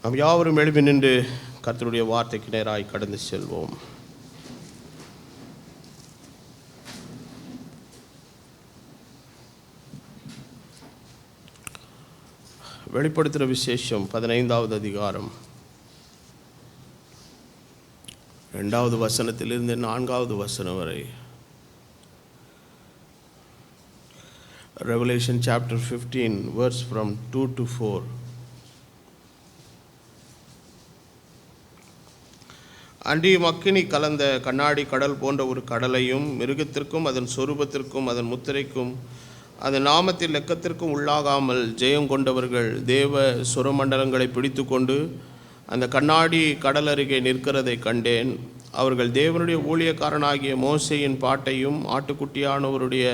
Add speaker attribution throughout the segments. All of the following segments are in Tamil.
Speaker 1: நாம் யாவரும் எழுப்பி நின்று கர்த்தருடைய வார்த்தைக்கு நேராய் கடந்து செல்வோம். வெளிப்படுத்துகிற விசேஷம் 15வது அதிகாரம் 2வது வசனத்திலிருந்து 4வது வசனம் வரை. Revelation chapter 15 verse from 2 to 4. அன்றியும் அக்கினி கலந்த கண்ணாடி கடல் போன்ற ஒரு கடலையும் மிருகத்திற்கும் அதன் சொரூபத்திற்கும் அதன் முத்திரைக்கும் அதன் நாமத்தின் லெக்கத்திற்கும் உள்ளாகாமல் ஜெயம் கொண்டவர்கள் தேவ சுரமண்டலங்களை பிடித்து கொண்டு அந்த கண்ணாடி கடல் அருகே நிற்கிறதை கண்டேன். அவர்கள் தேவனுடைய ஊழியக்காரனாகிய மோசேயின் பாட்டையும் ஆட்டுக்குட்டியானவருடைய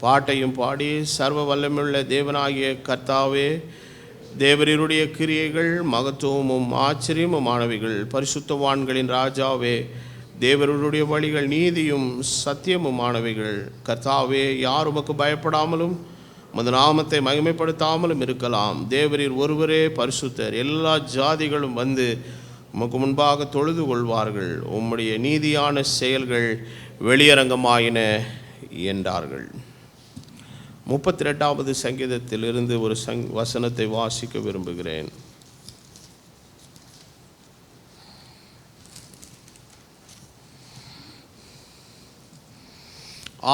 Speaker 1: பாட்டையும் பாடி, சர்வ வல்லமையுள்ள தேவனாகிய கர்த்தாவே, தேவரீருடைய கிரியைகள் மகத்துவமும் ஆச்சரியமுமானவைகள். பரிசுத்தவான்களின் ராஜாவே, தேவருடைய வழிகள் நீதியும் சத்தியமுமானவைகள். கர்த்தாவே, யார் உமக்கு பயப்படாமலும் உமது நாமத்தை மகிமைப்படுத்தாமலும் இருக்கலாம். தேவரீர் ஒருவரே பரிசுத்தர். எல்லா ஜாதிகளும் வந்து உமக்கு முன்பாக தொழுது கொள்வார்கள். உம்முடைய நீதியான செயல்கள் வெளியரங்கமாயின என்றார்கள். 38வது சங்கீதத்திலிருந்து ஒரு வசனத்தை வாசிக்க விரும்புகிறேன்.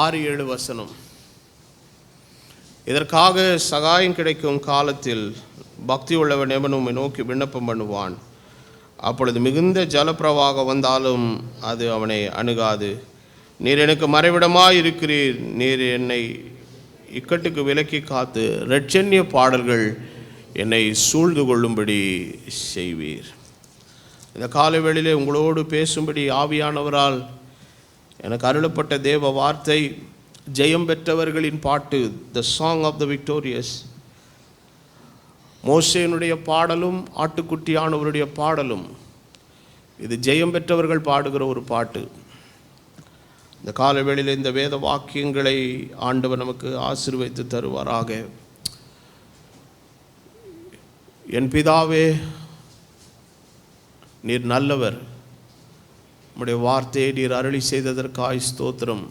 Speaker 1: 6-7 வசனம். இதற்காக சகாயம் கிடைக்கும் காலத்தில் பக்தி உள்ளவன் எவனும் நோக்கி விண்ணப்பம் பண்ணுவான். அப்பொழுது மிகுந்த ஜலப்பிரவாக வந்தாலும் அது அவனை அணுகாது. நீர் எனக்கு மறைவிடமாய் இருக்கிறீர். நீர் என்னை இக்கட்டுக்கு விலக்கி காத்து இரட்சண்ய பாடல்கள் என்னை சூழ்ந்து கொள்ளும்படி செய்வீர். இந்த காலை வேளையிலே உங்களோடு பேசும்படி ஆவியானவரால் எனக்கு அருளப்பட்ட தேவ வார்த்தை ஜெயம் பெற்றவர்களின் பாட்டு, the song of the victorious. மோசேனுடைய பாடலும் ஆட்டுக்குட்டியானவருடைய பாடலும். இது ஜெயம் பெற்றவர்கள் பாடுகிற ஒரு பாட்டு. இந்த காலவேளையில் இந்த வேத வாக்கியங்களை ஆண்டவர் நமக்கு ஆசீர்வதித்து தருவாராக. என் பிதாவே, நீர் நல்லவர். உம்முடைய வார்த்தையை நீர் அருளி செய்ததற்காய் ஸ்தோத்திரம்.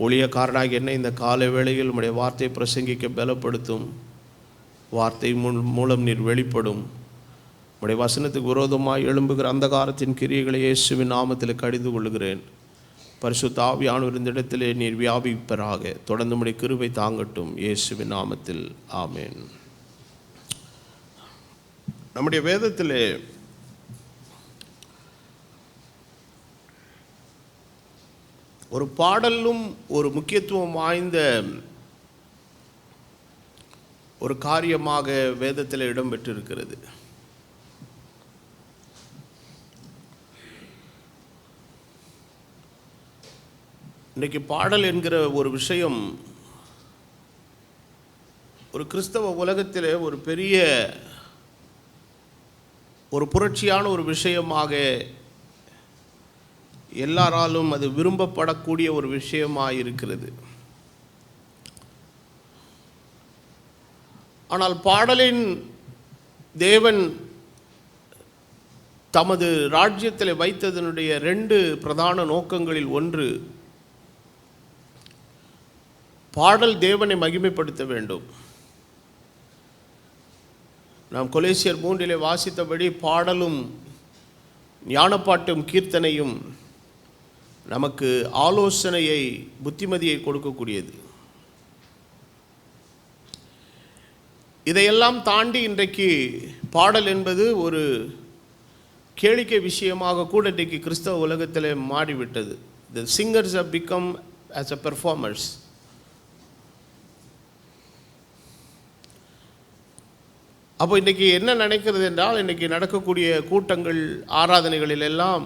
Speaker 1: ஊழியக்காரனாக என்னை இந்த கால வேளையில் உம்முடைய வார்த்தையை பிரசங்கிக்க பலப்படுத்தும். வார்த்தை மூலம் நீர் வெளிப்படும். உம்முடைய வசனத்துக்கு விரோதமாய் எழும்புகிற அந்தகாரத்தின் கிரியைகளை இயேசுவின் நாமத்தில் கடிந்து கொள்கிறேன். பரிசுத்த ஆவியானவர் இந்த இடத்திலே நீர் வியாபிப்பராக. தொடர்ந்து உம்முடைய கிருபை தாங்கட்டும் இயேசுவின் நாமத்தில், ஆமேன். நம்முடைய வேதத்திலே ஒரு பாடலும் ஒரு முக்கியத்துவம் வாய்ந்த ஒரு காரியமாக வேதத்தில் இடம்பெற்றிருக்கிறது. இன்றைக்கு பாடல் என்கிற ஒரு விஷயம் ஒரு கிறிஸ்தவ உலகத்தில் ஒரு பெரிய ஒரு புரட்சியான ஒரு விஷயமாக, எல்லாராலும் அது விரும்பப்படக்கூடிய ஒரு விஷயமாக இருக்கிறது. ஆனால் பாடலின் தேவன் தமது ராஜ்யத்தில் வைத்ததனுடைய 2 பிரதான நோக்கங்களில் ஒன்று, பாடல் தேவனை மகிமைப்படுத்த வேண்டும். நாம் கொலேசியர் 3 வாசித்தபடி பாடலும் ஞானப்பாட்டும் கீர்த்தனையும் நமக்கு ஆலோசனையை, புத்திமதியை கொடுக்கக்கூடியது. இதையெல்லாம் தாண்டி இன்றைக்கு பாடல் என்பது ஒரு கேளிக்கை விஷயமாக கூட இன்றைக்கு கிறிஸ்தவ உலகத்தில் மாறிவிட்டது. The singers have become as a performers. அப்போ இன்றைக்கி என்ன நினைக்கிறது என்றால், இன்றைக்கி நடக்கக்கூடிய கூட்டங்கள், ஆராதனைகளில் எல்லாம்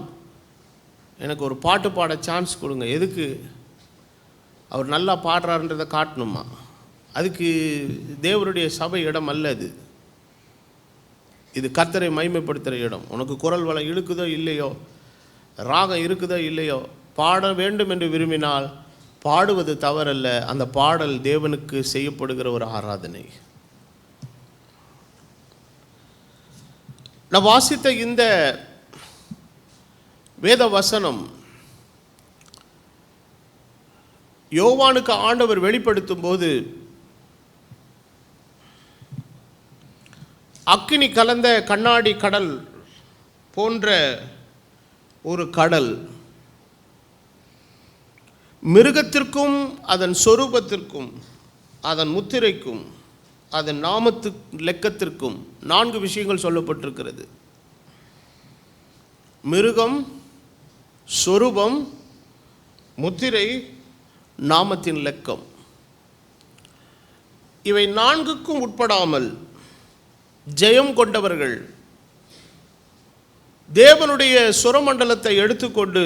Speaker 1: எனக்கு ஒரு பாட்டு பாட சான்ஸ் கொடுங்க. எதுக்கு? அவர் நல்லா பாடுறாருன்றதை காட்டணுமா? அதுக்கு தேவருடைய சபை இடம் அல்ல. இது கர்த்தரை மகிமைப்படுத்துகிற இடம். உனக்கு குரல் வளம் இழுக்குதோ இல்லையோ, ராகம் இருக்குதோ இல்லையோ, பாட வேண்டும் என்று விரும்பினால் பாடுவது தவறல்ல. அந்த பாடல் தேவனுக்கு செய்யப்படுகிற ஒரு ஆராதனை. நான் வாசித்த இந்த வேத வசனம் யோவானுக்கு ஆண்டவர் வெளிப்படுத்தும் போது அக்கினி கலந்த கண்ணாடி கடல் போன்ற ஒரு கடல், மிருகத்திற்கும் அதன் சொரூபத்திற்கும் அதன் முத்திரைக்கும் அதன் நாமத்து லெக்கத்திற்கும் 4 விஷயங்கள் சொல்லப்பட்டிருக்கிறது. மிருகம், சொரூபம், முத்திரை, நாமத்தின் லெக்கம். இவை 4க்கும் உட்படாமல் ஜெயம் கொண்டவர்கள் தேவனுடைய சுரமண்டலத்தை எடுத்துக்கொண்டு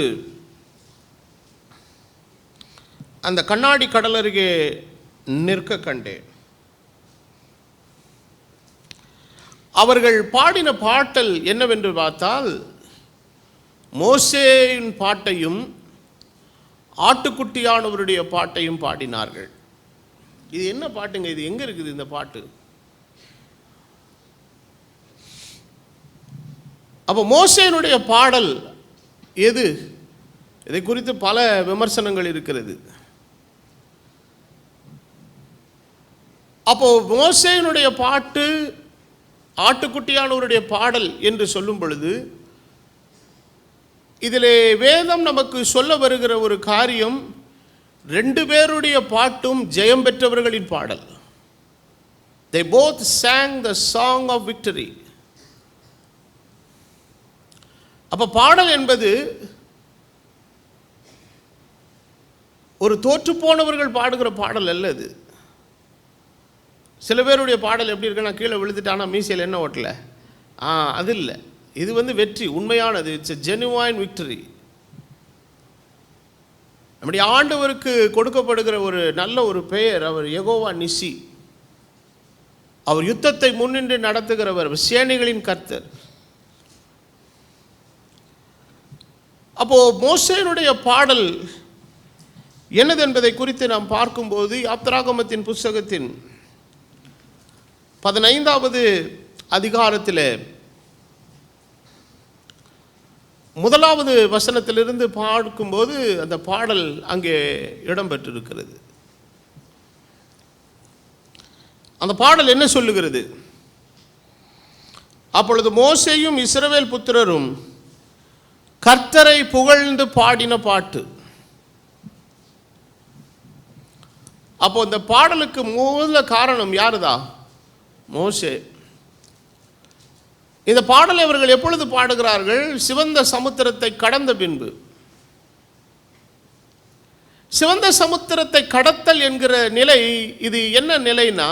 Speaker 1: அந்த கண்ணாடி கடல் அருகே நிற்க கண்டேன். அவர்கள் பாடின பாட்டல் என்னவென்று பார்த்தால், மோசேயின் பாட்டையும் ஆட்டுக்குட்டியானவருடைய பாட்டையும் பாடினார்கள். இது என்ன பாட்டுங்க? இது எங்க இருக்குது இந்த பாட்டு? அப்போ மோசேயினுடைய பாடல் எது? இதை குறித்து பல விமர்சனங்கள் இருக்கிறது. அப்போ மோசேயினுடைய பாட்டு ஆட்டுக்குட்டியானவருடைய பாடல் என்று சொல்லும் பொழுது இதிலே வேதம் நமக்கு சொல்ல வருகிற ஒரு காரியம், 2 பேருடைய பாட்டும் ஜெயம் பெற்றவர்களின் பாடல். They both sang the song of victory. அப்ப பாடல் என்பது ஒரு தோற்று போனவர்கள் பாடுகிற பாடல் அல்ல. அது சில பேருடைய பாடல் எப்படி இருக்கு, நான் கீழே விழுந்துட்டானா மீசையில் என்ன ஓட்டல, அது இல்லை. இது வெற்றி, உண்மையானது. It's a genuine victory. நம்முடைய ஆண்டவருக்கு கொடுக்கப்படுகிற ஒரு நல்ல ஒரு பெயர், அவர் யெகோவா நிசி. அவர் யுத்தத்தை முன்னின்று நடத்துகிறவர், சேனைகளின் கர்த்தர். அப்போ மோசேயினுடைய பாடல் என்னது என்பதை குறித்து நாம் பார்க்கும்போது, யாத்திராகமத்தின் புஸ்தகத்தின் 15வது அதிகாரத்தில் 1வது வசனத்திலிருந்து பார்க்கும்போது அந்த பாடல் அங்கே இடம்பெற்றிருக்கிறது. அந்த பாடல் என்ன சொல்லுகிறது? அப்பொழுது மோசேயும் இஸ்ரவேல் புத்திரரும் கர்த்தரை புகழ்ந்து பாடின பாட்டு. அப்போ இந்த பாடலுக்கு மூல காரணம் யாருதா? மோசே. இந்த பாடலை அவர்கள் எப்பொழுது பாடுகிறார்கள்? சிவந்த சமுத்திரத்தை கடந்த பின்பு. சிவந்த சமுத்திரத்தை கடத்தல் என்கிற நிலை, இது என்ன நிலைனா,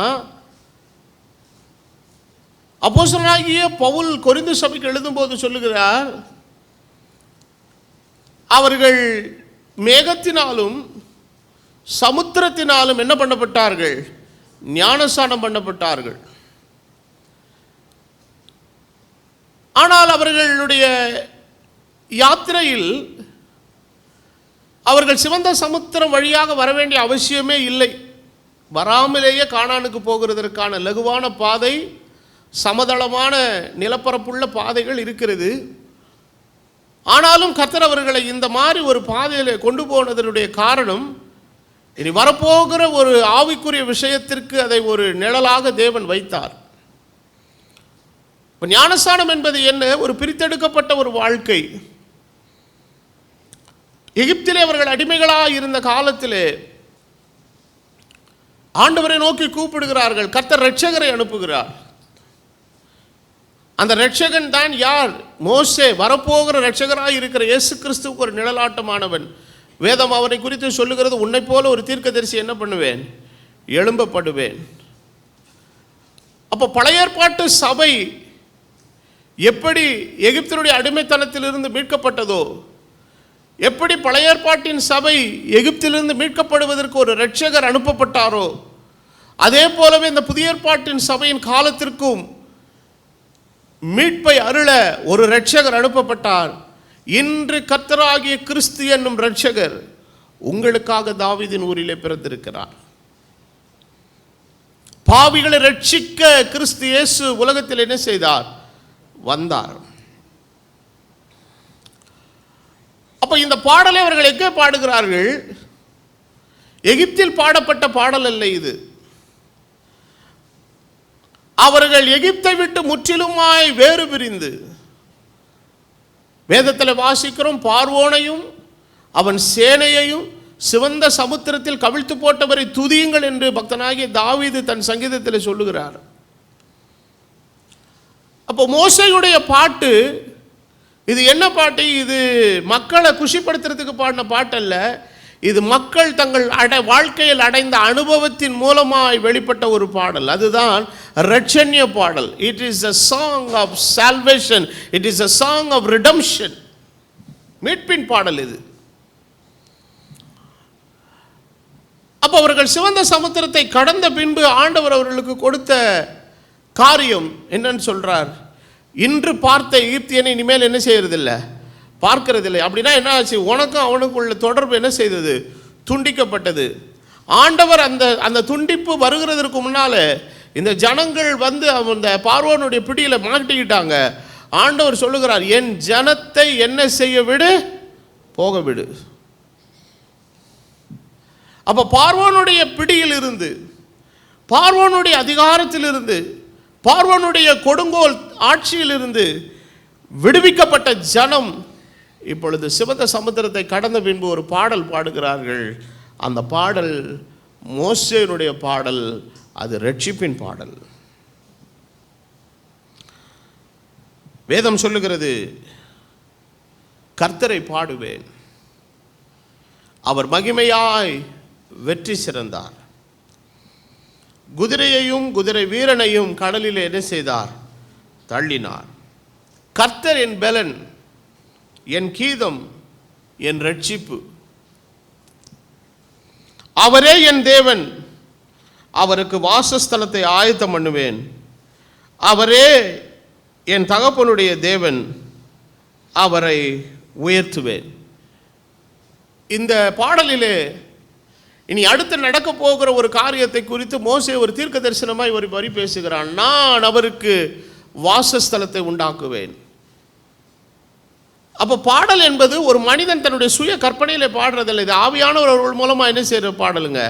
Speaker 1: அப்போஸ்தலனாகிய பவுல் கொரிந்து சபைக்கு எழுதும்போது சொல்லுகிறார், அவர்கள் மேகத்தினாலும் சமுத்திரத்தினாலும் என்ன பண்ணப்பட்டார்கள்? ஞானஸ்நானம் பண்ணப்பட்டார்கள். ஆனால் அவர்களுடைய யாத்திரையில் அவர்கள் சிவந்த சமுத்திரம் வழியாக வர வேண்டிய அவசியமே இல்லை. வராமலேயே கானானுக்கு போகிறதற்கான லகுவான பாதை, சமதளமான நிலப்பரப்புள்ள பாதைகள் இருக்கிறது. ஆனாலும் கர்த்தர் அவர்களை இந்த மாதிரி ஒரு பாதையில் கொண்டு போனதனுடைய காரணம், இனி வரப்போகிற ஒரு ஆவிக்குரிய விஷயத்திற்கு அதை ஒரு நிழலாக தேவன் வைத்தார். ஞானஸ்நானம் என்பது என்ன? ஒரு பிரித்தெடுக்கப்பட்ட ஒரு வாழ்க்கை. எகிப்திலே அவர்கள் அடிமைகளாக இருந்த காலத்திலே ஆண்டவரை நோக்கி கூப்பிடுகிறார்கள். கர்த்தர் இரட்சகரை அனுப்புகிறார். அந்த இரட்சகன் தான் யார்? மோசே. வரப்போகிற இரட்சகராக இருக்கிற இயேசு கிறிஸ்துவுக்கு ஒரு நிழலாட்டமானவன். வேதம் அவரை குறித்து சொல்லுகிறது, உன்னை போல ஒரு தீர்க்கதரிசி என்ன பண்ணுவேன்? எழும்பப்படுவேன். அப்போ பழைய ஏற்பாட்டு சபை எப்படி எகிப்தினுடைய அடிமைத்தனத்திலிருந்து மீட்கப்பட்டதோ, எப்படி பழைய ஏற்பாட்டின் சபை எகிப்திலிருந்து மீட்கப்படுவதற்கு ஒரு இரட்சகர் அனுப்பப்பட்டாரோ, அதே போலவே இந்த புதிய ஏற்பாட்டின் சபையின் காலத்திற்கும் மீட்பை அருள ஒரு இரட்சகர் அனுப்பப்பட்டார். இன்று கர்த்தராகிய கிறிஸ்து என்னும் இரட்சகர் உங்களுக்காக தாவீதின் ஊரிலே பிறந்திருக்கிறார். பாவிகளை ரட்சிக்க கிறிஸ்து இயேசு உலகத்தில் என்ன செய்தார்? வந்தார். அப்ப இந்த பாடலை அவர்கள் எங்கே பாடுகிறார்கள்? எகிப்தில் பாடப்பட்ட பாடல் அல்ல இது. அவர்கள் எகிப்தை விட்டு முற்றிலுமாய் வேறு பிரிந்து, வேதத்தில் வாசிக்கிறோம், பார்வோனையும் அவன் சேனையையும் சிவந்த சமுத்திரத்தில் கவிழ்த்து போட்டவரை துதியுங்கள் என்று பக்தனாகிய தாவீது தன் சங்கீதத்தில் சொல்லுகிறார். அப்போ மோசேயுடைய பாட்டு இது என்ன பாட்டு? இது மக்களை குஷிப்படுத்துறதுக்கு பாடின பாட்டு அல்ல. இது மக்கள் தங்கள் வாழ்க்கையில் அடைந்த அனுபவத்தின் மூலமாய் வெளிப்பட்ட ஒரு பாடல். அதுதான் இரட்சண்ய பாடல். It is a song of salvation. It is a song of redemption. மீட்பின் பாடல் இது. அப்போ அவர்கள் சிவந்த சமுத்திரத்தை கடந்த பின்பு ஆண்டவர் அவர்களுக்கு கொடுத்த காரியம் என்னன்னு சொல்றார்? இன்று பார்த்த எகிப்தியனை இனிமேல் என்ன செய்யறதில்லை, பார்க்கறதில்லை. அப்படின்னா என்ன ஆச்சு? உனக்கும் அவனுக்குள்ள தொடர்பு என்ன செய்தது? துண்டிக்கப்பட்டது. ஆண்டவர் அந்த துண்டிப்பு வருகிறதற்கு முன்னால இந்த ஜனங்கள் வந்து அந்த பார்வோனுடைய பிடியில மாட்டிக்கிட்டாங்க. ஆண்டவர் சொல்லுகிறார், என் ஜனத்தை என்ன செய்ய விடு? போக விடு. அப்ப பார்வோனுடைய பிடியில் இருந்து, பார்வோனுடைய அதிகாரத்தில் இருந்து, பார்வோனுடைய கொடுங்கோல் ஆட்சியில் இருந்து விடுவிக்கப்பட்ட ஜனம் இப்பொழுது சிவந்த சமுத்திரத்தை கடந்த பின்பு ஒரு பாடல் பாடுகிறார்கள். அந்த பாடல் மோசேயுடைய பாடல். அது ரட்சிப்பின் பாடல். வேதம் சொல்லுகிறது, கர்த்தரை பாடுவேன், அவர் மகிமையாய் வெற்றி சிறந்தார். குதிரையையும் குதிரை வீரனையும் கடலில் என்ன செய்தார்? தள்ளினார். கர்த்தர் என் பெலன், என் கீதம், என் ரட்சிப்பு. அவரே என் தேவன், அவருக்கு வாசஸ்தலத்தை ஆயத்தம் பண்ணுவேன். அவரே என் தகப்பனுடைய தேவன், அவரை உயர்த்துவேன். இந்த பாடலிலே இனி அடுத்து நடக்க போகிற ஒரு காரியத்தை குறித்து மோசே ஒரு தீர்க்க தரிசனமாய் ஒரு வரி பேசுகிறான். நான் அவருக்கு வாசஸ்தலத்தை உண்டாக்குவேன். அப்போ பாடல் என்பது ஒரு மனிதன் தன்னுடைய சுய கற்பனையில பாடுறதில்லை. இது ஆவியானவர்கள் மூலமா என்ன செய்யற பாடலுங்க.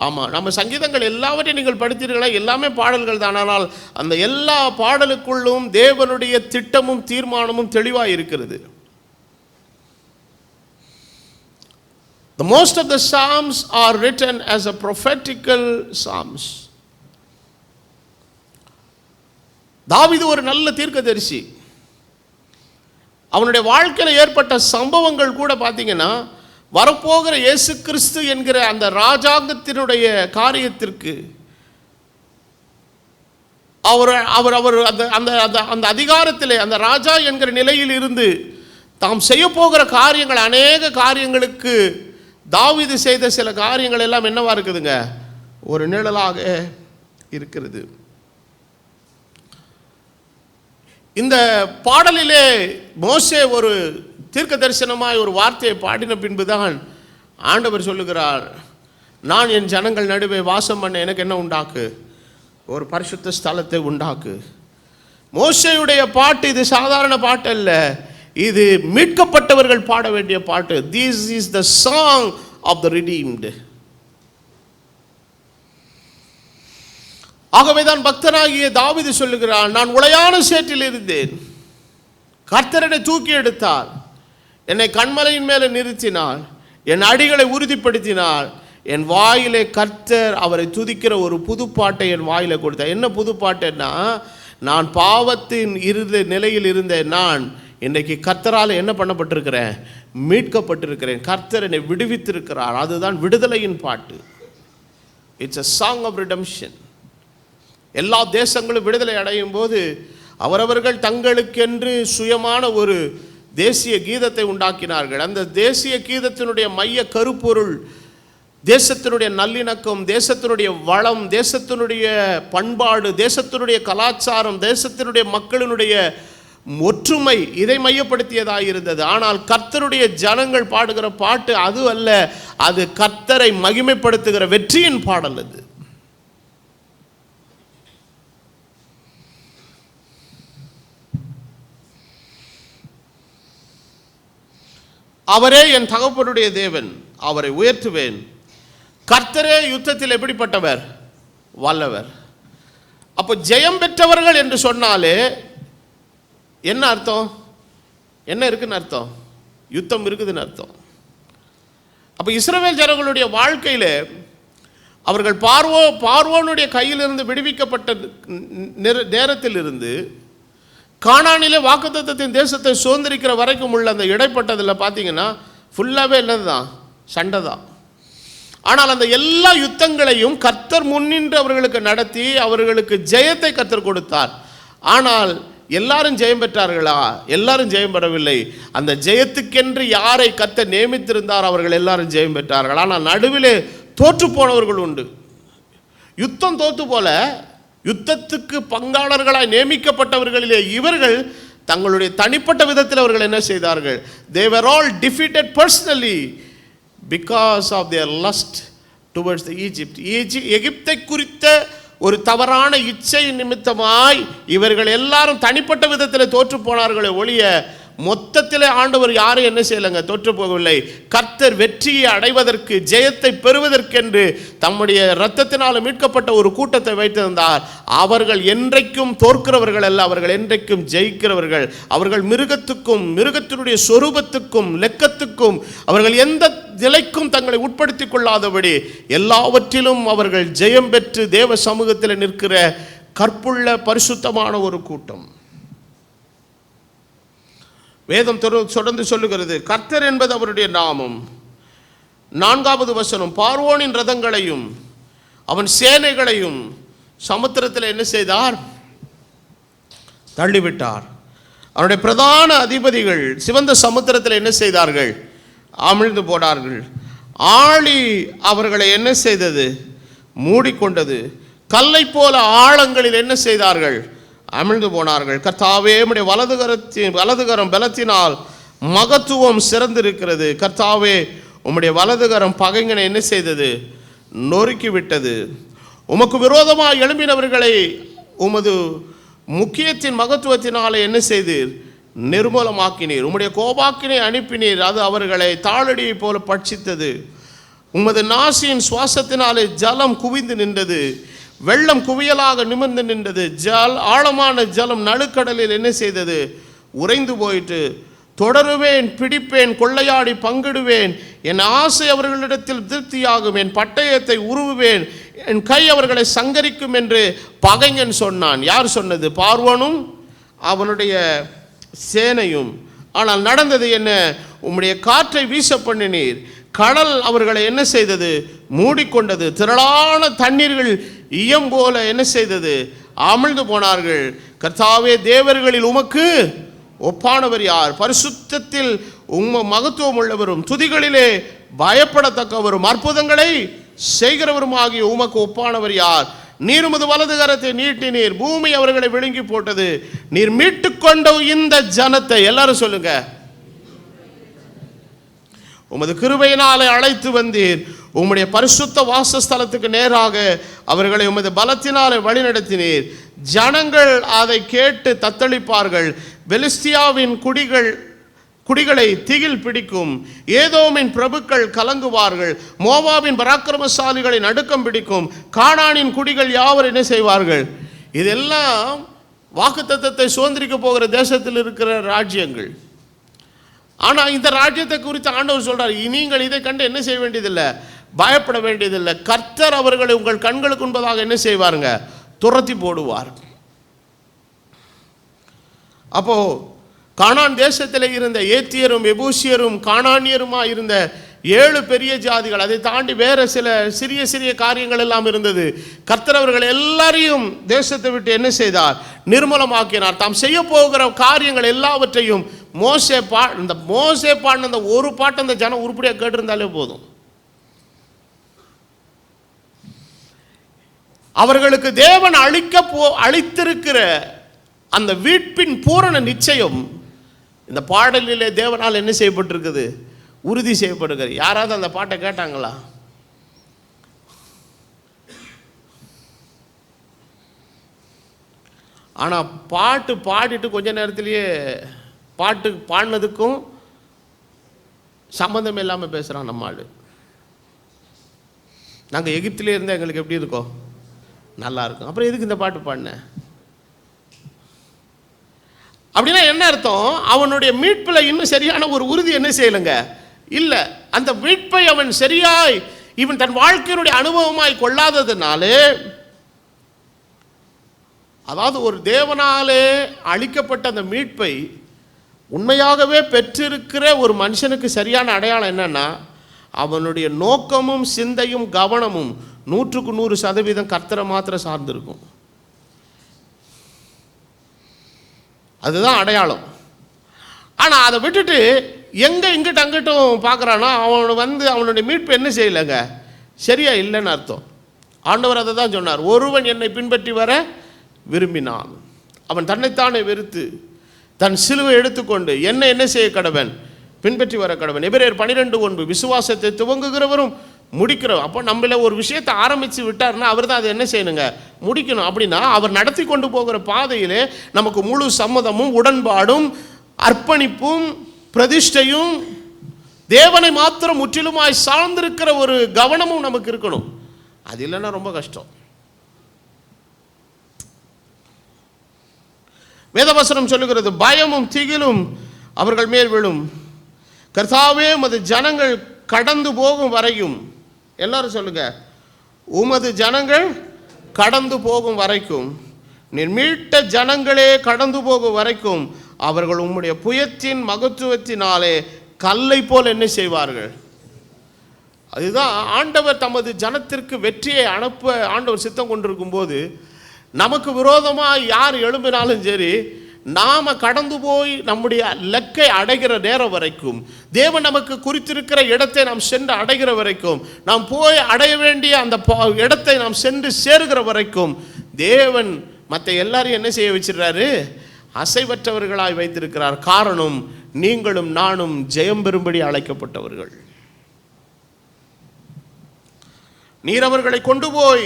Speaker 1: ஆமா, நம்ம சங்கீதங்கள் எல்லாவற்றையும் நீங்கள் படித்தீர்களா? எல்லாமே பாடல்கள் தான். ஆனால் அந்த எல்லா பாடலுக்குள்ளும் தேவனுடைய திட்டமும் தீர்மானமும் தெளிவாக இருக்கிறது. The most of the psalms are written as a prophetical psalms. தாவீது ஒரு நல்ல தீர்க்கதரிசி. அவனுடைய வாழ்க்கையில் ஏற்பட்ட சம்பவங்கள் கூட பார்த்தீங்கன்னா, வரப்போகிற இயேசு கிறிஸ்து என்கிற அந்த ராஜாங்கத்தினுடைய காரியத்திற்கு அவர் அவர் அவர் அந்த அதிகாரத்திலே, அந்த ராஜா என்கிற நிலையில் இருந்து தாம் செய்ய போகிற காரியங்கள், அநேக காரியங்களுக்கு தாவீது செய்த சில காரியங்கள் எல்லாம் என்னவா இருக்குதுங்க? ஒரு நிழலாக இருக்கிறது. இந்த பாடலிலே மோசே ஒரு தீர்க்க தரிசனமாய் ஒரு வார்த்தையை பாடின பின்புதான் ஆண்டவர் சொல்லுகிறார், நான் என் ஜனங்கள் நடுவே வாசம் பண்ண எனக்கு என்ன உண்டாக்கு? ஒரு பரிசுத்த ஸ்தலத்தை உண்டாக்கு. மோசேயுடைய பாட்டு இது சாதாரண பாட்டு அல்ல, இது மீட்கப்பட்டவர்கள் பாட வேண்டிய பாட்டு. This is the song of the redeemed. ஆகவேதான் பக்தனாகிய தாவீது சொல்லுகிறான், நான் உளையான சேற்றில் இருந்தேன், கர்த்தர் என்னை தூக்கி எடுத்தார், என்னை கண்மலையின் மேலே நிறுத்தினார், என் அடிகளை உறுதிப்படுத்தினார், என் வாயிலே கர்த்தர் அவரை துதிக்கிற ஒரு புதுப்பாட்டை என் வாயில கொடுத்தார். என்ன புதுப்பாட்டுன்னா, நான் பாவத்தின் நிலையில் இருந்த நான் இன்றைக்கு கர்த்தரால் என்ன பண்ணப்பட்டிருக்கிறேன்? மீட்கப்பட்டிருக்கிறேன். கர்த்தர் என்னை விடுவித்திருக்கிறார். அதுதான் விடுதலையின் பாட்டு. It's a song of redemption. எல்லா தேசங்களும் விடுதலை அடையும் போது அவரவர்கள் தங்களுக்கென்று சுயமான ஒரு தேசிய கீதத்தை உண்டாக்கினார்கள். அந்த தேசிய கீதத்தினுடைய மைய கருப்பொருள் தேசத்தினுடைய நல்லிணக்கம், தேசத்தினுடைய வளம், தேசத்தினுடைய பண்பாடு, தேசத்தினுடைய கலாச்சாரம், தேசத்தினுடைய மக்களினுடைய ஒற்றுமை, இதை மையப்படுத்தியதாக இருந்தது. ஆனால் கர்த்தருடைய ஜனங்கள் பாடுகிற பாட்டு அது அல்ல, அது கர்த்தரை மகிமைப்படுத்துகிற வெற்றியின் பாடல். அது அவரே என் தகப்பனுடைய தேவன், அவரை உயர்த்துவேன். கர்த்தரே யுத்தத்தில் எப்படிப்பட்டவர்? வல்லவர். அப்போ ஜெயம் பெற்றவர்கள் என்று சொன்னாலே என்ன அர்த்தம்? என்ன இருக்குன்னு அர்த்தம்? யுத்தம் இருக்குதுன்னு அர்த்தம். அப்போ இஸ்ரவேல் ஜனங்களுடைய வாழ்க்கையில் அவர்கள் பார்வோனுடைய கையிலிருந்து விடுவிக்கப்பட்ட நேரத்தில் இருந்து கானானிலே வாக்குத்தத்தத்தின் தேசத்தை சுதந்திரிக்கிற வரைக்கும் உள்ள அந்த இடைப்பட்டதில் பார்த்தீங்கன்னா ஃபுல்லாகவே என்னது தான்? சண்டை தான். ஆனால் அந்த எல்லா யுத்தங்களையும் கர்த்தர் முன்னின்று அவர்களுக்கு நடத்தி அவர்களுக்கு ஜெயத்தை கர்த்தர் கொடுத்தார். ஆனால் எல்லாரும் ஜெயம் பெற்றார்களா? எல்லாரும் ஜெயம் பெறவில்லை. அந்த ஜெயத்துக்கென்று யாரை கர்த்தர் நியமித்திருந்தார் அவர்கள் எல்லாரும் ஜெயம் பெற்றார்கள். ஆனால் நடுவிலே தோற்று போனவர்கள் உண்டு. யுத்தம் தோற்று போல யுத்தத்துக்கு பங்காளர்களாய் நியமிக்கப்பட்டவர்களிலே இவர்கள் தங்களுடைய தனிப்பட்ட விதத்தில் அவர்கள் என்ன செய்தார்கள்? They were all defeated personally because of their lust towards the Egypt. எகிப்தை குறித்த ஒரு தவறான இச்சை நிமித்தமாய் இவர்கள் எல்லாரும் தனிப்பட்ட விதத்தில் தோற்று போனார்களே ஒழிய மொத்தத்தில் ஆண்டவர் யாரும் என்ன செய்யலைங்க? தோற்று போகவில்லை. கர்த்தர் வெற்றியை அடைவதற்கு, ஜெயத்தை பெறுவதற்கென்று தம்முடைய இரத்தத்தினால் மீட்கப்பட்ட ஒரு கூட்டத்தை வைத்திருந்தார். அவர்கள் என்றைக்கும் தோற்கிறவர்கள் அல்ல, அவர்கள் என்றைக்கும் ஜெயிக்கிறவர்கள். அவர்கள் மிருகத்துக்கும் மிருகத்தினுடைய சொரூபத்துக்கும் லெக்கத்துக்கும் அவர்கள் எந்த நிலைக்கும் தங்களை உட்படுத்திக் கொள்ளாதபடி எல்லாவற்றிலும் அவர்கள் ஜெயம் பெற்று தேவ சமூகத்தில் நிற்கிற கற்புள்ள பரிசுத்தமான ஒரு கூட்டம். வேதம் தொடர்ந்து சொல்லுகிறது, கர்த்தர் என்பது அவருடைய நாமம். 4வது வசனம், பார்வோனின் ரதங்களையும் அவன் சேனைகளையும் சமுத்திரத்தில் என்ன செய்தார்? தள்ளிவிட்டார். அவருடைய பிரதான அதிபதிகள் சிவந்த சமுத்திரத்தில் என்ன செய்தார்கள்? அமிழ்ந்து போனார்கள். ஆழி அவர்களை என்ன செய்தது? மூடிக்கொண்டது. கல்லை போல ஆழங்களில் என்ன செய்தார்கள்? அமிழ்ந்து போனார்கள். கர்த்தாவே உம்முடைய வலதுகரம் பலத்தினால் மகத்துவம் சிறந்திருக்கிறது. கர்த்தாவே உம்முடைய வலதுகரம் பகைஞனை என்ன செய்தது? நொறுக்கி விட்டது. உமக்கு விரோதமாக எழும்பினவர்களை உமது முக்கியத்தின் மகத்துவத்தினாலே என்ன செய்தீர்? நிர்மூலமாக்கினீர். உம்முடைய கோபாக்கினை அனுப்பினீர், அது அவர்களை தாளடியை போல பட்சித்தது. உமது நாசியின் சுவாசத்தினாலே ஜலம் குவிந்து நின்றது, வெள்ளம் குவியலாக நிமிர்ந்து நின்றது. ஆழமான ஜலம் நடுக்கடலில் என்ன செய்தது? உறைந்து போயிட்டு. தொடருவேன், பிடிப்பேன், கொள்ளையாடி பங்கிடுவேன். என் ஆசை அவர்களிடத்தில் திருப்தியாகும். என் பட்டயத்தை உருவுவேன், என் கை அவர்களை சங்கரிக்கும் என்று பகைஞன் சொன்னான். யார் சொன்னது? பார்வோனும் அவனுடைய சேனையும். ஆனால் நடந்தது என்ன? உம்முடைய காற்றை வீச பண்ணினீர், கடல் அவர்களை என்ன செய்தது? மூடிக்கொண்டது. திரளான தண்ணீர்கள் ஈயம் போல என்ன செய்தது? அமிழ்ந்து போனார்கள். கர்த்தாவே, தேவர்களில் உமக்கு ஒப்பானவர் யார்? பரிசுத்தத்தில் மகத்துவம் உள்ளவரும் துதிகளிலே பயப்படத்தக்கவரும் அற்புதங்களை செய்கிறவருமாகிய உமக்கு ஒப்பானவர் யார்? நீர் உமது வலது கரத்தை நீட்டினீர், பூமி அவர்களை விழுங்கி போட்டது. நீர் மீட்டுக்கொண்ட இந்த ஜனத்தை, எல்லாரும் சொல்லுங்க, உமது கிருபையினாலே அழைத்து வந்தீர். உம்முடைய பரிசுத்த வாசஸ்தலத்துக்கு நேராக அவர்களை உமது பலத்தினாலே வழிநடத்தினீர். ஜனங்கள் அதை கேட்டு தத்தளிப்பார்கள். பெலிஸ்தியாவின் குடிகளை திகில் பிடிக்கும். ஏதோமின் பிரபுக்கள் கலங்குவார்கள். மோவாபின் பராக்கிரமசாலிகளை நடுக்கம் பிடிக்கும். கானானின் குடிகள் யாவர் என்ன செய்வார்கள்? இதெல்லாம் வாக்குத்தத்தத்தை சுதந்திரிக்க போகிற தேசத்தில் இருக்கிற ராஜ்யங்கள். ஆனால் இந்த ராஜ்யத்தை குறித்து ஆண்டவர் சொல்றார், நீங்கள் இதை கண்டு என்ன செய்ய வேண்டியதில்லை? பயப்பட வேண்டியதில்லை. கர்த்தர் அவர்களை உங்கள் கண்களுக்கு முன்பதாக என்ன செய்வாருங்க? துரத்தி போடுவார். அப்போ கானான் தேசத்தில் இருந்த ஏத்தியரும் எபூசியரும் கானானியருமா இருந்த 7 பெரிய ஜாதிகள், அதை தாண்டி வேற சில சிறிய சிறிய காரியங்கள் எல்லாம் இருந்தது. கர்த்தர் அவர்கள் எல்லாரையும் தேசத்தை விட்டு என்ன செய்தார்? நிர்மூலமாக்கினார். தாம் செய்ய போகிற காரியங்கள் எல்லாவற்றையும் மோசே பாடின அந்த ஒரு பாட்டு அந்த ஜனம் உருப்படியாக கேட்டிருந்தாலே போதும். அவர்களுக்கு தேவன் அளித்திருக்கிற அந்த வீட்பின் பூரண நிச்சயம் இந்த பாடலிலே தேவனால் என்ன செய்யப்பட்டிருக்குது? உறுதி செய்யப்படுகிறது. யாராவது அந்த பாட்டை கேட்டாங்களா? ஆனால் பாட்டு பாடிட்டு கொஞ்ச நேரத்திலேயே பாட்டு பாடினதுக்கும் சம்மந்தம் இல்லாமல் பேசுகிறான் நம்ம ஆள். நாங்கள் எகிப்திலே இருந்தால் எங்களுக்கு எப்படி இருக்கோம்? நல்லா இருக்கும். அப்புறம் எதுக்கு இந்த பாட்டு பாடினேன்? அப்படின்னா என்ன அர்த்தம்? அவனுடைய மீட்பில் இன்னும் சரியான ஒரு உறுதி என்ன செய்யலைங்க, இல்லை. அந்த மீட்பை அவன் சரியாய் இவன் தன் வாழ்க்கையினுடைய அனுபவமாய் கொள்ளாததுனாலே, அதாவது ஒரு தேவனாலே அளிக்கப்பட்ட அந்த மீட்பை உண்மையாகவே பெற்றிருக்கிற ஒரு மனுஷனுக்கு சரியான அடையாளம் என்னன்னா, அவனுடைய நோக்கமும் சிந்தையும் கவனமும் 100% கர்த்தரை மாத்திரம் சார்ந்திருக்கும். அதுதான் அடையாளம். ஆனால் அதை விட்டுட்டு எங்கே இங்கிட்ட அங்கிட்டும் பார்க்குறான்னா, அவனுடைய மீட்பு என்ன செய்யலைங்க, சரியா இல்லைன்னு அர்த்தம். ஆண்டவர் அதை தான் சொன்னார், ஒருவன் என்னை பின்பற்றி வர விரும்பினான் அவன் தன்னைத்தானே வெறுத்து தன் சிலுவை எடுத்துக்கொண்டு என்ன செய்ய கடவன், பின்பற்றி வர கடவன். எபிரேயர் 12:1 விசுவாசத்தை துவங்குகிறவரும் முடிக்கிறோம். அப்போ நம்மள ஒரு விஷயத்தை ஆரம்பித்து விட்டார்னா அவர் தான் அதை என்ன செய்யணுங்க, முடிக்கணும். அப்படின்னா அவர் நடத்தி கொண்டு போகிற பாதையிலே நமக்கு முழு சம்மதமும் உடன்பாடும் அர்ப்பணிப்பும் பிரதிஷ்டையும் தேவனை மாத்திரம் முற்றிலுமாய் சார்ந்திருக்கிற ஒரு கவனமும் நமக்கு இருக்கணும். அது இல்லைன்னா ரொம்ப கஷ்டம். வேதவசனம் சொல்லுகிறது, பயமும் திகிலும் அவர்கள் மேல் விழும், கர்த்தாவே உமது ஜனங்கள் கடந்து போகும் வரையும். எல்லாரும் சொல்லுங்க, உமது ஜனங்கள் கடந்து போகும் வரைக்கும், நீர் மீட்ட ஜனங்களே கடந்து போகும் வரைக்கும் அவர்கள் உம்முடைய புயத்தின் மகத்துவத்தினாலே கல்லை போல் என்ன செய்வார்கள். அதுதான் ஆண்டவர் தமது ஜனத்திற்கு வெற்றியை அனுப்ப ஆண்டவர் சித்தம் கொண்டிருக்கும் போது, நமக்கு விரோதமாக யார் எழும்பினாலும் சரி, நாம் கடந்து போய் நம்முடைய லக்கை அடைகிற நேரம் வரைக்கும், தேவன் நமக்கு குறித்திருக்கிற இடத்தை நாம் சென்று அடைகிற வரைக்கும், நாம் போய் அடைய வேண்டிய அந்த இடத்தை நாம் சென்று சேருகிற வரைக்கும் தேவன் மற்ற எல்லாரையும் என்ன செய்ய வச்சிருக்கிறாரு, அசைவற்றவர்களாய் வைத்திருக்கிறார். காரணம், நீங்களும் நானும் ஜெயம் பெறும்படி அழைக்கப்பட்டவர்கள். நீர் அவர்களை கொண்டு போய்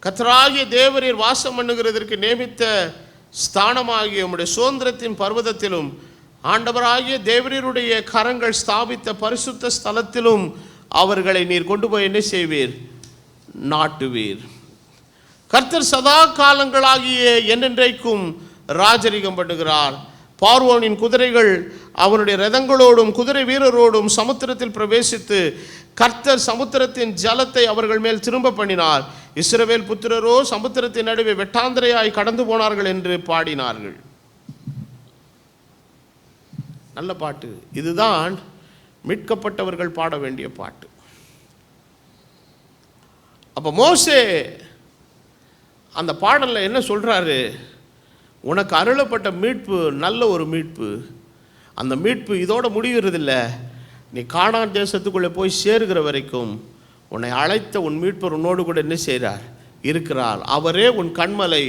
Speaker 1: கர்த்தராகிய தேவரீர் வாசம் பண்ணுகிறதற்கு நியமித்த ஸ்தானமாகிய உம்முடைய சுதந்திரத்தின் பர்வதத்திலும் ஆண்டவராகிய தேவரீருடைய கரங்கள் ஸ்தாபித்த பரிசுத்த ஸ்தலத்திலும் அவர்களை நீர் கொண்டு போய் என்ன செய்வீர், நாட்டுவீர். கர்த்தர் சதா காலங்களாகிய என்றென்றைக்கும் ராஜரிகம் பண்ணுகிறார். பார்வோனின் குதிரைகள் அவனுடைய ரதங்களோடும் குதிரை வீரரோடும் சமுத்திரத்தில் பிரவேசித்து கர்த்தர் சமுத்திரத்தின் ஜலத்தை அவர்கள் மேல் திரும்ப பண்ணினார். இஸ்ரவேல் புத்திரரோ சமுத்திரத்தின் நடுவே வெட்டாந்திரையாய் கடந்து போனார்கள் என்று பாடினார்கள். நல்ல பாட்டு. இதுதான் மீட்கப்பட்டவர்கள் பாட வேண்டிய பாட்டு. அப்போ மோசே அந்த பாடலில் என்ன சொல்கிறாரு, உனக்கு அருளப்பட்ட மீட்பு நல்ல ஒரு மீட்பு. அந்த மீட்பு இதோட முடிகிறதில்லை, நீ கானான் தேசத்துக்குள்ளே போய் சேருகிற வரைக்கும் உன்னை அழைத்த உன் மீட்பர் உன்னோடு கூட என்ன செய்கிறார், இருக்கிறார். அவரே உன் கண்மலை,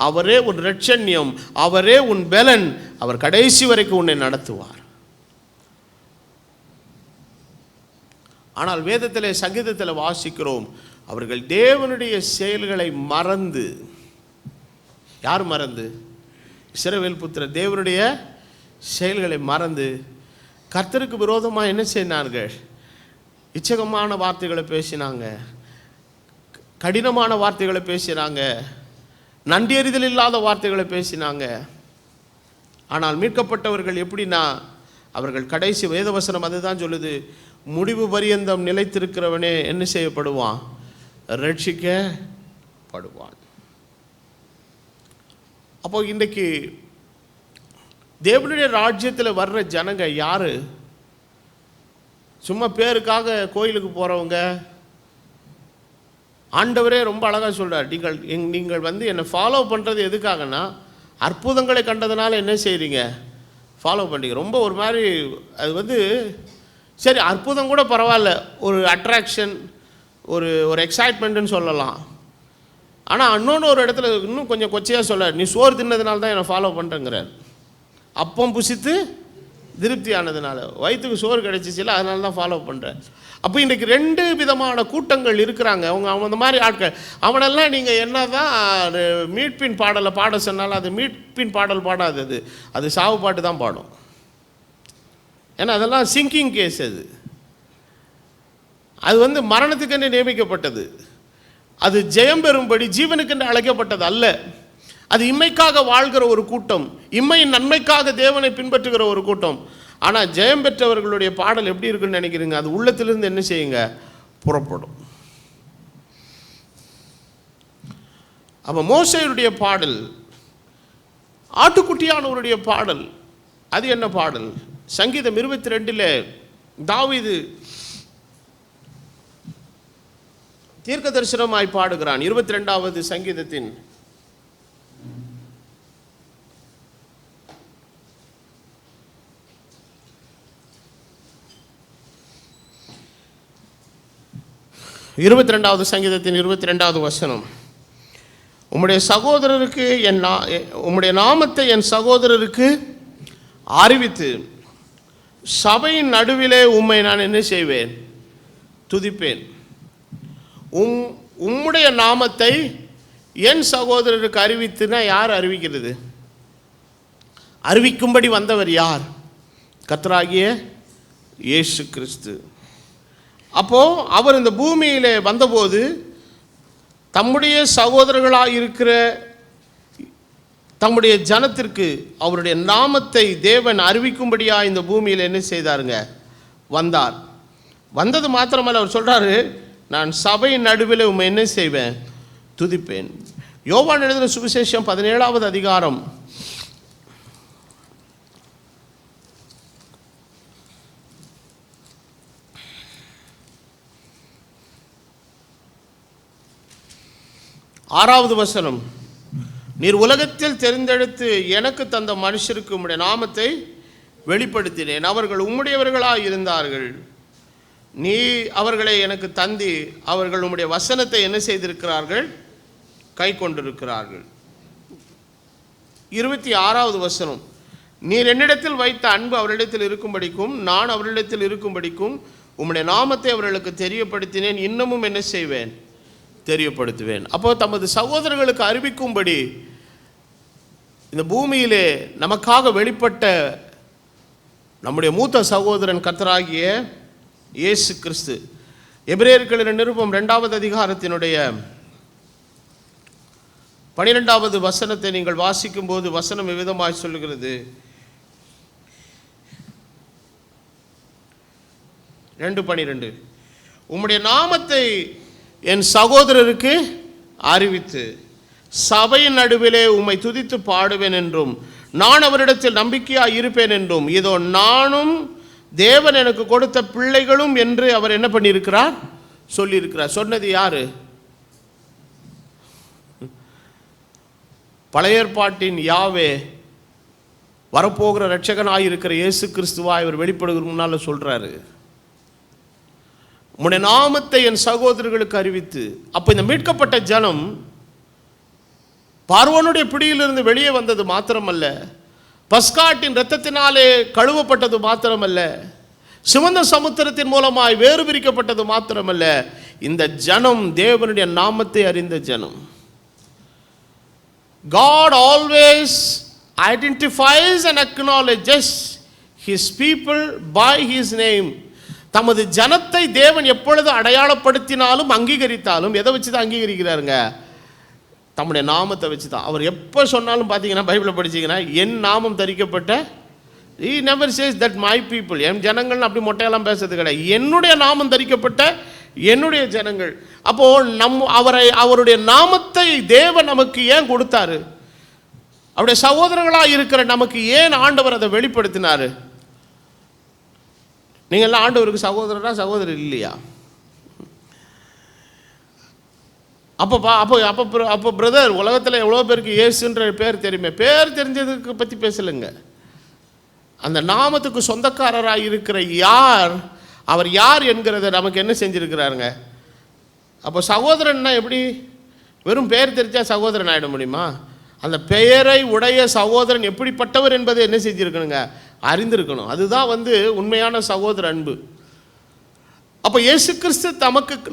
Speaker 1: அவரே உன் இரட்சண்யம், அவரே உன் பெலன். அவர் கடைசி வரைக்கும் உன்னை நடத்துவார். ஆனால் வேதத்திலே சங்கீதத்தில் வாசிக்கிறோம், அவர்கள் தேவனுடைய செயல்களை மறந்து. யார் மறந்து? இஸ்ரவேல் புத்திரர் தேவனுடைய செயல்களை மறந்து கர்த்தருக்கு விரோதமாக என்ன செய்தார்கள், இச்சகமான வார்த்தைகளை பேசினாங்க, கடினமான வார்த்தைகளை பேசினாங்க, நன்றியறிதல் இல்லாத வார்த்தைகளை பேசினாங்க. ஆனால் மீட்கப்பட்டவர்கள் எப்படின்னா, அவர்கள் கடைசி வேதவசனம் அதுதான் சொல்லுது, முடிவு பரியந்தம் நிலைத்திருக்கிறவனே என்ன செய்யப்படுவான், ரட்சிக்கப்படுவான். அப்போ இன்றைக்கு தேவனுடைய ராஜ்யத்தில் வர்ற ஜனங்க யாரு? சும்மா பேருக்காக கோயிலுக்கு போகிறவங்க. ஆண்டவரே ரொம்ப அழகாக சொல்கிறார், நீங்கள் என்னை ஃபாலோ பண்ணுறது எதுக்காகனா, அற்புதங்களை கண்டதுனால என்ன செய்கிறீங்க, ஃபாலோ பண்ணுறீங்க. ரொம்ப ஒரு மாதிரி அது சரி, அற்புதம் கூட பரவாயில்ல, ஒரு அட்ராக்ஷன், ஒரு எக்ஸைட்மெண்ட்டுன்னு சொல்லலாம். ஆனால் இன்னொன்று ஒரு இடத்துல இன்னும் கொஞ்சம் கொச்சையாக சொல்ல, நீ சோறு தின்னதுனால தான் என்னை ஃபாலோ பண்ணுறேங்கிறார். அப்பம் புசித்து திருப்தி ஆனதுனால, வயிற்றுக்கு சோறு கிடைச்சிச்சில்ல, அதனால தான் ஃபாலோ பண்ணுறேன். அப்போ இன்றைக்கு 2 விதமான கூட்டங்கள் இருக்கிறாங்க. அவங்க அந்த மாதிரி ஆட்கள். அவனெல்லாம் நீங்கள் என்ன தான் மீட்பின் பாடலை பாட சொன்னாலும் அது மீட்பின் பாடல் பாடாது, அது சாவு பாட்டு தான் பாடும். ஏன்னா அதெல்லாம் சிங்கிங் கேஸ். அது வந்து மரணத்துக்கென்று நியமிக்கப்பட்டது. அது ஜெயம் பெறும்படி ஜீவனுக்கென்று அழைக்கப்பட்டது அல்ல. அது இம்மைக்காக வாழ்கிற ஒரு கூட்டம், இம்மையின் நன்மைக்காக தேவனை பின்பற்றுகிற ஒரு கூட்டம். ஆனால் ஜெயம் பெற்றவர்களுடைய பாடல் எப்படி இருக்குன்னு நினைக்கிறீங்க? அது உள்ளத்திலிருந்து என்ன செய்யுங்க? புறப்படும். அப்போ மோசேயுடைய பாடல், ஆட்டுக்குட்டியானவருடைய பாடல், அது என்ன பாடல்? சங்கீதம் 22 தாவீது தீர்க்க தரிசனமாய் பாடுகிறான். 22வது சங்கீதத்தின் 22வது சங்கீதத்தின் 22வது வசனம். உம்முடைய சகோதரருக்கு உம்முடைய நாமத்தை என் சகோதரருக்கு அறிவித்து சபையின் நடுவிலே உம்மை நான் என்ன செய்வேன்? துதிப்பேன். உம்முடைய நாமத்தை என் சகோதரருக்கு அறிவித்துனா யார் அறிவிக்கிறது? அறிவிக்கும்படி வந்தவர் யார்? கர்த்தராகிய இயேசு கிறிஸ்து. அப்போது அவர் இந்த பூமியிலே வந்தபோது தம்முடைய சகோதரர்களாக இருக்கிற தம்முடைய ஜனத்திற்கு அவருடைய நாமத்தை தேவன் அறிவிக்கும்படியாக இந்த பூமியில் என்ன செய்தாருங்க? வந்தார். வந்தது மாத்திரமல்ல, அவர் சொல்கிறாரு, நான் சபையின் நடுவில் உம்மை என்ன செய்வேன்? துதிப்பேன். யோவான் எழுதின சுவிசேஷம் 17வது அதிகாரம் 6வது வசனம். நீர் உலகத்தில் தெரிந்தெடுத்து எனக்கு தந்த மனுஷருக்கு உம்முடைய நாமத்தை வெளிப்படுத்தினேன். அவர்கள் உம்முடையவர்களாக இருந்தார்கள். நீ அவர்களை எனக்கு தந்தி அவர்கள் உம்முடைய வசனத்தை என்ன செய்திருக்கிறார்கள்? கை கொண்டிருக்கிறார்கள். 26வது வசனம். நீர் என்னிடத்தில் வைத்த அன்பு அவரிடத்தில் இருக்கும்படிக்கும் நான் அவரிடத்தில் இருக்கும்படிக்கும் உம்முடைய நாமத்தை அவர்களுக்கு தெரியப்படுத்தினேன். இன்னமும் என்ன செய்வேன்? தெரியப்படுத்துவேன். அப்போ தமது சகோதரர்களுக்கு அறிவிக்கும்படி இந்த பூமியிலே நமக்காக வெளிப்பட்ட நம்முடைய மூத்த சகோதரன் கர்த்தராகிய இயேசு கிறிஸ்து. எபிரேயர்கள் நிருபம் 2வது அதிகாரத்தினுடைய 12வது வசனத்தை நீங்கள் வாசிக்கும் போது வசனம் விதமாய் சொல்லுகிறது. 2:12 உம்முடைய நாமத்தை என் சகோதரருக்கு அறிவித்து சபையின் நடுவிலே உம்மை துதித்து பாடுவேன் என்றும் நான் அவரிடத்தில் நம்பிக்கையாக இருப்பேன் என்றும் இதோ நானும் தேவன் எனக்கு கொடுத்த பிள்ளைகளும் என்று அவர் என்ன பண்ணியிருக்கிறார்? சொல்லியிருக்கிறார். சொன்னது யாரு? பழைய ஏற்பாட்டின் யாவே வரப்போகிற இரட்சகனாக இருக்கிற இயேசு கிறிஸ்துவாய் இவர் வெளிப்படுகிற முன்னால் சொல்கிறாரு, உம்முடைய நாமத்தை என் சகோதரர்களுக்கு அறிவித்து. அப்போ இந்த மீட்கப்பட்ட ஜனம் பார்வோனுடைய பிடியிலிருந்து வெளியே வந்தது மாத்திரமல்ல, பஸ்காட்டின் இரத்தத்தினாலே கழுவப்பட்டது மாத்திரமல்ல, சிவந்த சமுத்திரத்தின் மூலமாய் வேறு பிரிக்கப்பட்டது மாத்திரமல்ல, இந்த ஜனம் தேவனுடைய நாமத்தை அறிந்த ஜனம். God always identifies and acknowledges his people by his name. தமது ஜனத்தை தேவன் எப்பொழுது அடையாளப்படுத்தினாலும் அங்கீகரித்தாலும் எதை வச்சு தான் அங்கீகரிக்கிறாருங்க? தம்முடைய நாமத்தை வச்சு தான். அவர் எப்போ சொன்னாலும் பார்த்தீங்கன்னா பைபிளை படிச்சிங்கன்னா என் நாமம் தரிக்கப்பட்ட, he never says that my people, என் ஜனங்கள்னு அப்படி மொட்டையெல்லாம் பேசுறது கிடையாது. என்னுடைய நாமம் தரிக்கப்பட்ட என்னுடைய ஜனங்கள். அப்போது அவருடைய நாமத்தை தேவன் நமக்கு ஏன் கொடுத்தாரு? அவருடைய சகோதரர்களாக இருக்கிற நமக்கு ஏன் ஆண்டவர் அதை வெளிப்படுத்தினார்? நீங்கள்லாம் ஆண்டவருக்கு சகோதரரா சகோதரர் இல்லையா? அப்போ பிரதர், உலகத்தில் எவ்வளோ பேருக்கு இயேசுன்ற பேர் தெரியுமே, பேர் தெரிஞ்சதுக்கு பற்றி பேசலைங்க. அந்த நாமத்துக்கு சொந்தக்காரராக இருக்கிற யார், அவர் யார் என்கிறத நமக்கு என்ன செஞ்சுருக்கிறாருங்க? அப்போ சகோதரன்னா எப்படி? வெறும் பெயர் தெரிஞ்சா சகோதரன் ஆகிட முடியுமா? அந்த பெயரை உடைய சகோதரன் எப்படிப்பட்டவர் என்பதை என்ன செஞ்சுருக்கணுங்க? அறிந்திருக்கணும். அதுதான் உண்மையான சகோதர அன்பு. அப்போ இயேசு கிறிஸ்து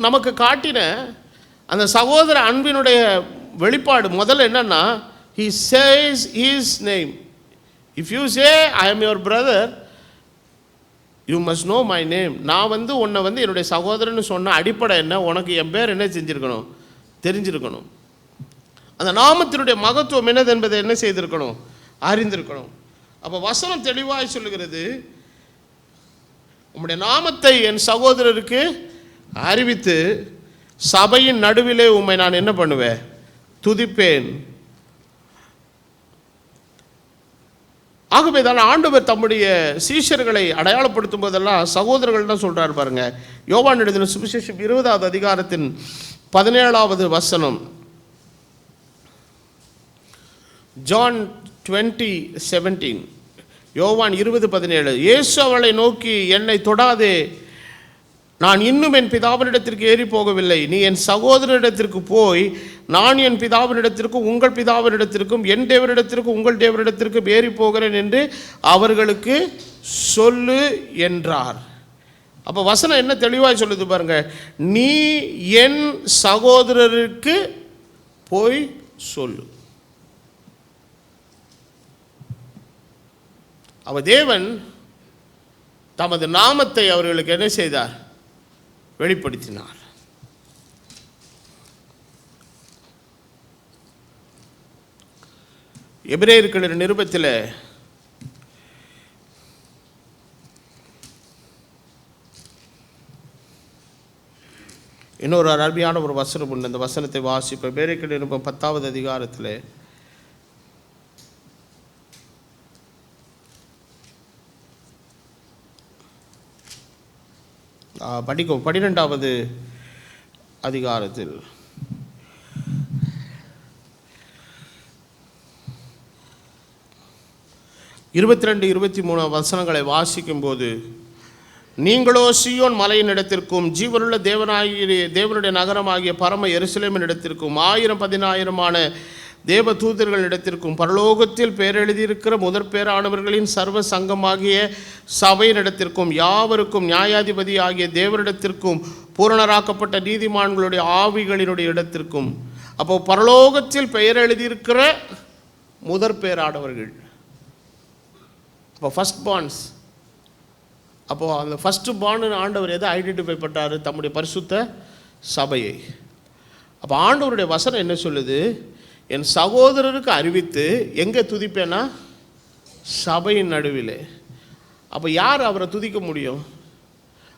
Speaker 1: நமக்கு காட்டின அந்த சகோதர அன்பினுடைய வெளிப்பாடு முதல்ல என்னன்னா, he says his name. If you say I am your brother, you must know my name. நான் உன்னை என்னுடைய சகோதரன்னு சொன்ன அடிப்படை என்ன? உனக்கு என் பேர் என்ன செஞ்சுருக்கணும்? தெரிஞ்சிருக்கணும். அந்த நாமத்தினுடைய மகத்துவம் என்னது என்பதை என்ன செய்திருக்கணும்? அறிந்திருக்கணும். அப்போ வசனம் தெளிவாய் சொல்லுகிறது, உம்முடைய நாமத்தை என் சகோதரருக்கு அறிவித்து சபையின் நடுவிலே உம்மை நான் என்ன பண்ணுவேன்? துதிப்பேன். ஆகவே தான் ஆண்டவர் தம்முடைய சீஷர்களை அடையாளப்படுத்தும் போதெல்லாம் சகோதரர்கள் தான் சொல்றாரு பாருங்க. யோவான் எழுதின சுவிசேஷம் 20வது அதிகாரத்தின் 17வது வசனம். ஜான் 20:17. யோவான் 20:17. இயேசு அவளை நோக்கி, என்னை தொடாதே, நான் இன்னும் என் பிதாவினிடத்திற்கு ஏறி போகவில்லை. நீ என் சகோதரனிடத்திற்கு போய், நான் என் பிதாவினிடத்திற்கும் உங்கள் பிதாவினிடத்திற்கும் என் தேவனிடத்திற்கும் உங்கள் தேவனிடத்திற்கும் ஏறி போகிறேன் என்று அவர்களுக்கு சொல்லு என்றார். அப்போ வசனம் என்ன தெளிவாக சொல்லுது பாருங்க, நீ என் சகோதரருக்கு போய் சொல்லு. அவ தேவன் தமது நாமத்தை அவர்களுக்கு என்ன செய்தார்? வெளிப்படுத்தினார். எபிரேயர்கள் நிருபத்தில் இன்னொரு அருமையான ஒரு வசனம் உண்டு. அந்த வசனத்தை வாசிப்ப. எபிரேயர்கள் நிருபம் 10வது அதிகாரத்தில் படிக்கும் 12வது அதிகாரத்தில் 22-23 வசனங்களை வாசிக்கும் போது, நீங்களோ சீயோன் மலையின் இடத்திற்கும் ஜீவனுள்ள தேவனுடைய நகரமாகிய பரம எருசலேமின் இடத்திற்கும் 1000-10,000 தேவ தூதர்களிடத்திற்கும் பரலோகத்தில் பேரெழுதியிருக்கிற முதற் பேரானவர்களின் சர்வ சங்கமாகிய சபையினிடத்திற்கும் யாவருக்கும் நியாயாதிபதி ஆகிய தேவனிடத்திற்கும் பூரணராக்கப்பட்ட நீதிமான்களுடைய ஆவிகளினுடைய இடத்திற்கும். அப்போ பரலோகத்தில் பெயர் எழுதியிருக்கிற முதற் பேரானவர்கள், இப்போ ஃபர்ஸ்ட் பார்ன்ஸ். அப்போது அந்த ஃபஸ்ட்டு பார்ன் ஆண்டவர் எதை ஐடென்டிஃபை பண்ணுறாரு? தம்முடைய பரிசுத்த சபையை. அப்போ ஆண்டவருடைய வசனம் என்ன சொல்லுது? என் சகோதரருக்கு அறிவித்து எங்கே துதிப்பேன்னா சபையின் நடுவில். அப்போ யார் அவரை துதிக்க முடியும்?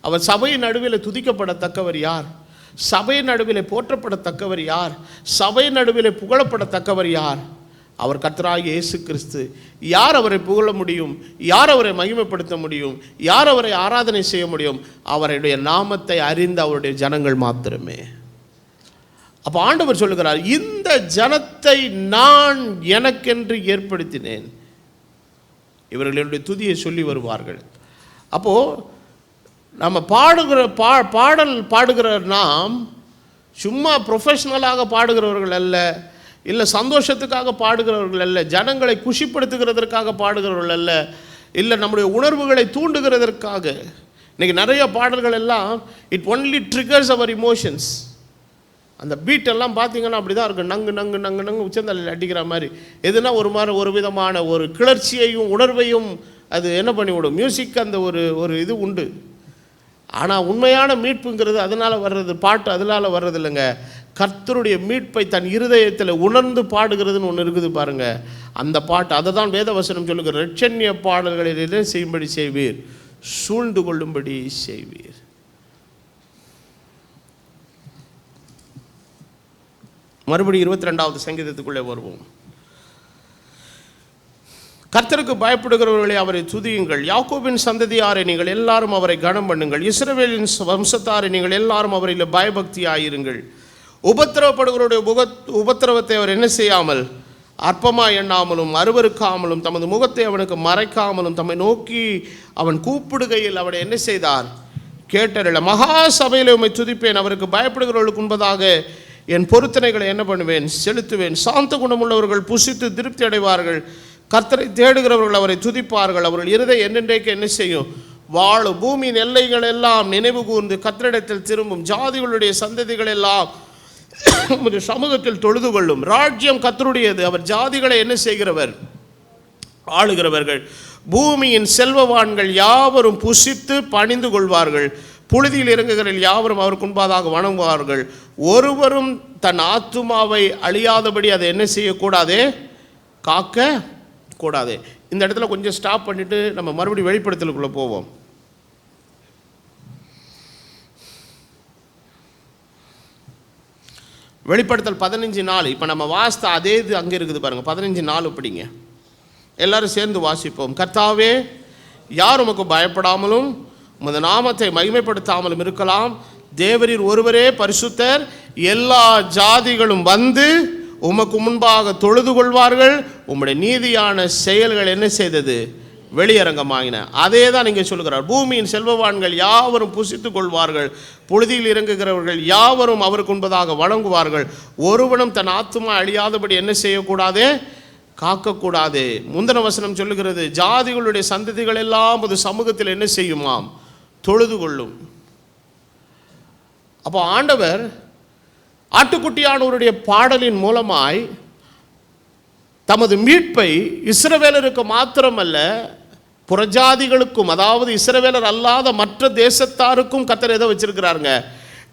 Speaker 1: அவர் சபையின் நடுவில் துதிக்கப்படத்தக்கவர் யார்? சபையின் நடுவில் போற்றப்படத்தக்கவர் யார்? சபையின் நடுவில் புகழப்படத்தக்கவர் யார்? அவர் கர்த்தராகிய இயேசு கிறிஸ்து. யார் அவரை புகழ முடியும்? யார் அவரை மகிமைப்படுத்த முடியும்? யார் அவரை ஆராதனை செய்ய முடியும்? அவருடைய நாமத்தை அறிந்த அவருடைய ஜனங்கள் மாத்திரமே. அப்போ ஆண்டவர் சொல்லுகிறார், இந்த ஜனத்தை நான் எனக்கென்று ஏற்படுத்தினேன், இவர்கள் என்னுடைய துதியை சொல்லி வருவார்கள். அப்போது நம்ம பாடல் பாடுகிற நாம் சும்மா ப்ரொஃபஷ்னலாக பாடுகிறவர்கள் அல்ல, இல்லை சந்தோஷத்துக்காக பாடுகிறவர்கள் அல்ல, ஜனங்களை குஷிப்படுத்துகிறதற்காக பாடுகிறவர்கள் அல்ல, இல்லை நம்முடைய உணர்வுகளை தூண்டுகிறதற்காக. இன்றைக்கி நிறைய பாடல்கள் எல்லாம் it only triggers our emotions. அந்த பீட்டெல்லாம் பார்த்தீங்கன்னா அப்படி தான் இருக்கும், நங்கு நங்கு நங்கு நங்கு உச்சந்தலையில் அடிக்கிற மாதிரி. எதுனா ஒரு விதமான ஒரு கிளர்ச்சியையும் உணர்வையும் அது என்ன பண்ணிவிடும். மியூசிக் அந்த ஒரு இது உண்டு. ஆனால் உண்மையான மீட்புங்கிறது அதனால் வர்றது, பாட்டு அதனால் வர்றது இல்லைங்க. கர்த்தருடைய மீட்பை தன் இருதயத்தில் உணர்ந்து பாடுகிறதுன்னு ஒன்று இருக்குது பாருங்கள், அந்த பாட்டு. அதை தான் வேதவசனம் சொல்லுகிற, இரட்சண்ய பாடல்களில் என்ன செய்யும்படி செய்வீர்? சூழ்ந்து கொள்ளும்படி செய்வீர். மறுபடியும் 22வது சங்கீதத்துக்குள்ளே வருவோம். கர்த்தருக்கு பயப்படுகிறவர்களை அவரை துதியுங்கள். யாக்கோபின் சந்ததியாரை நீங்கள் எல்லாரும் அவரை கனம் பண்ணுங்கள். இஸ்ரவேலின் வம்சத்தாரை நீங்கள் எல்லாரும் அவரில் பயபக்தி ஆயிருங்கள். உபத்திரவப்படுகிறவருடைய உபத்திரவத்தை அவர் என்ன செய்யாமல், அற்பமாக எண்ணாமலும் அருவருக்காமலும் தமது முகத்தை அவனுக்கு மறைக்காமலும் தம்மை நோக்கி அவன் கூப்பிடுகையில் அவனை என்ன செய்தார்? கேட்டறில. மகா சபையில் உம்மை துதிப்பேன். அவருக்கு பயப்படுகிறவர்களுக்கு முன்பதாக என் பொருத்தனைகளை என்ன பண்ணுவேன்? செலுத்துவேன். சாந்த குணமுள்ளவர்கள் புசித்து திருப்தி அடைவார்கள். கர்த்தரை தேடுகிறவர்கள் அவரை துதிப்பார்கள். அவர்கள் இருதயம் என்னென்றைக்கு என்ன செய்யும்? வாழும். பூமியின் எல்லைகள் எல்லாம் நினைவு கூர்ந்து கர்த்தரிடத்தில் திரும்பும். ஜாதிகளுடைய சந்ததிகள் எல்லாம் சமூகத்தில் தொழுது கொள்ளும். ராஜ்யம் கர்த்தருடையது, அவர் ஜாதிகளை என்ன செய்கிறவர்? ஆளுகிறவர்கள். பூமியின் செல்வவான்கள் யாவரும் புசித்து பணிந்து கொள்வார்கள். புழுதியில் இறங்குகிற யாவரும் அவருக்கு முன்பாக வணங்குவார்கள். ஒருவரும் தன் ஆத்துமாவை அழியாதபடி அதை என்ன செய்யக்கூடாதே, காக்க கூடாது. இந்த இடத்துல கொஞ்சம் ஸ்டாப் பண்ணிட்டு நம்ம மறுபடியும் வெளிப்படுத்தலுக்குள்ள போவோம். வெளிப்படுத்தல் 15:4. இப்போ நம்ம வாசித்த அதே இது அங்கே இருக்குது பாருங்க. 15:4 படிங்க, எல்லாரும் சேர்ந்து வாசிப்போம். கர்த்தாவே, யார் உமக்கு பயப்படாமலும் உமது நாமத்தை மகிமைப்படுத்தாமலும் இருக்கலாம்? தேவரீர் ஒருவரே பரிசுத்தர். எல்லா ஜாதிகளும் வந்து உமக்கு முன்பாக தொழுது கொள்வார்கள். உம்முடைய நீதியான செயல்கள் என்ன செய்தது, வெளியரங்கமாயின. அதே தான் இங்கே சொல்லுகிறார். பூமியின் செல்வவான்கள் யாவரும் புசித்து கொள்வார்கள். புழுதியில் இறங்குகிறவர்கள் யாவரும் அவருக்கு முன்பதாக வணங்குவார்கள். ஒருவனும் தன் ஆத்துமா அழியாதபடி என்ன செய்யக்கூடாதே, காக்கக்கூடாது. முந்தின வசனம் சொல்லுகிறது, ஜாதிகளுடைய சந்ததிகள் எல்லாம் ஒரு சமூகத்தில் என்ன செய்யுமாம், தொழுது கொள்ளும். அப்போ ஆண்டவர் ஆட்டுக்குட்டியானவருடைய பாடலின் மூலமாய் தமது மீட்பை இஸ்ரவேலருக்கு மாத்திரமல்ல, புறஜாதிகளுக்கும், அதாவது இஸ்ரவேலர் அல்லாத மற்ற தேசத்தாருக்கும் கர்த்தர் எதை வச்சிருக்கிறாருங்க,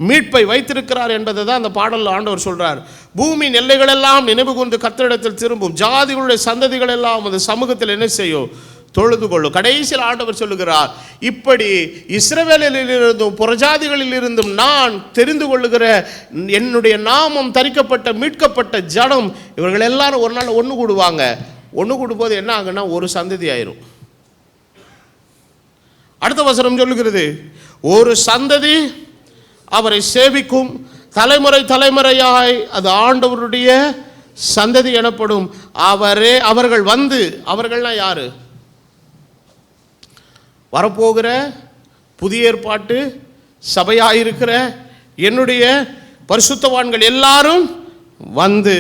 Speaker 1: மீட்பை வைத்திருக்கிறார் என்பதை தான் அந்த பாடலில் ஆண்டவர் சொல்றார். பூமியின் எல்லைகளெல்லாம் நினைவு கூர்ந்து கர்த்தரிடத்தில் திரும்பும். ஜாதிகளுடைய சந்ததிகள் எல்லாம் அந்த சமூகத்தில் என்ன செய்யும், தொழுது கொள்ளும். கடைசியில் ஆண்டவர் சொல்லுகிறார், இப்படி இஸ்ரவேலிலிருந்தும் புறஜாதிகளில் இருந்தும் நான் தெரிந்து கொள்ளுகிற என்னுடைய நாமம் தரிக்கப்பட்ட மீட்கப்பட்ட ஜனம், இவர்கள் எல்லாரும் ஒரு நாள் ஒன்று கூடுவாங்க. ஒன்று கூடும்போது என்ன ஆகுன்னா, ஒரு சந்ததி ஆயிரும். அடுத்த வசனம் சொல்லுகிறது, ஒரு சந்ததி அவரை சேவிக்கும், தலைமுறை தலைமுறையாய் அது ஆண்டவருடைய சந்ததி எனப்படும். அவர்கள் வந்து, அவர்கள்னா யாரு, வரப்போகிற புதிய ஏற்பாட்டு சபையாயிருக்கிற என்னுடைய பரிசுத்தவான்கள் எல்லாரும் வந்து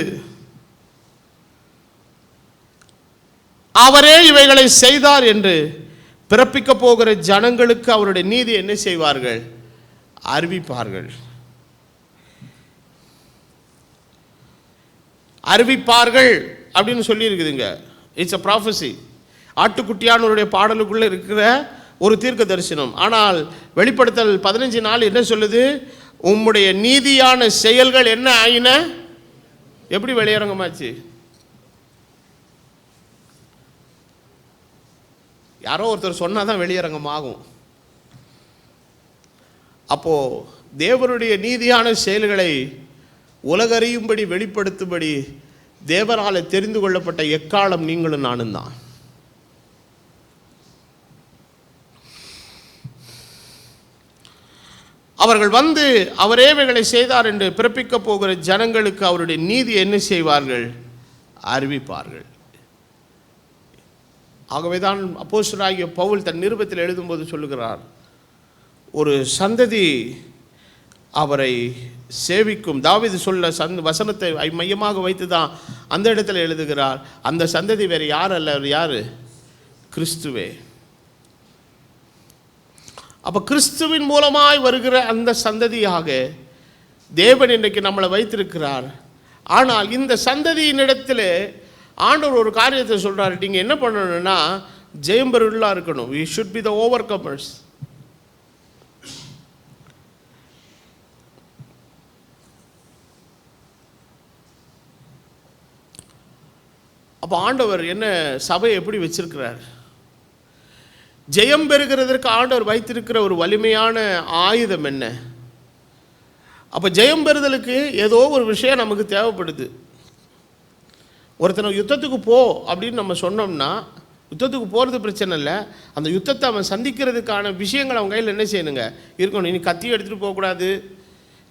Speaker 1: அவரே இவைகளை செய்தார் என்று பிறப்பிக்க போகிற ஜனங்களுக்கு அவருடைய நீதி என்ன செய்வார்கள், அறிவிப்பார்கள். அறிவிப்பார்கள் அப்படின்னு சொல்லி இருக்குதுங்க. It's a prophecy. ஆட்டுக்குட்டியானவருடைய பாடலுக்குள்ள இருக்கிற ஒரு தீர்க்க தரிசனம். ஆனால் வெளிப்படுத்தல் 15:4 என்ன சொல்லுது, உம்முடைய நீதியான செயல்கள் என்ன ஆயின, எப்படி வெளியரங்கமாச்சு. யாரோ ஒருத்தர் சொன்னாதான் வெளியரங்கம் ஆகும். அப்போ தேவனுடைய நீதியான செயல்களை உலகறியும்படி வெளிப்படுத்தும்படி தேவனால தெரிந்து கொள்ளப்பட்ட எக்காலம் நீங்களும் நானும் தான். அவர்கள் வந்து அவரே இவைகளை செய்தார் என்று பிறப்பிக்க போகிற ஜனங்களுக்கு அவருடைய நீதி என்ன செய்வார்கள், அறிவிப்பார்கள். ஆகவேதான் அப்போஸ்தலனாகிய பவுல் தன் நிருபத்தில் எழுதும்போது சொல்லுகிறார், ஒரு சந்ததி அவரை சேவிக்கும். தாவீது சொல்ல வசனத்தை மையமாக வைத்து தான் அந்த இடத்துல எழுதுகிறார். அந்த சந்ததி வேறு யார் அல்ல, யாரு, கிறிஸ்துவே. அப்போ கிறிஸ்துவின் மூலமாய் வருகிற அந்த சந்ததியாக தேவன் இன்றைக்கு நம்மளை வைத்திருக்கிறார். ஆனால் இந்த சந்ததியினிடத்தில் ஆண்டவர் ஒரு காரியத்தை சொல்கிறார், நீங்கள் என்ன பண்ணணும்னா ஜெயம்பெருளாக இருக்கணும். we should be the overcomers. அப்போ ஆண்டவர் என்ன சபையை எப்படி வச்சிருக்கிறார், ஜெயம் பெறுகிறதற்கு ஆண்டவர் வைத்திருக்கிற ஒரு வலிமையான ஆயுதம் என்ன. அப்போ ஜெயம் பெறுதலுக்கு ஏதோ ஒரு விஷயம் நமக்கு தேவைப்படுது. ஒருத்தனை யுத்தத்துக்கு போ அப்படின்னு நம்ம சொன்னோம்னா, யுத்தத்துக்கு போகிறது பிரச்சனை இல்லை, அந்த யுத்தத்தை அவன் சந்திக்கிறதுக்கான விஷயங்கள் அவன் கையில் என்ன செய்யணுங்க, இருக்கணும். இனி கத்தி எடுத்துகிட்டு போகக்கூடாது,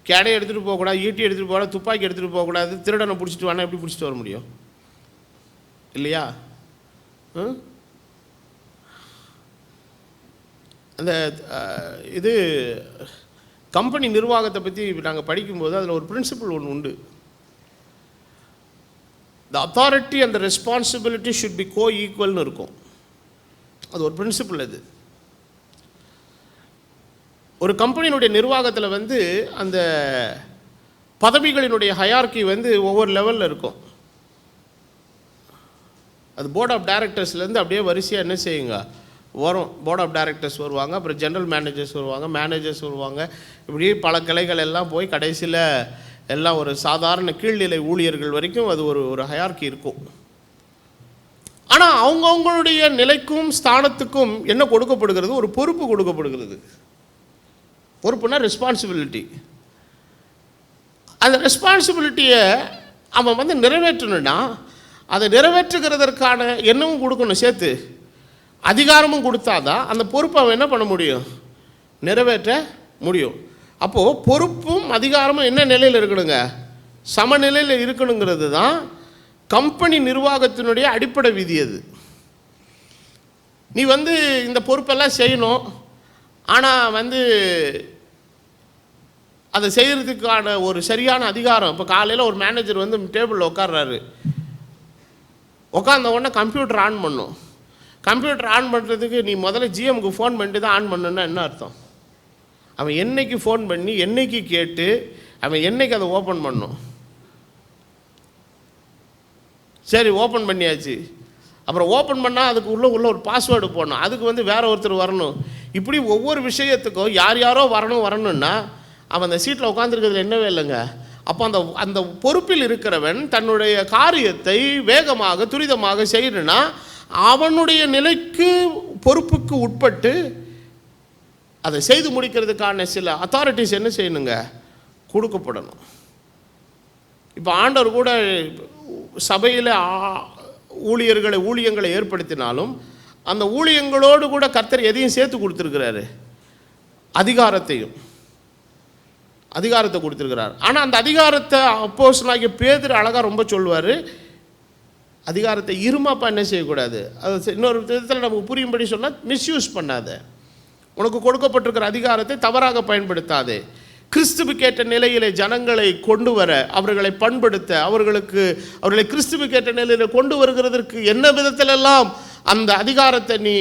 Speaker 1: கேடையை எடுத்துகிட்டு போகக்கூடாது, ஈட்டி எடுத்துகிட்டு போகக்கூடாது, துப்பாக்கி எடுத்துகிட்டு போகக்கூடாது. திருடனை பிடிச்சிட்டு வானா எப்படி பிடிச்சிட்டு வர முடியும் இல்லையா? அந்த இது கம்பெனி நிர்வாகத்தை பற்றி நாங்கள் படிக்கும்போது அதில் ஒரு பிரின்சிபல் ஒன்று உண்டு. The authority and the responsibility should be கோ ஈக்குவல்னு இருக்கும். அது ஒரு பிரின்சிபல். அது ஒரு கம்பெனியினுடைய நிர்வாகத்தில் வந்து அந்த பதவிகளினுடைய ஹையார்கி வந்து ஒவ்வொரு லெவலில் இருக்கும். அது போர்ட் ஆஃப் டைரக்டர்ஸ்லேருந்து அப்படியே வரிசையாக என்ன செய்யுங்க வரும். போர்ட் ஆஃப் டைரக்டர்ஸ் வருவாங்க, அப்புறம் ஜென்ரல் மேனேஜர்ஸ் வருவாங்க, மேனேஜர்ஸ் வருவாங்க. இப்படி பல கிளைகள் எல்லாம் போய் கடைசியில் எல்லாம் ஒரு சாதாரண கீழ்நிலை ஊழியர்கள் வரைக்கும் அது ஒரு ஹையார்கி இருக்கும். ஆனால் அவங்கவுங்களுடைய நிலைக்கும் ஸ்தானத்துக்கும் என்ன கொடுக்கப்படுகிறது? ஒரு பொறுப்பு கொடுக்கப்படுகிறது. பொறுப்புனா ரெஸ்பான்சிபிலிட்டி. அந்த ரெஸ்பான்சிபிலிட்டியை அவன் நிறைவேற்றணும்னா அதை நிறைவேற்றுகிறதற்கான எண்ணமும் கொடுக்கணும், சேர்த்து அதிகாரமும் கொடுத்தாதான் அந்த பொறுப்பை அவன் என்ன பண்ண முடியும்? நிறைவேற்ற முடியும். அப்போது பொறுப்பும் அதிகாரமும் என்ன நிலையில் இருக்கணுங்க? சமநிலையில் இருக்கணுங்கிறது தான் கம்பெனி நிர்வாகத்தினுடைய அடிப்படை விதி. அது நீ இந்த பொறுப்பெல்லாம் செய்யணும், ஆனால் அதை செய்கிறதுக்கான ஒரு சரியான அதிகாரம். இப்போ காலையில் ஒரு மேனேஜர் டேபிளில் உட்கார்றாரு, உட்கார்ந்த உடனே கம்ப்யூட்டர் ஆன் பண்ணும். கம்ப்யூட்டர் ஆன் பண்ணுறதுக்கு நீ முதல்ல ஜிஎம்க்கு ஃபோன் பண்ணிட்டு தான் ஆன் பண்ணுன்னா என்ன அர்த்தம்? அவன் என்னைக்கு ஃபோன் பண்ணி என்னைக்கு கேட்டு அவன் என்னைக்கு அதை ஓப்பன் பண்ணும்? சரி, ஓப்பன் பண்ணியாச்சு. அப்புறம் ஓப்பன் பண்ணால் அதுக்கு உள்ள ஒரு பாஸ்வேர்டு போடணும், அதுக்கு வேற ஒருத்தர் வரணும். இப்படி ஒவ்வொரு விஷயத்துக்கும் யாரோ வரணும்னா அவன் அந்த சீட்டில் உட்காந்துருக்கிறதுல என்னவே இல்லைங்க. அப்போ அந்த பொறுப்பில் இருக்கிறவன் தன்னுடைய காரியத்தை வேகமாக துரிதமாக செய்யணும்னா அவனுடைய நிலைக்கு பொறுப்புக்கு உட்பட்டு அதை செய்து முடிக்கிறதுக்கான சில அத்தாரிட்டிஸ் என்ன செய்யணுங்க? கொடுக்கப்படணும். இப்போ ஆண்டவர் கூட சபையில் ஊழியங்களை ஏற்படுத்தினாலும் அந்த ஊழியங்களோடு கூட கர்த்தர் எதையும் சேர்த்து கொடுத்துருக்கிறாரு? அதிகாரத்தை கொடுத்துருக்கிறார். ஆனால் அந்த அதிகாரத்தை அப்போஸ்தலனாகிய பேதுரு அழகாக ரொம்ப சொல்லுவார், அதிகாரத்தை இருமாப்பா என்ன செய்யக்கூடாது, அது இன்னொரு விதத்தில் நமக்கு புரியும்படி சொன்னால் மிஸ்யூஸ் பண்ணாத, உனக்கு கொடுக்கப்பட்டிருக்கிற அதிகாரத்தை தவறாக பயன்படுத்தாதே. கிறிஸ்துவுக்கேற்ற நிலையிலே ஜனங்களை கொண்டு வர, அவர்களை பண்படுத்த, அவர்களை கிறிஸ்துவுக்கேற்ற நிலையில் கொண்டு வருகிறதற்கு என்ன விதத்திலெல்லாம் அந்த அதிகாரத்தை நீ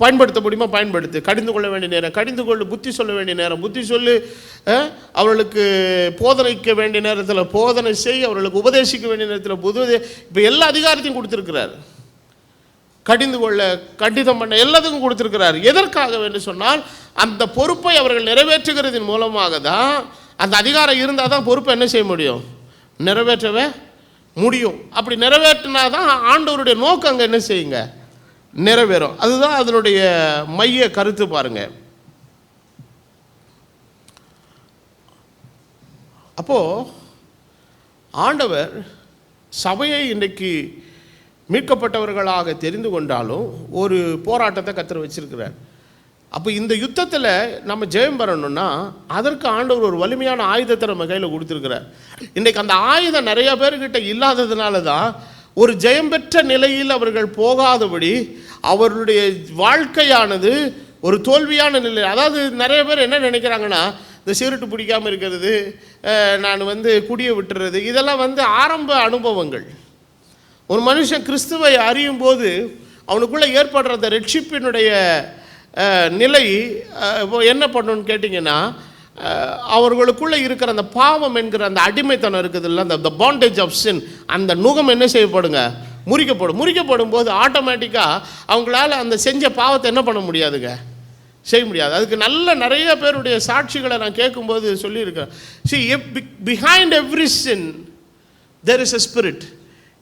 Speaker 1: பயன்படுத்த முடியுமா பயன்படுத்து. கடிந்து கொள்ள வேண்டிய நேரம் கடிந்து கொள்ளு, புத்தி சொல்ல வேண்டிய நேரம் புத்தி சொல்லு, அவர்களுக்கு போதனைக்க வேண்டிய நேரத்தில் போதனை செய், அவர்களுக்கு உபதேசிக்க வேண்டிய நேரத்தில் இப்போ எல்லா அதிகாரத்தையும் கொடுத்துருக்கிறார். கடிந்து கொள்ள, கடிதம் பண்ண எல்லாத்துக்கும் கொடுத்துருக்கிறார். எதற்காக என்று சொன்னால் அந்த பொறுப்பை அவர்கள் நிறைவேற்றுகிறதின் மூலமாக தான், அந்த அதிகாரம் இருந்தால் தான் பொறுப்பை என்ன செய்ய முடியும்? நிறைவேற்றவே முடியும். அப்படி நிறைவேற்றினா தான் ஆண்டவருடைய நோக்கம் அங்கே என்ன செய்யுங்க? நிறைவேறும். அதுதான் அதனுடைய மைய கருத்து. பாருங்க, அப்போ ஆண்டவர் சபையை இன்றைக்கு மீட்கப்பட்டவர்களாக தெரிந்து கொண்டாலும் ஒரு போராட்டத்தை கர்த்தர் வச்சிருக்கிறார். அப்போ இந்த யுத்தத்தில் நம்ம ஜெயம் பெறணும்னா அதற்கு ஆண்டவர் ஒரு வலிமையான ஆயுதத்தை நம்ம கையில் கொடுத்துருக்கிறார். இன்றைக்கு அந்த ஆயுதம் நிறைய பேர்கிட்ட இல்லாததுனால தான் ஒரு ஜெயம் பெற்ற நிலையில் அவர்கள் போகாதபடி அவர்களுடைய வாழ்க்கையானது ஒரு தோல்வியான நிலை. அதாவது நிறைய பேர் என்ன நினைக்கிறாங்கன்னா, இந்த சிகரெட்டு பிடிக்காமல் இருக்கிறது, நான் குடியை விட்டுறது, இதெல்லாம் ஆரம்ப அனுபவங்கள். ஒரு மனுஷன் கிறிஸ்துவை அறியும் போது அவனுக்குள்ளே ஏற்படுற அந்த ரட்சிப்பினுடைய நிலை என்ன பண்ணணும்னு கேட்டிங்கன்னா, அவர்களுக்குள்ளே இருக்கிற அந்த பாவம் என்கிற அந்த அடிமைத்தனம் இருக்குது இல்லை, அந்த பாண்டேஜ் ஆஃப் சின், அந்த நுகம் என்ன செய்யப்படுங்க? முறிக்கப்படும் போது ஆட்டோமேட்டிக்காக அவங்களால அந்த செஞ்ச பாவத்தை என்ன பண்ண முடியாதுங்க? செய்ய முடியாது. அதுக்கு நிறைய பேருடைய சாட்சிகளை நான் கேட்கும்போது சொல்லியிருக்கேன். Behind every sin there is a spirit.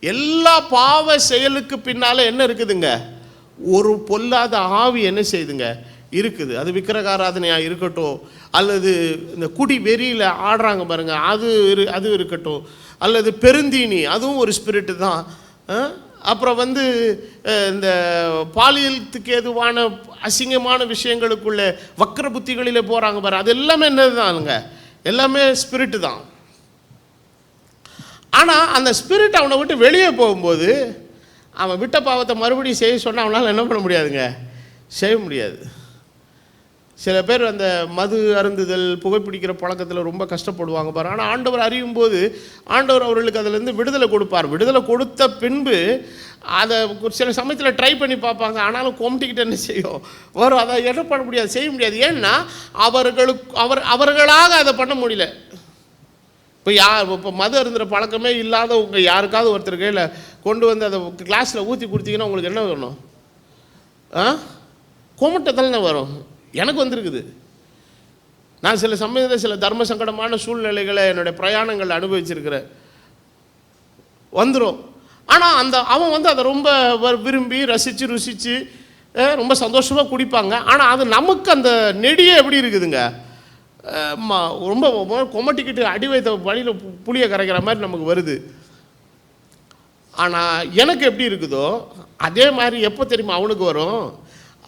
Speaker 1: எல்லா பாவ செயலுக்கு பின்னால் என்ன இருக்குதுங்க? ஒரு பொல்லாத ஆவி என்ன செய்யுதுங்க? இருக்குது. அது விக்கிரகாராதனையாக இருக்கட்டும், அல்லது இந்த குடி வெறியில் ஆடுறாங்க பாருங்க, அது இருக்கட்டும், அல்லது பெருந்தீனி, அதுவும் ஒரு ஸ்பிரிட்டு தான். அப்புறம் இந்த பாலியலுக்கு ஏதுவான அசிங்கமான விஷயங்களுக்குள்ள வக்கர புத்திகளில் போகிறாங்க பாரு, அது எல்லாமே என்னது தானுங்க? எல்லாமே ஸ்பிரிட்டு தான். ஆனால் அந்த ஸ்பிரிட் அவனை விட்டு வெளியே போகும்போது அவன் விட்ட பாவத்தை மறுபடியும் செய்ய சொன்னால் அவனால் என்ன பண்ண முடியாதுங்க? செய்ய முடியாது. சில பேர் அந்த மது அருந்துதல், புகைப்பிடிக்கிற பழக்கத்தில் ரொம்ப கஷ்டப்படுவாங்க பாரு. ஆனால் ஆண்டவர் அறியும் போது ஆண்டவர் அவர்களுக்கு அதிலேருந்து விடுதலை கொடுப்பார். விடுதலை கொடுத்த பின்பு அதை சில சமயத்தில் ட்ரை பண்ணி பார்ப்பாங்க. ஆனாலும் கொம்பிக்கிட்ட என்ன செய்யும்? வரும். அதை என்ன பண்ண முடியாது, செய்ய முடியாது. ஏன்னா அவர்களாக அதை பண்ண முடியல. இப்போ மது அருந்துற பழக்கமே இல்லாதவங்க யாருக்காவது ஒருத்தர் கையில் கொண்டு வந்து அதை கிளாஸில் ஊற்றி கொடுத்தீங்கன்னா உங்களுக்கு என்ன வரணும்? கோமட்டத்தில் வரும். எனக்கு வந்திருக்குது. நான் சில சமயத்தில் சில தர்ம சங்கடமான சூழ்நிலைகளை என்னுடைய பிரயாணங்கள் அனுபவிச்சிருக்கிறேன். வந்துடும். ஆனால் அவன் வந்து அதை ரொம்ப விரும்பி ரசித்து ருசித்து ரொம்ப சந்தோஷமாக குடிப்பாங்க. ஆனால் அது நமக்கு அந்த நெடியே எப்படி இருக்குதுங்க, ரொம்ப கொமட்டிக்கிட்டு அடி வைத்த வழியில் புளியை கரைக்கிற மாதிரி நமக்கு வருது. ஆனால் எனக்கு எப்படி இருக்குதோ அதே மாதிரி எப்போ தெரியுமா அவனுக்கு வரும்?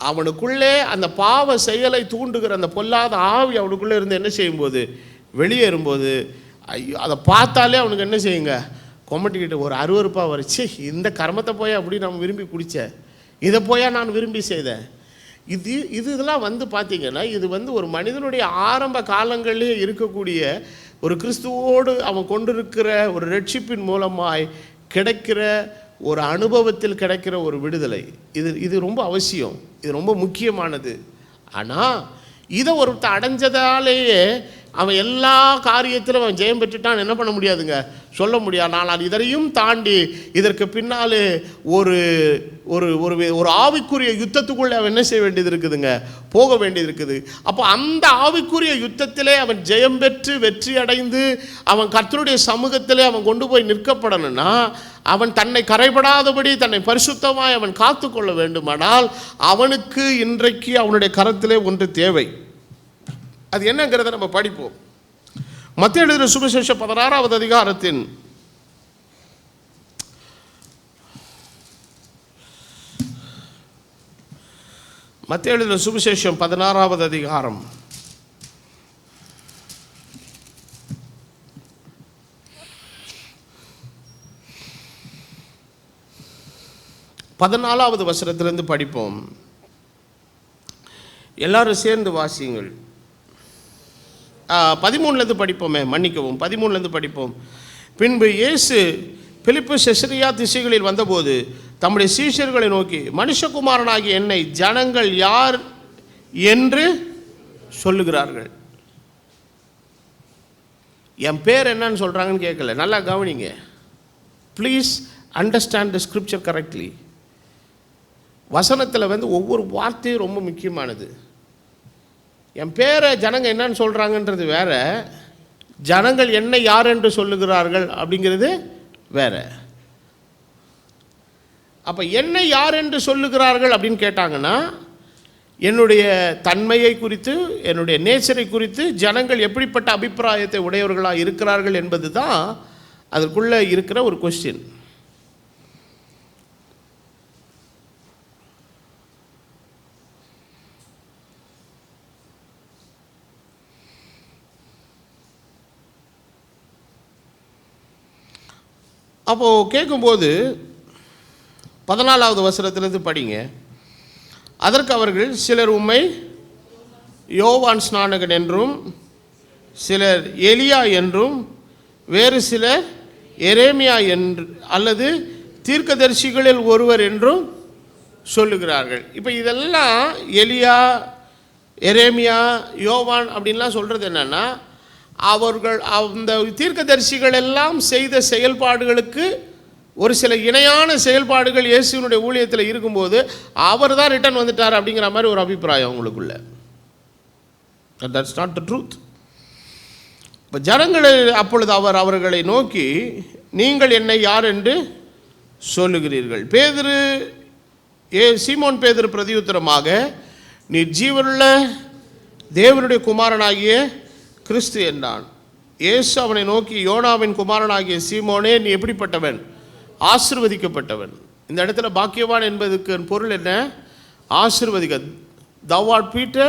Speaker 1: அவனுக்குள்ளே அந்த பாவ செயலை தூண்டுகிற அந்த பொல்லாத ஆவி அவனுக்குள்ளே இருந்து என்ன செய்யும்போது, வெளியேறும்போது, ஐயோ அதை பார்த்தாலே அவனுக்கு என்ன செய்யுங்க, கொமட்டிக்கிட்டு ஒரு அருவருப்பாக வரைச்சி, இந்த கர்மத்தை போய் அப்படி நான் விரும்பி குடித்தேன், இதை போயா நான் விரும்பி செய்தேன். இதெல்லாம் வந்து பார்த்திங்கன்னா இது வந்து ஒரு மனிதனுடைய ஆரம்ப காலங்களிலே இருக்கக்கூடிய ஒரு கிறிஸ்துவோடு அவன் கொண்டிருக்கிற ஒரு ரட்சிப்பின் மூலமாய் கிடைக்கிற ஒரு அனுபவத்தில் கிடைக்கிற ஒரு விடுதலை. இது ரொம்ப அவசியம், இது ரொம்ப முக்கியமானது. ஆனால் இதை ஒருத்தர் அடைஞ்சதாலேயே அவன் எல்லா காரியத்திலும் அவன் ஜெயம் பெற்றுட்டான் என்ன பண்ண முடியாதுங்க, சொல்ல முடியாது. ஆனால் இதனையும் தாண்டி இதற்கு பின்னாலே ஒரு ஒரு ஒரு ஆவிக்குரிய யுத்தத்துக்குள்ளே அவன் என்ன செய்ய வேண்டியது இருக்குதுங்க, போக வேண்டியது இருக்குது. அப்போ அந்த ஆவிக்குரிய யுத்தத்திலே அவன் ஜெயம் பெற்று வெற்றி அடைந்து அவன் கர்த்தருடைய சமூகத்திலே அவன் கொண்டு போய் நிற்கப்படணும்னா அவன் தன்னை கரைபடாதபடி தன்னை பரிசுத்தமாய் அவன் காத்து கொள்ள வேண்டுமானால் அவனுக்கு இன்றைக்கு அவனுடைய கரத்திலே ஒன்று தேவை. அது என்னங்கிறத நம்ம படிப்போம். மத்தேயு எழுதின சுவிசேஷம் 16வது அதிகாரத்தின் 16வது அதிகாரம் 14வது வசனத்திலிருந்து படிப்போம். எல்லாரும் சேர்ந்து வாசியுங்கள். 13லேருந்து படிப்போமே, மன்னிக்கவும் 13லேருந்து படிப்போம். பின்பு இயேசு பிலிப்பு செசரியா திசைகளில் வந்தபோது தம்முடைய சீஷர்களை நோக்கி, மனுஷகுமாரனாகிய என்னை ஜனங்கள் யார் என்று சொல்லுகிறார்கள்? என் பேர் என்னன்னு சொல்கிறாங்கன்னு கேட்கல, நல்லா கவனிங்க. Please understand the scripture correctly. வசனத்தில் வந்து ஒவ்வொரு வார்த்தையும் ரொம்ப முக்கியமானது. என் பேரை ஜனங்க என்னன்னு சொல்கிறாங்கன்றது வேற, ஜனங்கள் என்னை யார் என்று சொல்லுகிறார்கள் அப்படிங்கிறது வேற. அப்போ என்னை யார் என்று சொல்லுகிறார்கள் அப்படின்னு கேட்டாங்கன்னா என்னுடைய தன்மையை குறித்து என்னுடைய நேச்சரை குறித்து ஜனங்கள் எப்படிப்பட்ட அபிப்பிராயத்தை உடையவர்களாக இருக்கிறார்கள் என்பது தான் அதற்குள்ளே இருக்கிற ஒரு கொஸ்டின். அப்போது கேட்கும்போது 14வது வசனத்திலிருந்து படிங்க. அதற்கு அவர்கள், சிலர் உம்மை யோவான் ஸ்நானகன் என்றும், சிலர் எலியா என்றும், வேறு சிலர் எரேமியா என்று அல்லது தீர்க்கதரிசிகளில் ஒருவர் என்றும் சொல்லுகிறார்கள். இப்போ இதெல்லாம் எலியா, எரேமியா, யோவான் அப்படின்லாம் சொல்கிறது என்னென்னா, அவர்கள் அந்த தீர்க்கதரிசிகள் எல்லாம் செய்த செயல்பாடுகளுக்கு ஒரு சில இணையான செயல்பாடுகள் இயேசுவினுடைய ஊழியத்தில் இருக்கும்போது அவர் தான் ரிட்டர்ன் வந்துட்டார் அப்படிங்கிற மாதிரி ஒரு அபிப்பிராயம் அவங்களுக்குள்ள. That's not the truth. இப்போ ஜனங்கள் அப்பொழுது அவர்களை நோக்கி, நீங்கள் என்னை யார் என்று சொல்லுகிறீர்கள்? சீமோன் பேதுரு பிரதியுத்தரமாக, நீ ஜீவனுள்ள தேவனுடைய குமாரனாகிய கிறிஸ்து என்றான். இயேசு அவனை நோக்கி, யோனாவின் குமாரனாகிய சீமோனே, நீ எப்படிப்பட்டவன்? ஆசீர்வதிக்கப்பட்டவன். இந்த இடத்துல பாக்கியவான் என்பதுக்கு பொருள் என்ன? ஆசீர்வதிக்க. thou art Peter,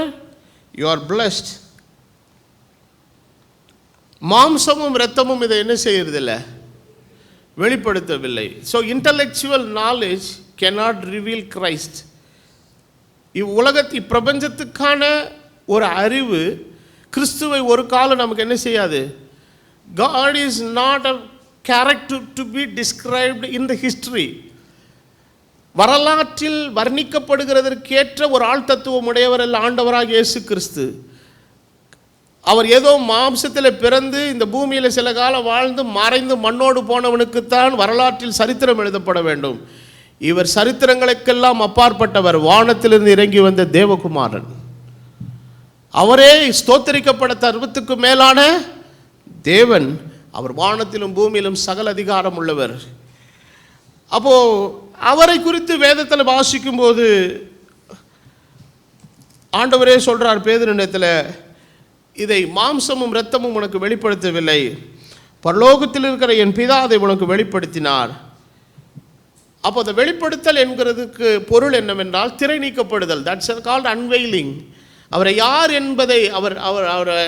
Speaker 1: you are blessed. மாம்சமும் இரத்தமும் இதை என்ன செய்யறதில்லை, வெளிப்படுத்தவில்லை. So intellectual knowledge cannot reveal Christ. இப்பிரபஞ்சத்துக்கான ஒரு அறிவு கிறிஸ்துவை ஒரு காலம் நமக்கு என்ன செய்யாது. God is not a character to be described in the history. வரலாற்றில் வர்ணிக்கப்படுகிறதற்கேற்ற ஒரு ஆள் தத்துவம் உடையவர் அல்ல ஆண்டவராக இயேசு கிறிஸ்து. அவர் ஏதோ மாம்சத்தில் பிறந்து இந்த பூமியில் சில காலம் வாழ்ந்து மறைந்து மண்ணோடு போனவனுக்குத்தான் வரலாற்றில் சரித்திரம் எழுதப்பட வேண்டும். இவர் சரித்திரங்களுக்கெல்லாம் அப்பாற்பட்டவர், வானத்திலிருந்து இறங்கி வந்த தேவகுமாரன். அவரே ஸ்தோத்தரிக்கப்பட சர்வத்துக்கு மேலான தேவன். அவர் வானத்திலும் பூமியிலும் சகல அதிகாரம் உள்ளவர். அப்போ அவரை குறித்து வேதத்தில் வாசிக்கும் போது ஆண்டவரே சொல்றார் பேதுருவிடத்தில், இதை மாம்சமும் இரத்தமும் உனக்கு வெளிப்படுத்தவில்லை, பரலோகத்தில் இருக்கிற என் பிதா அதை உனக்கு வெளிப்படுத்தினார். அப்போ அந்த வெளிப்படுத்தல் என்கிறதுக்கு பொருள் என்னவென்றால் திரை நீக்கப்படுதல். That's called unveiling. அவரை யார் என்பதை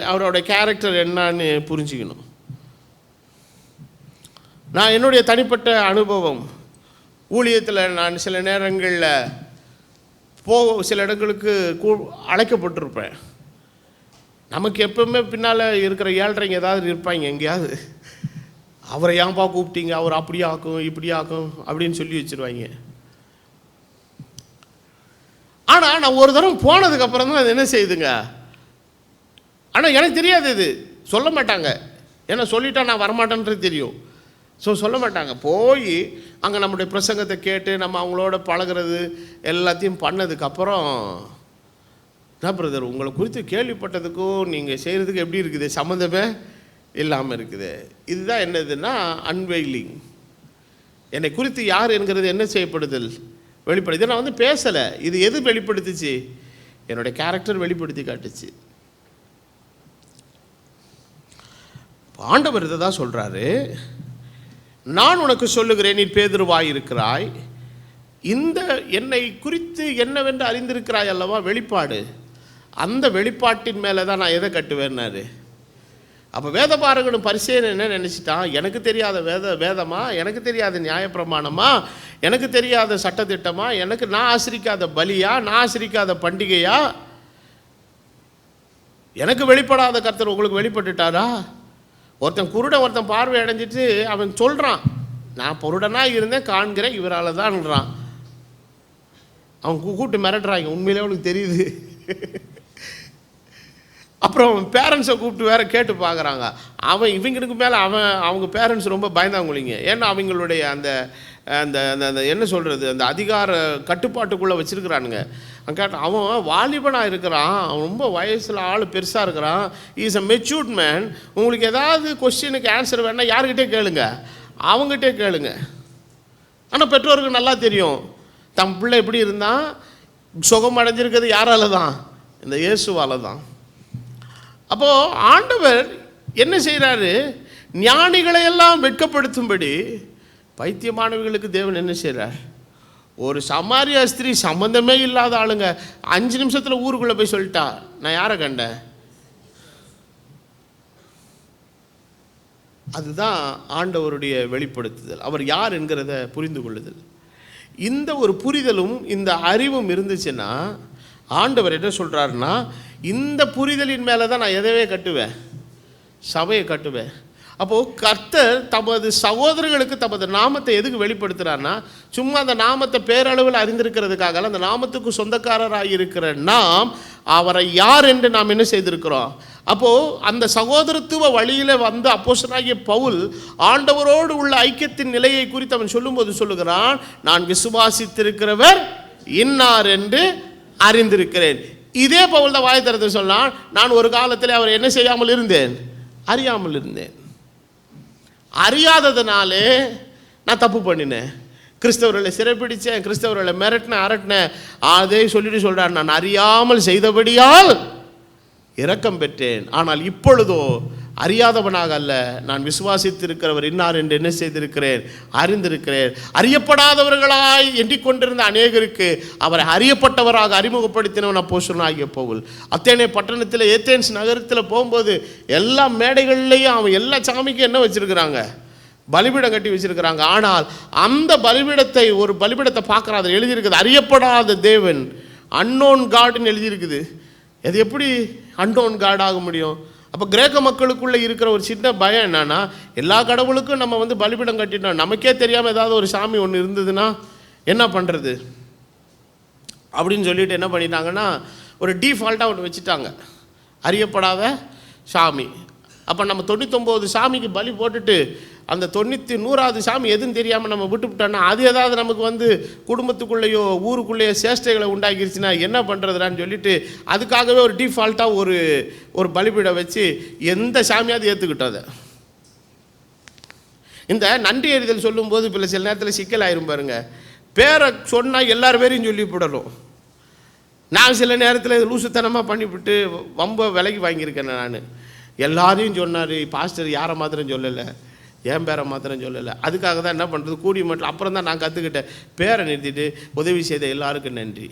Speaker 1: அவரோட கேரக்டர் என்னன்னு புரிஞ்சுக்கணும். நான் என்னுடைய தனிப்பட்ட அனுபவம் ஊழியத்தில், நான் சில நேரங்களில் சில இடங்களுக்கு அழைக்கப்பட்டிருப்பேன். நமக்கு எப்பவுமே பின்னால் இருக்கிற ஏழ்றைங்க ஏதாவது இருப்பாங்க எங்கேயாவது, அவரை ஏன்பா கூப்பிட்டீங்க, அவர் அப்படி ஆக்கும் இப்படி ஆக்கும் அப்படின்னு சொல்லி வச்சுருவாங்க. ஆனால் நான் ஒரு தரம் போனதுக்கப்புறம் தான் அது என்ன செய்யுதுங்க, ஆனால் எனக்கு தெரியாது, இது சொல்ல மாட்டாங்க. ஏன்னா சொல்லிட்டா நான் வரமாட்டேன்றது தெரியும். ஸோ சொல்ல மாட்டாங்க. போய் அங்கே நம்முடைய பிரசங்கத்தை கேட்டு நம்ம அவங்களோட பழகிறது எல்லாத்தையும் பண்ணதுக்கப்புறம், என்ன பிரதர் உங்களை குறித்து கேள்விப்பட்டதுக்கும் நீங்கள் செய்கிறதுக்கு எப்படி இருக்குது, சம்மந்தமே இல்லாமல் இருக்குது. இதுதான் என்னதுன்னா அன்வெயிலிங். என்னை குறித்து யார் என்கிறது என்ன செய்யப்படுதல், வெளிப்படுத்தி. நான் வந்து பேசலை, இது எது வெளிப்படுத்துச்சு, என்னுடைய கேரக்டர் வெளிப்படுத்தி காட்டுச்சு. ஆண்டவர் இதை தான் சொல்கிறாரு, நான் உனக்கு சொல்லுகிறேன், நீ பேதுருவாய் இருக்கிறாய், இந்த என்னை குறித்து என்னவென்று அறிந்திருக்கிறாய் அல்லவா, வெளிப்பாடு. அந்த வெளிப்பாட்டின் மேலே தான் நான் எதை கட்டுவேன்னாரு. அப்போ வேதபாரகனும் பரிசேயனும் என்ன நினச்சிட்டான், எனக்கு தெரியாத வேதமா, எனக்கு தெரியாத நியாயப்பிரமாணமா, எனக்கு தெரியாத சட்டத்திட்டமா, நான் ஆசிரிக்காத பலியா, நான் ஆசிரிக்காத பண்டிகையா, எனக்கு வெளிப்படாத கர்த்தர் உங்களுக்கு வெளிப்பட்டுட்டாரா? ஒருத்தன் குருடன் ஒருத்தன் பார்வை அடைஞ்சிட்டு அவன் சொல்கிறான், நான் பொருடனாக இருந்தேன் காண்கிறேன் இவரால் தான்ன்றான். அவன் கூப்பிட்டு மிரட்டுறாங்க, உண்மையிலே அவனுக்கு தெரியுது. அப்புறம் பேரண்ட்ஸை கூப்பிட்டு வேற கேட்டு பார்க்குறாங்க. அவன் இவங்களுக்கு மேலே அவங்க பேரண்ட்ஸ் ரொம்ப பயந்தாங்குளிங்க. ஏன்னா அவங்களுடைய அந்த அந்த அந்த என்ன சொல்கிறது, அந்த அதிகார கட்டுப்பாட்டுக்குள்ளே வச்சுருக்கிறானுங்க. கேட்டால் அவன் வாலிபனாக இருக்கிறான், அவன் ரொம்ப வயசில் ஆள் பெருசாக இருக்கிறான், இஸ் அ மெச்சூர்ட் மேன். உங்களுக்கு ஏதாவது கொஸ்டினுக்கு ஆன்சர் வேணால் யார்கிட்டே கேளுங்க, அவங்ககிட்டே கேளுங்க. ஆனால் பெற்றோருக்கு நல்லா தெரியும் தம் பிள்ளை எப்படி இருந்தால் சுகம் அடைஞ்சிருக்கிறது யாரால தான், இந்த இயேசுவால் தான். அப்போது ஆண்டவர் என்ன செய்கிறாரு, ஞானிகளையெல்லாம் வெட்கப்படுத்தும்படி பைத்தியமானவர்களுக்கு தேவன் என்ன செய்கிறார். ஒரு சமாரியா ஸ்திரீ சம்பந்தமே இல்லாத ஆளுங்க 5 நிமிஷத்தில் ஊருக்குள்ளே போய் சொல்லிட்டா, நான் யாரை கண்டேன். அதுதான் ஆண்டவருடைய வெளிப்படுத்துதல், அவர் யார் என்கிறத புரிந்து கொள்ளுதல். இந்த ஒரு புரிதலும் இந்த அறிவும் இருந்துச்சுன்னா ஆண்டவர் என்ன சொல்கிறாருன்னா, இந்த புரிதலின் மேலே தான் நான் எதவே கட்டுவேன், சபையை கட்டுவேன். அப்போது கர்த்தர் தமது சகோதரர்களுக்கு தமது நாமத்தை எதுக்கு வெளிப்படுத்துகிறார்னா, சும்மா அந்த நாமத்தை பேரளவில் அறிந்திருக்கிறதுக்காக, அந்த நாமத்துக்கு சொந்தக்காரராக இருக்கிற நாம் அவரை யார் என்று நாம் என்ன செய்திருக்கிறோம். அப்போது அந்த சகோதரத்துவ வழியில் வந்து அப்போஸ்தலனாகிய பவுல் ஆண்டவரோடு உள்ள ஐக்கியத்தின் நிலையை குறித்து அவன் சொல்லும்போது சொல்லுகிறான், நான் விசுவாசித்திருக்கிறவர் இன்னார் என்று அறிந்திருக்கிறேன். இதே பவுல் தான் வாய் திறந்து சொன்னான், நான் ஒரு காலத்தில் அவர் என்ன செய்யாமல் இருந்தேன், அறியாமல் இருந்தேன். அறியாததுனாலே நான் தப்பு பண்ணினேன், கிறிஸ்தவர்களை சிறைப்பிடிச்சேன், கிறிஸ்தவர்களை மிரட்டினேன், அரட்டினேன். அதே சொல்லிட்டு சொல்கிறார், நான் அறியாமல் செய்தபடியால் இரக்கம் பெற்றேன். ஆனால் இப்பொழுதோ அறியாதவனாக அல்ல, நான் விசுவாசித்திருக்கிறவர் இன்னார் என்று என்ன செய்திருக்கிறேன், அறிந்திருக்கிறேன். அறியப்படாதவர்களாய் எண்ணிக்கொண்டிருந்த அநேகருக்கு அவரை அறியப்பட்டவராக அறிமுகப்படுத்தினவன் அப்போஸ்தலனாகிய பவுல். அத்தேனே பட்டணத்தில் ஏத்தேன்ஸ் நகரத்தில் போகும்போது எல்லா மேடைகள்லையும் அவன் எல்லா சாமிக்கும் என்ன வச்சுருக்கிறாங்க, பலிபீடம் கட்டி வச்சுருக்கிறாங்க. ஆனால் அந்த ஒரு பலிபீடத்தை பார்க்குற அதில் எழுதியிருக்குது அறியப்படாத தேவன், அன்னோன் காடுன்னு எழுதியிருக்குது. அது எப்படி அன்னோன் காட் ஆக முடியும்? அப்போ கிரேக்க மக்களுக்குள்ளே இருக்கிற ஒரு சின்ன பயம் என்னன்னா, எல்லா கடவுளுக்கும் நம்ம வந்து பலிபீடம் கட்டிட்டோம், நமக்கே தெரியாமல் ஏதாவது ஒரு சாமி ஒன்று இருந்ததுன்னா என்ன பண்ணுறது அப்படின்னு சொல்லிட்டு என்ன பண்ணிட்டாங்கன்னா, ஒரு டீஃபால்ட்டாக ஒன்று வச்சுட்டாங்க, அறியப்படாத சாமி. அப்போ நம்ம 99 சாமிக்கு பலி போட்டுட்டு அந்த 100வது சாமி எதுன்னு தெரியாமல் நம்ம விட்டுவிட்டோன்னா அது ஏதாவது நமக்கு குடும்பத்துக்குள்ளேயோ ஊருக்குள்ளேயோ சேஷ்டைகளை உண்டாக்கிருச்சுன்னா என்ன பண்ணுறதுடான்னு சொல்லிட்டு அதுக்காகவே ஒரு டிஃபால்ட்டாக ஒரு பலிபீடம் வச்சு எந்த சாமியாவது ஏற்றுக்கிட்டோம். இந்த நன்றி எறிதல் சொல்லும்போது இப்போ சில நேரத்தில் சிக்கலாயிரும் பாருங்க. பேரை சொன்னால் எல்லார் பேரையும் சொல்லிவிடணும். நான் சில நேரத்தில் லூசுத்தனமாக பண்ணிவிட்டு வம்ப விலைக்கு வாங்கியிருக்கேன். நான் எல்லாரையும் சொன்னார், பாஸ்டர் யாரை மாத்திரம் சொல்லலை, என் பேரை மாத்திரம் சொல்லலை. அதுக்காக தான் என்ன பண்ணுறது, கூடிய மட்டும் அப்புறம் தான் நான் கற்றுக்கிட்டேன். பேரை நிறுத்திட்டு உதவி செய்த எல்லாருக்கும் நன்றி.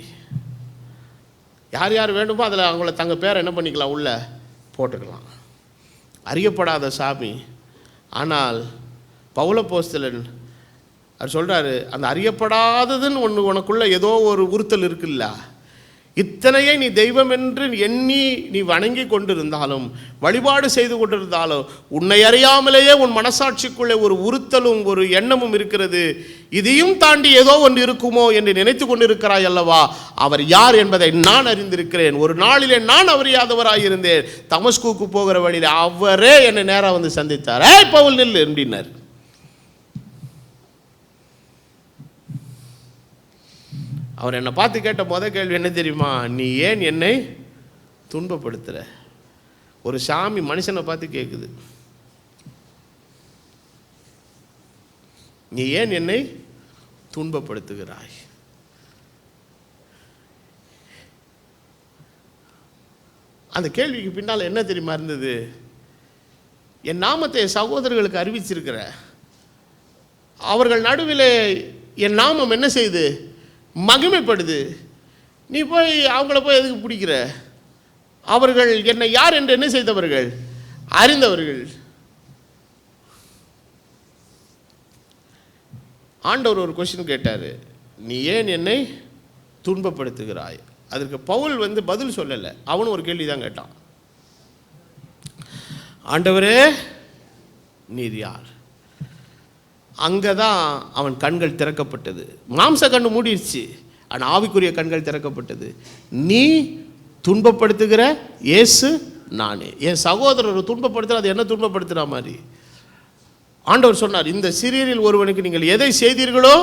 Speaker 1: யார் யார் வேண்டுமோ அதில் அவங்கள தங்கள் பேரை என்ன பண்ணிக்கலாம், உள்ளே போட்டுக்கலாம். அறியப்படாத சாமி. ஆனால் பவுலப்போஸ்தலன் அவர் சொல்கிறாரு, அந்த அறியப்படாததுன்னு ஒன்று உனக்குள்ளே ஏதோ ஒரு உறுத்தல் இருக்குல்ல, இத்தனையை நீ தெய்வம் என்று எண்ணி நீ வணங்கி கொண்டிருந்தாலும் வழிபாடு செய்து கொண்டிருந்தாலும் உன்னை அறியாமலேயே உன் மனசாட்சிக்குள்ளே ஒரு உறுத்தலும் ஒரு எண்ணமும் இருக்கிறது. இதையும் தாண்டி ஏதோ ஒன்று இருக்குமோ என்று நினைத்து கொண்டிருக்கிறாய் அல்லவா? அவர் யார் என்பதை நான் அறிந்திருக்கிறேன். ஒரு நாளிலே நான் அறியாதவராயிருந்தேன். தமஸ்குக்கு போகிற வழியில் அவரே என்னை நேராக வந்து சந்தித்தார். பவுல் நில் என்றினார். அவர் என்னை பார்த்து கேட்ட முதல் கேள்வி என்ன தெரியுமா? நீ ஏன் என்னை துன்பப்படுத்துகிற? ஒரு சாமி மனுஷனை பார்த்து கேட்குது, நீ ஏன் என்னை துன்பப்படுத்துகிறாய்? அந்த கேள்விக்கு பின்னால் என்ன தெரியுமா இருந்தது? என் நாமத்தை சகோதரர்களுக்கு அறிவிச்சிருக்கிற, அவர்கள் நடுவில் என் நாமம் என்ன செய்யுது, மகிமைப்படுது. நீ போய் அவங்கள போய் எதுக்கு பிடிக்கிற? அவர்கள் என்னை யார் என்று என்ன செய்தவர்கள், அறிந்தவர்கள். ஆண்டவர் ஒரு கொஸ்டின் கேட்டார், நீ ஏன் என்னை துன்பப்படுத்துகிறாய்? அதற்கு பவுல் பதில் சொல்லலை. அவனும் ஒரு கேள்வி தான் கேட்டான், ஆண்டவரே நீர் யார்? அங்கே தான் அவன் கண்கள் திறக்கப்பட்டது. மாம்ச கண்ணு மூடிடுச்சு, ஆனால் ஆவிக்குரிய கண்கள் திறக்கப்பட்டது. நீ துன்பப்படுத்துகிற இயேசு நானே. என் சகோதரர் துன்பப்படுத்துகிற, அது என்ன துன்பப்படுத்துகிற மாதிரி ஆண்டவர் சொன்னார், இந்த சிறியரில் ஒருவனுக்கு நீங்கள் எதை செய்தீர்களோ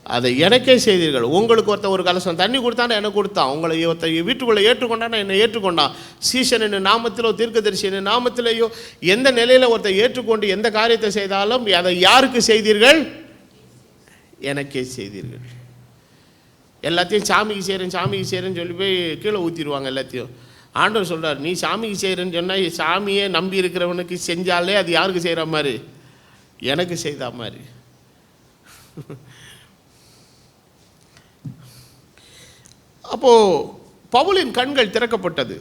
Speaker 1: அதை எனக்கே செய்தீர்கள். உங்களுக்கு ஒருத்தன் ஒரு கலசம் தண்ணி கொடுத்தானே எனக்கு கொடுத்தான். உங்களை ஒருத்தன் வீட்டுக்குள்ளே ஏற்றுக்கொண்டானா என்னை ஏற்றுக்கொண்டான். சீசன் என்ன நாமத்திலோ தீர்க்கதரிசி என்ன நாமத்திலேயோ எந்த நிலையில் ஒருத்தன் ஏற்றுக்கொண்டு எந்த காரியத்தை செய்தாலும் அதை யாருக்கு செய்தீர்கள், எனக்கே செய்தீர்கள். எல்லாத்தையும் சாமிக்கு செய்கிறேன்னு சொல்லி போய் கீழே ஊற்றிடுவாங்க எல்லாத்தையும். ஆண்டவர் சொல்கிறார், நீ சாமிக்கு செய்கிறேன்னு சொன்னால் சாமியே நம்பி இருக்கிறவனுக்கு செஞ்சாலே அது யாருக்கு செய்கிற மாதிரி, எனக்கு செய்த மாதிரி. அப்போது பவுலின் கண்கள் திறக்கப்பட்டது.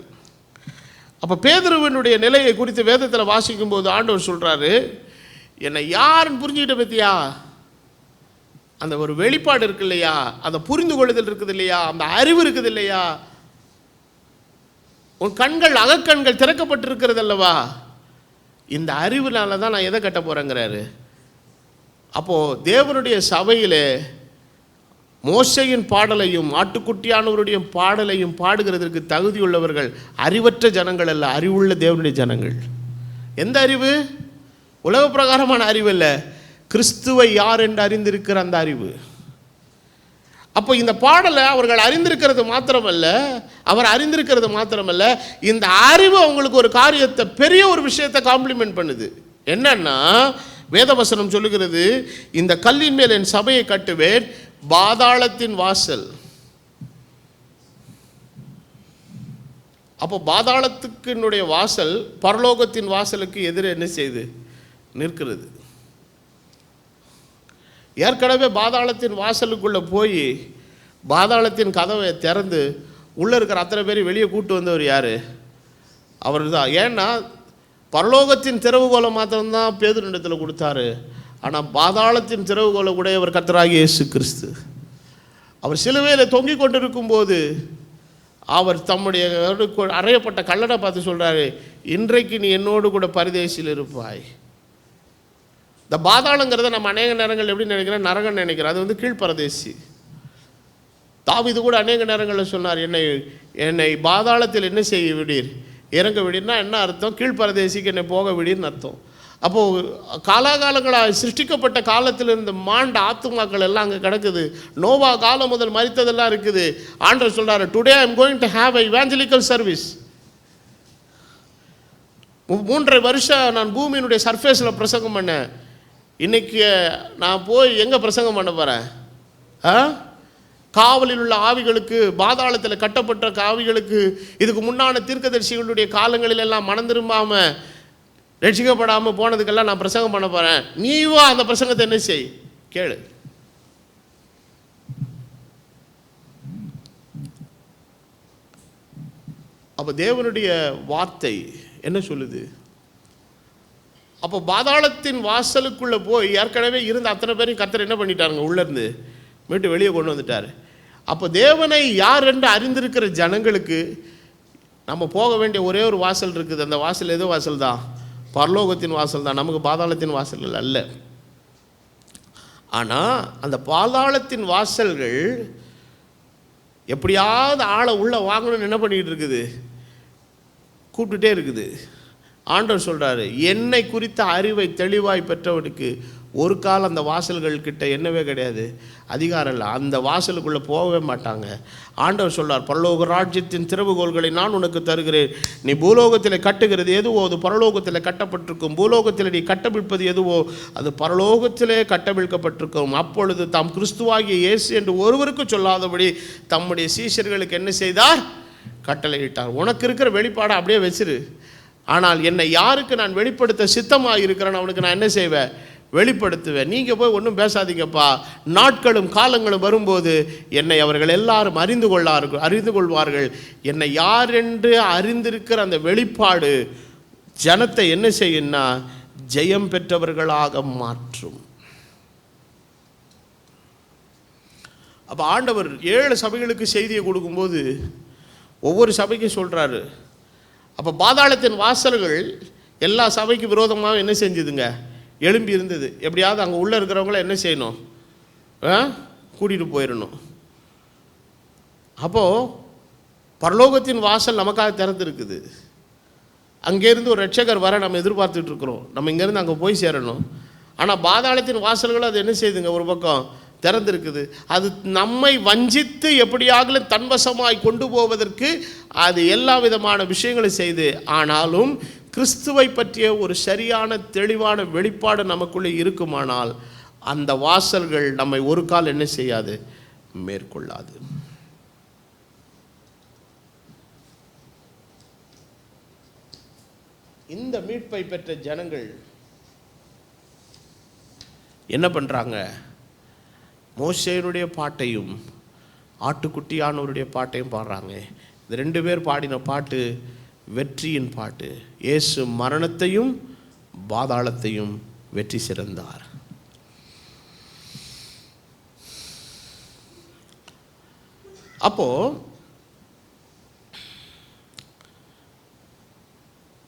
Speaker 1: அப்போ பேதுருவினுடைய நிலையை குறித்து வேதத்தில் வாசிக்கும் போது ஆண்டவர் சொல்கிறாரு, என்னை யாருன்னு புரிஞ்சுக்கிட்ட பற்றியா? அந்த ஒரு வெளிப்பாடு இருக்கு இல்லையா, அந்த புரிந்து கொள்ளுதல் இருக்குது இல்லையா, அந்த அறிவு இருக்குது இல்லையா, உன் கண்கள் அகக்கண்கள் திறக்கப்பட்டிருக்கிறது அல்லவா? இந்த அறிவுனால தான் நான் எதை கட்ட போகிறேங்கிறாரு. அப்போது தேவனுடைய சபையில் மோசையின் பாடலையும் ஆட்டுக்குட்டியானவருடைய பாடலையும் பாடுகிறதற்கு தகுதியுள்ளவர்கள் அறிவற்ற ஜனங்கள் அல்ல, அறிவுள்ள தேவனுடைய ஜனங்கள். எந்த அறிவு? உலக பிரகாரமான அறிவு அல்ல, கிறிஸ்துவை யார் என்று அறிந்திருக்கிற அந்த அறிவு. அப்போ இந்த பாடலை அவர்கள் அறிந்திருக்கிறது மாத்திரமல்ல, அவர் அறிந்திருக்கிறது மாத்திரமல்ல, இந்த அறிவு அவங்களுக்கு ஒரு காரியத்தை, பெரிய ஒரு விஷயத்தை காம்ப்ளிமெண்ட் பண்ணுது. என்னன்னா, வேதவசனம் சொல்லுகிறது, இந்த கல்லின் மேல் என் சபையை கட்டுவேன், பாதாளத்தின் வாசல். அப்போ பாதாளத்துக்குனுடைய வாசல் பரலோகத்தின் வாசலுக்கு எதிரே என்ன செய்து நிற்கிறது. ஏற்கனவே பாதாளத்தின் வாசலுக்குள்ளே போய் பாதாளத்தின் கதவை திறந்து உள்ளே இருக்கிற அத்தனை பேர் வெளியே கூட்டு வந்தவர் யார்? அவர் தான். ஏன்னா பரலோகத்தின் திறவுகோலை மாத்திரம்தான் பேதுருவிடத்தில் கொடுத்தாரு. ஆனால் பாதாளத்தின் திறவுகோலை உடையவர் கர்த்தராகிய இயேசு கிறிஸ்து. அவர் சிலுவையில் தொங்கிக் கொண்டிருக்கும் போது அவர் தம்முடைய அறையப்பட்ட கல்லடை பார்த்து சொல்கிறாரு, இன்றைக்கு நீ என்னோடு கூட பரதேசில் இருப்பாய். இந்த பாதாளங்கிறத நம்ம அநேக நேரங்கள் எப்படி நினைக்கிறோம், நரகம் நினைக்கிறோம். அது கீழ்ப்பரதேசி. தாவீது கூட அநேக நேரங்களில் சொன்னார், என்னை பாதாளத்தில் என்ன செய்ய விடீர், இறங்க விடினா என்ன அர்த்தம்? கீழ்ப்பரதேசிக்கு என்னை போக விடின்னு அர்த்தம். அப்போது காலாகாலங்களாக சிருஷ்டிக்கப்பட்ட காலத்தில் இருந்த மாண்ட ஆத்துமாக்கள் எல்லாம் அங்கே கிடக்குது. நோவா காலம் முதல் மரித்ததெல்லாம் இருக்குது. ஆண்டவர் சொல்கிறார், today I am going to have a evangelical service. 3.5 வருஷம் நான் பூமியினுடைய சர்ஃபேஸில் பிரசங்கம் பண்ணேன். இன்றைக்கி நான் போய் எங்கே பிரசங்கம் பண்ண போகிறேன்? காவலில் உள்ள ஆவிகளுக்கு, பாதாளத்தில் கட்டப்பட்ட ஆவிகளுக்கு, இதுக்கு முன்னான தீர்க்கதரிசிகளுடைய காலங்களில் எல்லாம் மனம் திரும்பாமல் ரட்சிக்கப்படாமல் போனதுக்கெல்லாம் நான் பிரசங்கம் பண்ண போகிறேன். நீவா அந்த பிரசங்கத்தை என்ன செய்? கேளு. அப்போ தேவனுடைய வார்த்தை என்ன சொல்லுது? அப்போ பாதாளத்தின் வாசலுக்குள்ளே போய் ஏற்கனவே இருந்த அத்தனை பேரையும் கர்த்தர் என்ன பண்ணிட்டாருங்க? உள்ளேருந்து மீட்டு வெளியே கொண்டு வந்துட்டார். அப்போ தேவனை யார் என்று அறிந்திருக்கிற ஜனங்களுக்கு நம்ம போக வேண்டிய ஒரே ஒரு வாசல் இருக்குது. அந்த வாசல் எது வாசல் தான்? பரலோகத்தின் வாசல் தான். நமக்கு பாதாளத்தின் வாசல்கள் அல்ல. ஆனால் அந்த பாதாளத்தின் வாசல்கள் எப்படியாவது ஆளை உள்ளே வாங்கணும்னு என்ன பண்ணிக்கிட்டு இருக்குது? கூப்பிட்டுட்டே இருக்குது. ஆண்டவர் சொல்கிறாரு, என்னை குறித்த அறிவை தெளிவாய் பெற்றவனுக்கு ஒரு காலம் அந்த வாசல்கள் கிட்ட என்னவே கிடையாது, அதிகாரம் இல்லை. அந்த வாசலுக்குள்ளே போகவே மாட்டாங்க. ஆண்டவர் சொல்கிறார், பரலோக ராஜ்யத்தின் திறவுகோள்களை நான் உனக்கு தருகிறேன். நீ பூலோகத்தில் கட்டுகிறது எதுவோ அது பரலோகத்தில் கட்டப்பட்டிருக்கும். பூலோகத்தில் நீ கட்டவிழ்ப்பது எதுவோ அது பரலோகத்திலே கட்டவிழ்க்கப்பட்டிருக்கும். அப்பொழுது தாம் கிறிஸ்துவாகிய இயேசு என்று ஒருவருக்கு சொல்லாதபடி தம்முடைய சீஷர்களுக்கு என்ன செய்தார்? கட்டளையிட்டார். உனக்கு இருக்கிற வெளிப்பாடை அப்படியே வச்சிரு. ஆனால் என்னை யாருக்கு நான் வெளிப்படுத்த சித்தமாக இருக்கிறேன்னு அவனுக்கு நான் என்ன செய்வேன்? வெளிப்படுத்துவேன். நீங்கள் போய் ஒன்றும் பேசாதீங்கப்பா. நாட்களும் காலங்களும் வரும்போது என்னை அவர்கள் எல்லாரும் அறிந்து கொள்வார்கள். என்னை யார் என்று அறிந்திருக்கிற அந்த வெளிப்பாடு ஜனத்தை என்ன செய்யும்னா ஜெயம் பெற்றவர்களாக மாற்றும். அப்போ ஆண்டவர் 7 சபைகளுக்கு செய்தியை கொடுக்கும்போது ஒவ்வொரு சபைக்கும் சொல்கிறாரு. அப்போ பாதாளத்தின் வாசல்கள் எல்லா சபைக்கு விரோதமாக என்ன செஞ்சுதுங்க? எழும்பி இருந்தது. எப்படியாவது அங்கே உள்ளே இருக்கிறவங்கள என்ன செய்யணும்? கூட்டிகிட்டு போயிடணும். அப்போது பரலோகத்தின் வாசல் நமக்காக திறந்துருக்குது. அங்கேருந்து ஒரு ரட்சகர் வர நம்ம எதிர்பார்த்துட்ருக்குறோம். நம்ம இங்கேருந்து அங்கே போய் சேரணும். ஆனால் பாதாளத்தின் வாசல்கள் அது என்ன செய்யுதுங்க? ஒரு பக்கம் திறந்திருக்குது. அது நம்மை வஞ்சித்து எப்படியாக தன்வசமாய் கொண்டு போவதற்கு அது எல்லா விதமான விஷயங்களும் செய்து, ஆனாலும் கிறிஸ்துவை பற்றிய ஒரு சரியான தெளிவான வெளிப்பாடு நமக்குள்ளே இருக்குமானால் அந்த வாசல்கள் நம்மை ஒரு கால் என்ன செய்யாது? மேற்கொள்ளாது. இந்த மீட்பை பெற்ற ஜனங்கள் என்ன பண்ணுறாங்க? மோசேயுடைய பாட்டையும் ஆட்டுக்குட்டியானவருடைய பாட்டையும் பாடுறாங்க. இந்த 2 பேர் பாடின பாட்டு வெற்றியின் பாட்டு. இயேசு மரணத்தையும் பாதாளத்தையும் வெற்றி சிறந்தார். அப்போ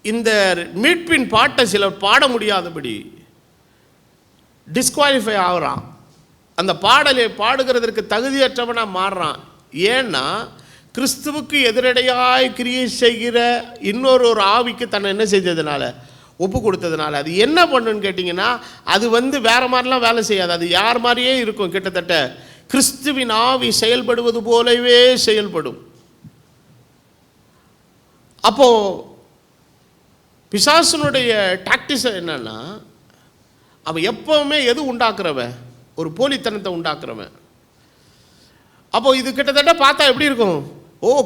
Speaker 1: இந்த மீட்பின் பாட்டை சிலர் பாட முடியாதபடி டிஸ்குவாலிஃபை ஆகிறான். அந்த பாடலை பாடுகிறதற்கு தகுதியற்றவனாக மாறுறான். ஏன்னா கிறிஸ்துவுக்கு எதிரடையாய் கிரியை செய்கிற இன்னொரு ஆவிக்கு தன்னை என்ன செஞ்சதுனால, ஒப்பு கொடுத்ததுனால. அது என்ன பண்ணுன்னு கேட்டிங்கன்னா, அது வேறு மாதிரிலாம் வேலை செய்யாது. அது யார் மாதிரியே இருக்கும். கிட்டத்தட்ட கிறிஸ்துவின் ஆவி செயல்படுவது போலவே செயல்படும். அப்போது பிசாசனுடைய டாக்டிஸ் என்னன்னா, அவன் எப்போவுமே எது உண்டாக்குறவன்? ஒரு போலித்தனத்தை உண்டாக்குறவன். அப்போது இது கிட்டத்தட்ட பார்த்தா எப்படி இருக்கும்?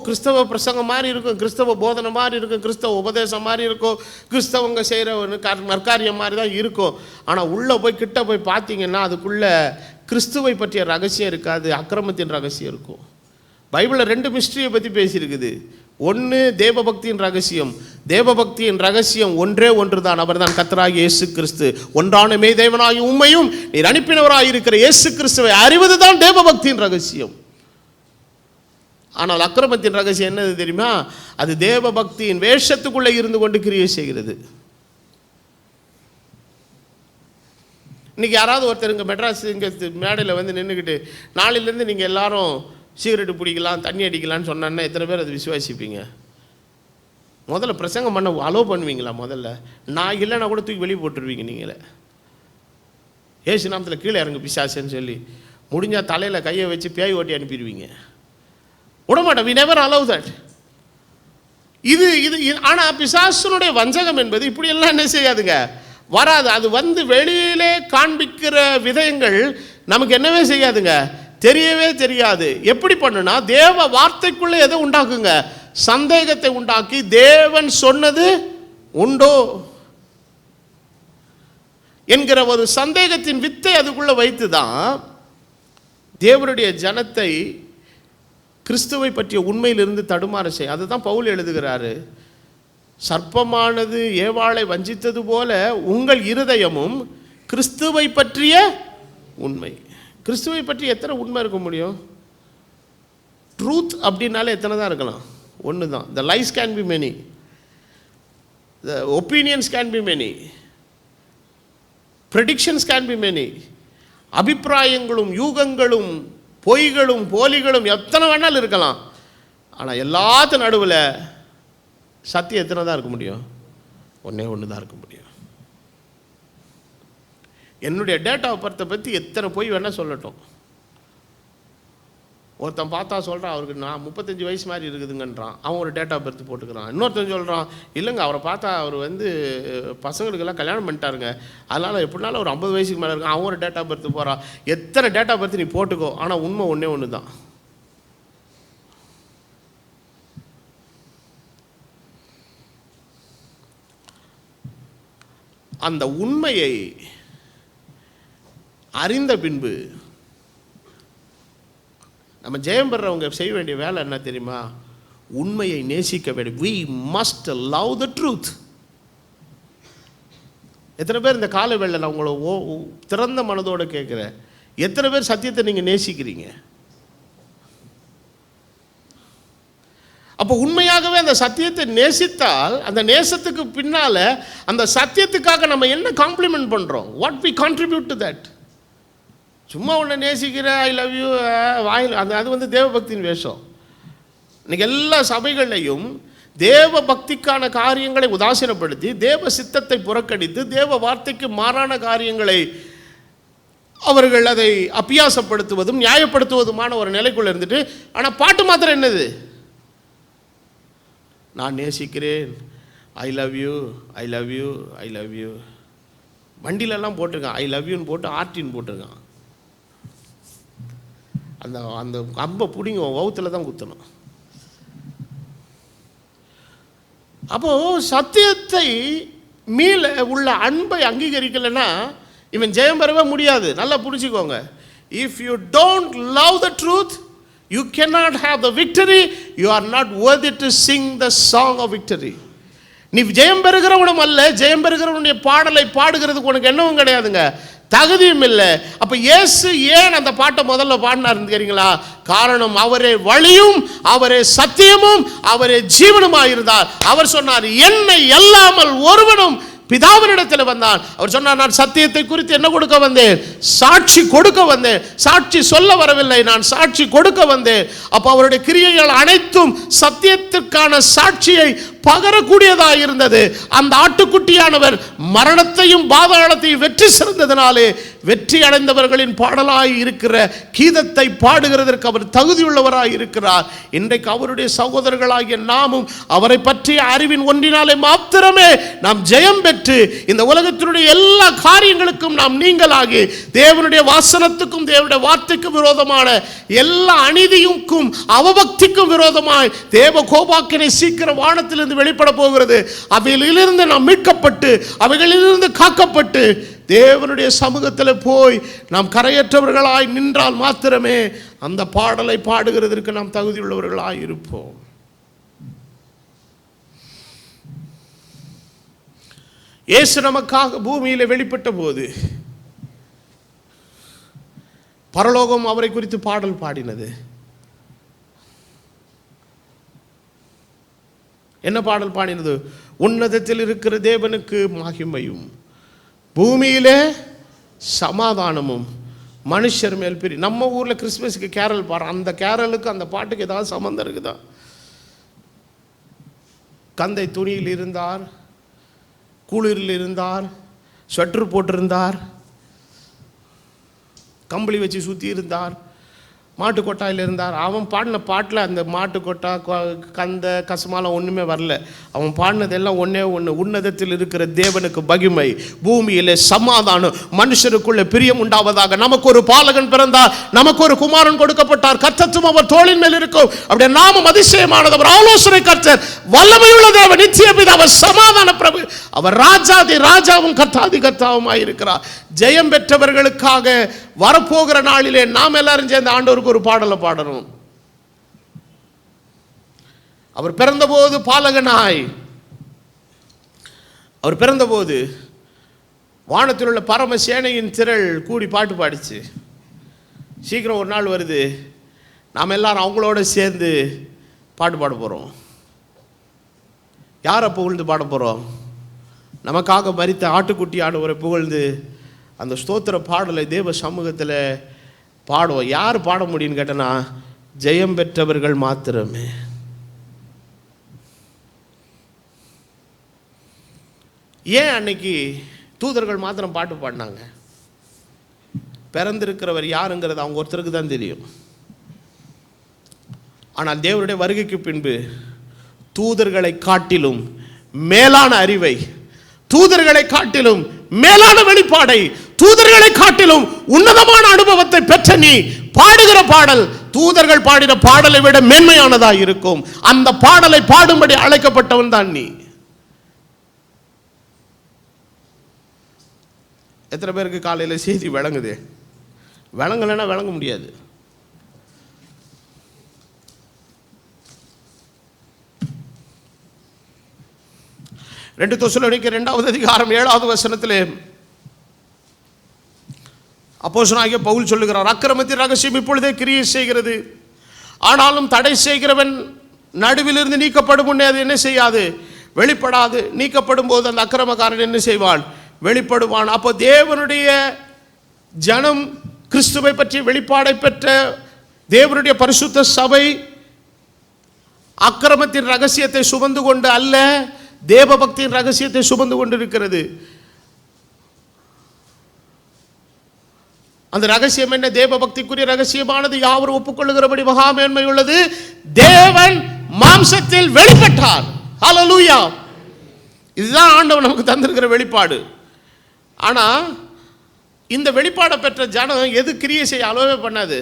Speaker 1: கிறிஸ்தவ பிரசங்கம் மாதிரி இருக்கும், கிறிஸ்தவ போதனை மாதிரி இருக்கும், கிறிஸ்தவ உபதேசம் மாதிரி இருக்கும், கிறிஸ்தவங்க செய்கிற ஒரு நற்காரியம் மாதிரி தான் இருக்கும். ஆனால் உள்ளே போய் கிட்ட போய் பார்த்தீங்கன்னா அதுக்குள்ளே கிறிஸ்துவை பற்றிய ரகசியம் இருக்காது, அக்கிரமத்தின் ரகசியம் இருக்கும். பைபிளில் 2 மிஸ்ட்ரியை பற்றி பேசியிருக்குது. ஒன்று தேவபக்தியின் ரகசியம். தேவபக்தியின் ரகசியம் ஒன்றே ஒன்று தான், அவர் தான் கர்த்தராகிய இயேசு கிறிஸ்து. ஒன்றான மெய் தேவனாகிய உம்மையும் நீர் அனுப்பினவராயிருக்கிற இயேசு கிறிஸ்துவை அறிவது தான் தேவபக்தியின் ரகசியம். ஆனால் அக்கிரமத்தின் ரகசியம் என்னது தெரியுமா? அது தேவபக்தியின் வேஷத்துக்குள்ளே இருந்து கொண்டு கிரியை செய்கிறது. இன்றைக்கி யாராவது ஒருத்தர் இங்கே மெட்ராஸ் இங்கே மேடையில் நின்றுக்கிட்டு நாளையிலேருந்து நீங்கள் எல்லாரும் சிகரெட்டு பிடிக்கலாம், தண்ணி அடிக்கலான்னு சொன்னான்னா எத்தனை பேர் அது விசுவாசிப்பீங்க? முதல்ல பிரசங்கம் பண்ண அலோவ் பண்ணுவீங்களா? முதல்ல நான் இல்லைன்னா கூட தூக்கி வெளியே போட்டுருவீங்க நீங்களே. ஏசு நாமத்தில் கீழே இறங்கு பிசாசுன்னு சொல்லி முடிஞ்சால் தலையில் கையை வச்சு பேய் ஓட்டி அனுப்பிடுவீங்க. விடமாட்டோம். We never allow that. இது இது ஆனால் பிசாசுனுடைய வஞ்சகம் என்பது இப்படியெல்லாம் என்ன செய்யாதுங்க, வராது. அது வந்து வெளியிலே காண்பிக்கிற விதயங்கள் நமக்கு என்னவே செய்யாதுங்க, தெரியவே தெரியாது. எப்படி பண்ணுனா, தேவ வார்த்தைக்குள்ளே எதை உண்டாக்குங்க, சந்தேகத்தை உண்டாக்கி தேவன் சொன்னது உண்டோ என்கிற ஒரு சந்தேகத்தின் வித்தை அதுக்குள்ள வைத்து தான் தேவனுடைய ஜனத்தை கிறிஸ்துவை பற்றிய உண்மையிலிருந்து தடுமாற செய்ய. அதுதான் பவுல் எழுதுகிறாரு, சர்ப்பமானது ஏவாளை வஞ்சித்தது போல உங்கள் இருதயமும் கிறிஸ்துவை பற்றிய உண்மை. கிறிஸ்துவை பற்றி எத்தனை உண்மை இருக்க முடியும்? ட்ரூத் அப்படின்னாலே எத்தனை தான் இருக்கலாம்? ஒன்று தான். The lies can be many, the opinions can be many, predictions can be many. அபிப்பிராயங்களும் யூகங்களும் பொய்களும் போலிகளும் எத்தனை வேணாலும் இருக்கலாம். ஆனால் எல்லாத்து நடுவில் சத்தியம் எத்தனை தான் இருக்க முடியும்? ஒன்றே ஒன்று தான் இருக்க முடியும். என்னுடைய டேட் ஆஃப் பர்த்தை பற்றி எத்தனை பொய் வேணால் சொல்லட்டும். ஒருத்தன் பார்த்தா சொல்கிறான் அவருக்கு நான் 35 வயசு மாதிரி இருக்குதுங்கன்றான், அவன் ஒரு டேட் ஆஃப் பர்த் போட்டுக்கிறான். இன்னொருத்தன் சொல்கிறான் இல்லைங்க அவரை பார்த்தா அவர் வந்து பசங்களுக்கெல்லாம் கல்யாணம் பண்ணிட்டாருங்க, அதனால் எப்படினாலும் ஒரு 50 வயசுக்கு மேலே இருக்கும், அவன் ஒரு டேட் ஆஃப் பர்த் போகிறான். எத்தனை டேட் ஆஃப் பர்த் நீ போட்டுக்கோ, ஆனால் உண்மை ஒன்றே ஒன்று தான். அந்த உண்மையை அறிந்த பின்பு நம்ம ஜெயம் பெறவங்க செய்ய வேண்டிய வேலை என்ன தெரியுமா? உண்மையை நேசிக்க வேண்டும். we must love the truth. எத்தனை பேர் இந்த கால வேளையில் நான் உங்களை திறந்த மனதோடு கேட்குறேன், எத்தனை பேர் சத்தியத்தை நீங்கள் நேசிக்கிறீங்க? அப்போ உண்மையாகவே அந்த சத்தியத்தை நேசித்தால் அந்த நேசத்துக்கு பின்னால் அந்த சத்தியத்துக்காக நம்ம என்ன காம்ப்ளிமெண்ட் பண்ணுறோம்? What we contribute to that? சும்மா உன்னை நேசிக்கிற ஐ லவ் யூ வாயில் அது வந்து தேவபக்தியின் வேஷம். இன்றைக்கி எல்லா சபைகளையும் தேவ பக்திக்கான காரியங்களை உதாசீனப்படுத்தி தேவ சித்தத்தை புறக்கணித்து தேவ வார்த்தைக்கு மாறான காரியங்களை அவர்கள் அதை அபியாசப்படுத்துவதும் நியாயப்படுத்துவதுமான ஒரு நிலைக்குள்ளே இருந்துட்டு, ஆனால் பாட்டு மாத்திரம் என்னது? நான் நேசிக்கிறேன், I love you I love you I love you. வண்டியிலெல்லாம் போட்டிருக்கான் ஐ லவ் யூன்னு போட்டு ஆர்டின்னு போட்டிருக்கான். அந்த அந்த கம்பை பிடிங்க வவுத்தில் தான் குத்தணும். அப்போது சத்தியத்தை மீள உள்ள அன்பை அங்கீகரிக்கலைன்னா இவன் ஜெயம் பெறவே முடியாது. நல்லா புரிஞ்சுக்கோங்க. If you don't love the truth, you cannot have the victory. You are not worthy to sing the song of victory. நீ ஜெயம் பெறுகிறவனும் அல்ல, ஜெயம் பெறுகிறவனுடைய பாடலை பாடுகிறதுக்கு உனக்கு என்னவும் கிடையாதுங்க, தகுதியும் இல்லை. அப்போ இயேசு ஏன் அந்த பாட்டை முதல்ல பாடினார் தெரியுங்களா? காரணம் அவரே வழியும் அவரே சத்தியமும் அவரே ஜீவனுமாக இருந்தார். அவர் சொன்னார், என்னை அல்லாமல் ஒருவனும் பிதாவினிடத்தில் வந்தான். அவர் சொன்னார், நான் சத்தியத்தை குறித்து என்ன கொடுக்க வந்தேன்? சாட்சி கொடுக்க வந்தேன். சாட்சி சொல்ல வரவில்லை, நான் சாட்சி கொடுக்க வந்தேன். அப்போ அவருடைய கிரியைகள் அனைத்தும் சத்தியத்திற்கான சாட்சியை பகரக்கூடியதாக இருந்தது. அந்த ஆட்டுக்குட்டியானவர் மரணத்தையும் பாதாளத்தையும் வெற்றி சிறந்ததினாலே வெற்றி அடைந்தவர்களின் பாடலாய் இருக்கிற கீதத்தை பாடுகிறதற்கு அவர் தகுதியுள்ளவராய் இருக்கிறார். இன்றைக்கு அவருடைய சகோதரர்களாகிய நாமும் அவரை பற்றிய அறிவின் ஒன்றினாலே மாத்திரமே நாம் ஜெயம் பெற்று இந்த உலகத்தினுடைய எல்லா காரியங்களுக்கும் நாம் நீங்களாகி தேவனுடைய வாசனத்துக்கும் தேவனுடைய வார்த்தைக்கும் விரோதமான எல்லா அநீதிக்கும் அவபக்திக்கும் விரோதமாய் தேவ கோபாக்கினை சீக்கிரம் வானத்திலிருந்து வெளிப்பட போகிறது. அவைகளிலிருந்து நாம் மீட்கப்பட்டு அவைகளிலிருந்து காக்கப்பட்டு தேவனுடைய சமூகத்தில் போய் நாம் கரையற்றவர்களாய் நின்றால் மாத்திரமே அந்த பாடலை பாடுகிறதற்கு நாம் தகுதியுள்ளவர்களாய் இருப்போம். இயேசு நமக்காக பூமியில் வெளிப்பட்ட போது பரலோகம் அவரை குறித்து பாடல் பாடினது. என்ன பாடல் பாடினது? உன்னதத்தில் இருக்கிற தேவனுக்கு மகிமையும் பூமியிலே சமாதானமும் மனுஷர் மேல் பிரி. நம்ம ஊரில் கிறிஸ்மஸுக்கு கேரல் பாடுறோம், அந்த கேரலுக்கு அந்த பாட்டுக்கு ஏதாவது சம்மந்தம் இருக்குதா? கந்தை துணியில் இருந்தார், குளிரில் இருந்தார், ஸ்வெட்டர் போட்டிருந்தார், கம்பளி வச்சு சுற்றி இருந்தார், மாட்டு கொட்டாயில் இருந்தார். அவன் பாடின பாட்டில் அந்த மாட்டு கொட்டா கந்த கசமாலாம் ஒன்றுமே வரல. அவன் பாடினதெல்லாம் ஒன்றே ஒன்று, உன்னதத்தில் இருக்கிற தேவனுக்கு மகிமை, பூமியிலே சமாதானம், மனுஷருக்குள்ள பிரியம் உண்டாவதாக. நமக்கு ஒரு பாலகன் பிறந்தார், நமக்கு ஒரு குமாரன் கொடுக்கப்பட்டார், கர்த்தத்துவம் அவர் தோளின் மேல் இருக்கும். அப்படியே நாமும் அதிசயமானது. அவர் ஆலோசனை கர்த்தர், வல்லமையுள்ள தேவன், நித்திய பிதா, அவர் சமாதான பிரபு, அவர் ராஜாதி ராஜாவும் கர்த்தாதி கர்த்தாவுமாய் இருக்கிறார். ஜெயம் பெற்றவர்களுக்காக வரப்போகிற நாளிலே நாம் எல்லாரும் சேர்ந்த ஆண்டவருக்கு ஒரு பாடலை பாடணும். அவர் பிறந்தபோது பாலகனாய், அவர் பிறந்தபோது வானத்தில் உள்ள பரம சேனையின் திரள் கூடி பாட்டு பாடிச்சு. சீக்கிரம் ஒரு நாள் வருது, நாம் எல்லாரும் அவங்களோட சேர்ந்து பாட்டு பாட போகிறோம். யாரை புகழ்ந்து பாட போகிறோம்? நமக்காக மரித்த ஆட்டுக்குட்டி ஆண்டவரை புகழ்ந்து அந்த ஸ்தோத்திர பாடலை தேவ சமூகத்தில் பாடுவோம். யார் பாட முடியும்னு கேட்டனா, ஜெயம் பெற்றவர்கள் மாத்திரமே. ஏன் அன்னைக்கு தூதர்கள் மாத்திரம் பாட்டு பாடினாங்க? பிறந்திருக்கிறவர் யாருங்கிறது அவங்க ஒருத்தருக்கு தான் தெரியும். ஆனால் தேவனுடைய வருகைக்கு பின்பு தூதர்களை காட்டிலும் மேலான அறிவை, தூதர்களை காட்டிலும் மேலான வெளிப்பாடை, தூதர்களை காட்டிலும் உன்னதமான அனுபவத்தை பெற்ற நீ பாடுகிற பாடல் தூதர்கள் பாடின பாடலை விட மேன்மையானதா இருக்கும். அந்த பாடலை பாடும்படி அழைக்கப்பட்டவன் தான் நீ. எத்தனை பேருக்கு காலையில் செய்தி விளங்குது? விளங்கலைன்னா விளங்க முடியாது. ரெண்டு தெசலோனிக்கேயர் 2வது அதிகாரம் 7வது வசனத்திலே அப்போஸ்தலனாகிய பவுல் சொல்லுகிறார், அக்கிரமத்தின் ரகசியம் இப்பொழுதே கிரியை செய்கிறது, ஆனாலும் தடை செய்கிறவன் நடுவிலிருந்து நீக்கப்படும் முன்னே அது என்ன செய்யாது? வெளிப்படாது. நீக்கப்படும் போது அந்த அக்கிரமக்காரன் என்ன செய்வான்? வெளிப்படுவான். அப்போ தேவனுடைய ஜனம், கிறிஸ்துவை பற்றி வெளிப்பாடை பெற்ற தேவனுடைய பரிசுத்த சபை அக்கிரமத்தின் ரகசியத்தை சுமந்து கொண்டு அல்ல, தேவபக்தியின் ரகசியத்தை சுமந்து கொண்டிருக்கிறது. அந்த ரகசியம் என்ன? தேவபக்திக்குரிய ரகசியமானது யாவரும் ஒப்புக்கொள்ளுகிறபடி மகாமேன்மை உள்ளது. தேவன் மாம்சத்தில் வெளிப்பட்டார். ஹல்லேலூயா! இதுதான் ஆண்டவர் நமக்கு தந்திருக்கிற வெளிப்பாடு. ஆனா இந்த வெளிப்பாடை பெற்ற ஜனம் எது கிரியை செய்ய அளவே பண்ணாது?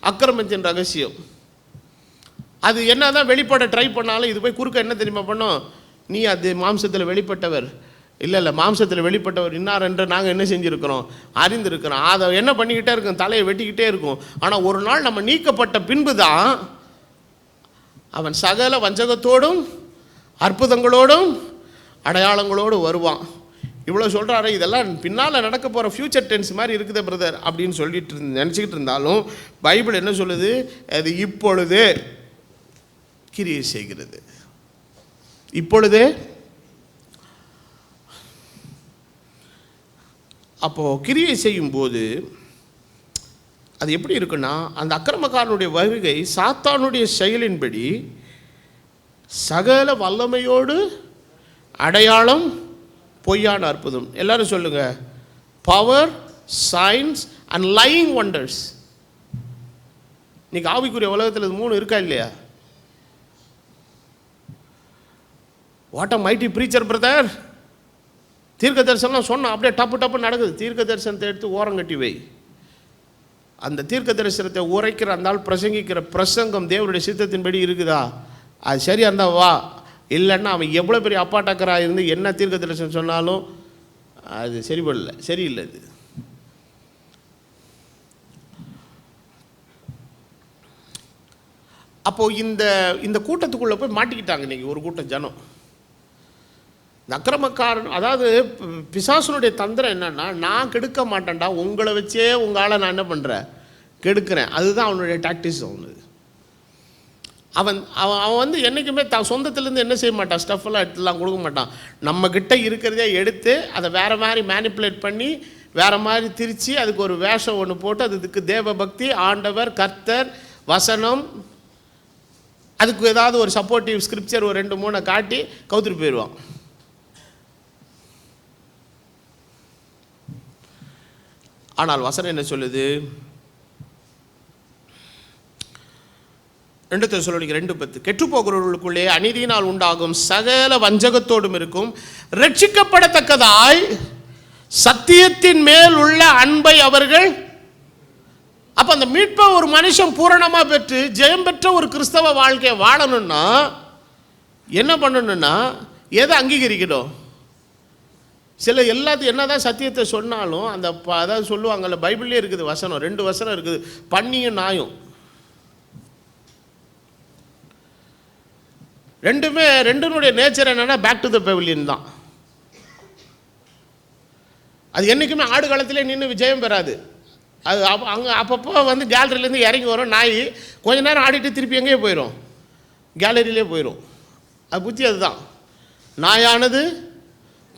Speaker 1: அக்கிரமத்தின் ரகசியம். அது என்னதான் வெளிப்பாட ட்ரை பண்ணாலும் இது போய் குறுக்க என்ன தெரியுமா பண்ணும்? நீ அது மாம்சத்தில் வெளிப்பட்டவர் இல்லை, மாம்சத்தில் வெளிப்பட்டவர் இன்னார் என்று நாங்கள் என்ன செஞ்சுருக்கிறோம்? அறிந்திருக்கிறோம். அதை என்ன பண்ணிக்கிட்டே இருக்கும்? தலையை வெட்டிக்கிட்டே இருக்கும். ஆனால் ஒரு நாள் நம்ம நீக்கப்பட்ட பின்பு தான் அவன் சகல வஞ்சகத்தோடும் அற்புதங்களோடும் அடையாளங்களோடு வருவான். இவ்வளோ சொல்கிறாரு, இதெல்லாம் பின்னால் நடக்க போகிற ஃப்யூச்சர் டென்ஸ் மாதிரி இருக்குது பிரதர் அப்படின்னு சொல்லிட்டு நினச்சிக்கிட்டு இருந்தாலும் பைபிள் என்ன சொல்லுது? அது இப்பொழுது கிரியை செய்கிறது. இப்பொழுதே. அப்போது கிரியை செய்யும்போது அது எப்படி இருக்குன்னா, அந்த அக்கிரமக்காரனுடைய வருகை சாத்தானுடைய செயலின்படி சகல வல்லமையோடு அடையாளம், பொய்யான அற்புதம். எல்லாரும் சொல்லுங்க, power, science and lying wonders. இன்னைக்கு ஆவிக்குரிய உலகத்தில் இது 3 இருக்கா இல்லையா? What a mighty preacher brother. தீர்க்க தரிசனம் சொன்னால் அப்படியே டப்பு டப்பு நடக்குது. தீர்க்க தரிசனத்தை எடுத்து ஓரங்கட்டி வை. அந்த தீர்க்க தரிசனத்தை உரைக்கிற அந்த ஆள் பிரசங்கிக்கிற பிரசங்கம் தேவனுடைய சித்தத்தின்படி இருக்குதா? அது சரியாக இருந்தால் வா, இல்லைன்னா அவன் எவ்வளோ பெரிய அப்பாட்டக்கராக இருந்து என்ன தீர்க்க தரிசனம் சொன்னாலும் அது சரியில்லை. இது அப்போது இந்த கூட்டத்துக்குள்ளே போய் மாட்டிக்கிட்டாங்க இன்றைக்கி ஒரு கூட்டம் ஜனம். இந்த அக்கிரமக்காரன், அதாவது பிசாசுனுடைய தந்திரம் என்னன்னா, நான் கெடுக்க மாட்டேன்டா, உங்களை வச்சே உங்களால் நான் என்ன பண்ணுறேன்? கெடுக்கிறேன். அதுதான் அவனுடைய டாக்டிக்ஸ். அவன் வந்து என்றைக்குமே சொந்தத்துலேருந்து என்ன செய்ய மாட்டான்? ஸ்டஃப்லாம் எடுத்துலாம் கொடுக்க மாட்டான். நம்மக்கிட்ட இருக்கிறதே எடுத்து அதை வேறு மாதிரி மேனிப்புலேட் பண்ணி வேறு மாதிரி திரித்து அதுக்கு ஒரு வேஷம் ஒன்று போட்டு அதுக்கு தேவ பக்தி, ஆண்டவர், கர்த்தர், வசனம், அதுக்கு ஏதாவது ஒரு சப்போர்ட்டிவ் ஸ்கிரிப்சர் ஒரு 2-3 காட்டி கவுத்துட்டு போயிடுவான். ஆனால் வசனம் என்ன சொல்லுது? 2 தெசலோனிக்கர் 2:10 கெட்டு போகிறவர்களுக்குள்ளே அநீதியினால் உண்டாகும் சகல வஞ்சகத்தோடும் இருக்கும் ரட்சிக்கப்படத்தக்கதாய் சத்தியத்தின் மேல் உள்ள அன்பை அவர்கள். அப்ப அந்த மீட்பை ஒரு மனுஷன் பூரணமா பெற்று ஜெயம் பெற்ற ஒரு கிறிஸ்தவ வாழ்க்கையை வாழணும்னா என்ன பண்ணணும்னா எதை அங்கீகரிக்கணும்? சில எல்லாத்தையும் என்னதான் சத்தியத்தை சொன்னாலும் அந்த அதாவது சொல்லுவாங்கல்ல, பைபிள்லேயே இருக்குது வசனம், 2 வசனம் இருக்குது, பன்னியும் நாயும். ரெண்டுனுடைய நேச்சர் என்னன்னா பேக் டு த பெவிலியன் தான். அது என்றைக்குமே ஆடு காலத்திலே நின்று விஜயம் பெறாது. அது அங்கே அப்பப்போ வந்து கேலரியிலேருந்து இறங்கி வரும் நாய், கொஞ்ச நேரம் ஆடிட்டு திருப்பி எங்கேயே போயிடும், கேலரியிலே போயிடும். அது புத்தி அதுதான். நாயானது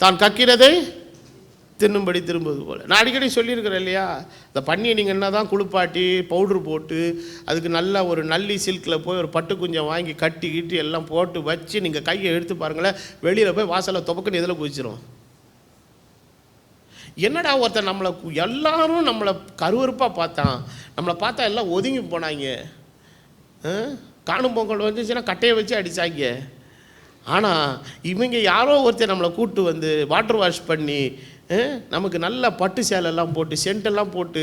Speaker 1: தான் கக்கிறதை தின்னும்படி திரும்புவது போல். நான் அடிக்கடி சொல்லியிருக்கிறேன் இல்லையா, இந்த பன்னியை நீங்கள் என்ன தான் குளிப்பாட்டி பவுட்ரு போட்டு அதுக்கு நல்ல ஒரு நல்லி சில்கில் போய் ஒரு பட்டு குஞ்சம் வாங்கி கட்டி கிட்டி எல்லாம் போட்டு வச்சு நீங்கள் கையை எடுத்து பாருங்களேன், வெளியில் போய் வாசலில் துபக்குன்னு எதில் குதிச்சிரும். என்னடா ஒருத்தர் நம்மளை எல்லாரும் நம்மளை கருவறுப்பாக பார்த்தான், நம்மளை பார்த்தா எல்லாம் ஒதுங்கி போனாங்க, காணும் பொங்கல் வந்துச்சுன்னா கட்டையை வச்சு அடித்தாங்க. ஆனால் இவங்க யாரோ ஒருத்தர் நம்மளை கூப்பிட்டு வந்து வாட்டர் வாஷ் பண்ணி நமக்கு நல்ல பட்டு சேலெல்லாம் போட்டு சென்டெல்லாம் போட்டு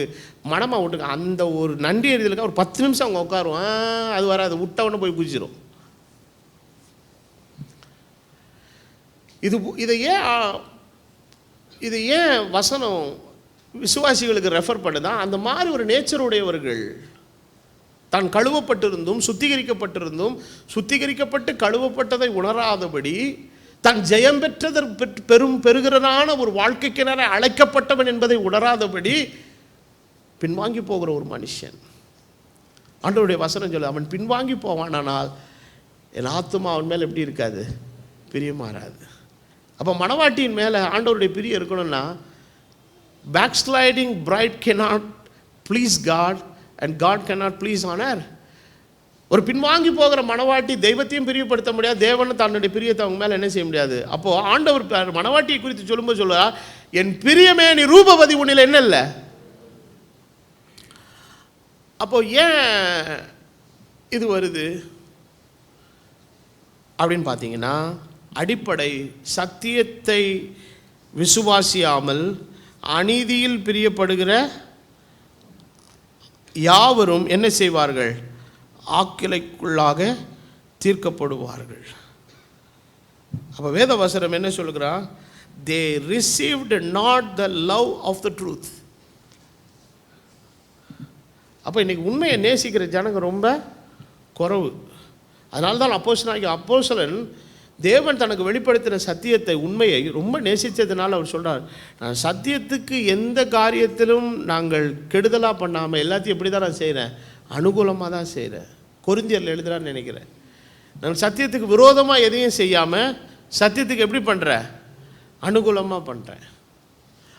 Speaker 1: மனமாக விட்டுங்க. அந்த ஒரு நன்றி எறிதலுக்கு ஒரு 10 நிமிஷம் அவங்க உட்காருவோம், அது வராது, விட்டவொன்னே போய் குதிச்சிடும். இது ஏன் வசனம் விசுவாசிகளுக்கு ரெஃபர் பண்ணுதான்? அந்த மாதிரி ஒரு நேச்சருடையவர்கள் தான் கழுவப்பட்டிருந்தும் சுத்திகரிக்கப்பட்டு கழுவப்பட்டதை உணராதபடி தன் ஜெயம் பெறுகிறதான ஒரு வாழ்க்கைக்கிணற அழைக்கப்பட்டவன் என்பதை உணராதபடி பின்வாங்கி போகிற ஒரு மனுஷன், ஆண்டவருடைய வசனம் சொல்லு, அவன் பின்வாங்கி போவானால் என் ஆத்துமா அவன் மேலே எப்படி இருக்காது? பிரியமாறாது. அப்போ மணவாட்டியின் மேலே ஆண்டவருடைய பிரியம் இருக்கணும்னா, backsliding pride cannot please God and God cannot please on her. ஒரு பின்வாங்கி போகிற மணவாட்டி தெய்வத்தையும் பிரியப்படுத்த முடியாது, தேவனை தன்னுடைய பிரியத்தை அவங்க மேலே என்ன செய்ய முடியாது. அப்போது ஆண்டவர் மணவாட்டியை குறித்து சொல்லும்போது சொல்லுவார், என் பிரியமே நீ ரூபவதி உன்னில் என்ன இல்லை. அப்போ ஏன் இது வருது அப்படின்னு பார்த்தீங்கன்னா, அடிப்படை சத்தியத்தை விசுவாசியாமல் அநீதியில் பிரியப்படுகிற யாவரும் என்ன செய்வார்கள்? ஆக்கிலைக்குள்ளாக தீர்க்கப்படுவார்கள். அப்போ வேத வசனம் என்ன சொல்கிறான்? they received not the love of the truth. அப்போ இன்னைக்கு உண்மையை நேசிக்கிற ஜனங்க ரொம்ப குறைவு. அதனால தான் அப்போஸ்தலன் தேவன் தனக்கு வெளிப்படுத்தின சத்தியத்தை, உண்மையை ரொம்ப நேசித்ததுனால அவர் சொல்கிறார், நான் சத்தியத்துக்கு எந்த காரியத்திலும் நாங்கள் கெடுதலாக பண்ணாமல் எல்லாத்தையும் எப்படி தான் நான் செய்கிறேன்? அனுகூலமாக தான் செய்கிறேன். கொரிந்தியரில் எழுதுறான்னு நினைக்கிறேன். நான் சத்தியத்துக்கு விரோதமாக எதையும் செய்யாமல் சத்தியத்துக்கு எப்படி பண்ணுறேன்? அனுகூலமாக பண்ணுறேன்.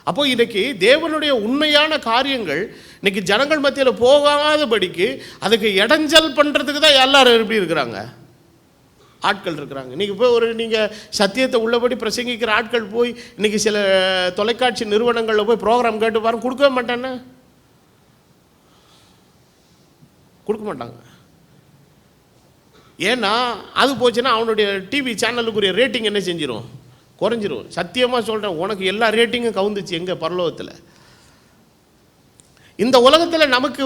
Speaker 1: அப்போது இன்றைக்கி தேவனுடைய உண்மையான காரியங்கள் இன்றைக்கி ஜனங்கள் மத்தியில் போகாதபடிக்கு அதுக்கு இடைஞ்சல் பண்ணுறதுக்கு தான் எல்லாரும் எப்படி இருக்கிறாங்க? ஆட்கள் இருக்கிறாங்க. இன்றைக்கி போய் நீங்கள் சத்தியத்தை உள்ளபடி பிரசங்கிக்கிற ஆட்கள் போய் இன்றைக்கி சில தொலைக்காட்சி நிறுவனங்களில் போய் ப்ரோக்ராம் கேட்டு பாருங்க, கொடுக்கவே மாட்டானே, கொடுக்க மாட்டாங்க. ஏன்னா அது போச்சுன்னா அவனுடைய டிவி சேனலுக்குரிய ரேட்டிங் என்ன செஞ்சிடும்? குறைஞ்சிரும். சத்தியமாக சொல்கிறேன், உனக்கு எல்லா ரேட்டிங்கும் கவுந்துச்சு எங்கள் பரலோகத்தில். இந்த உலகத்தில் நமக்கு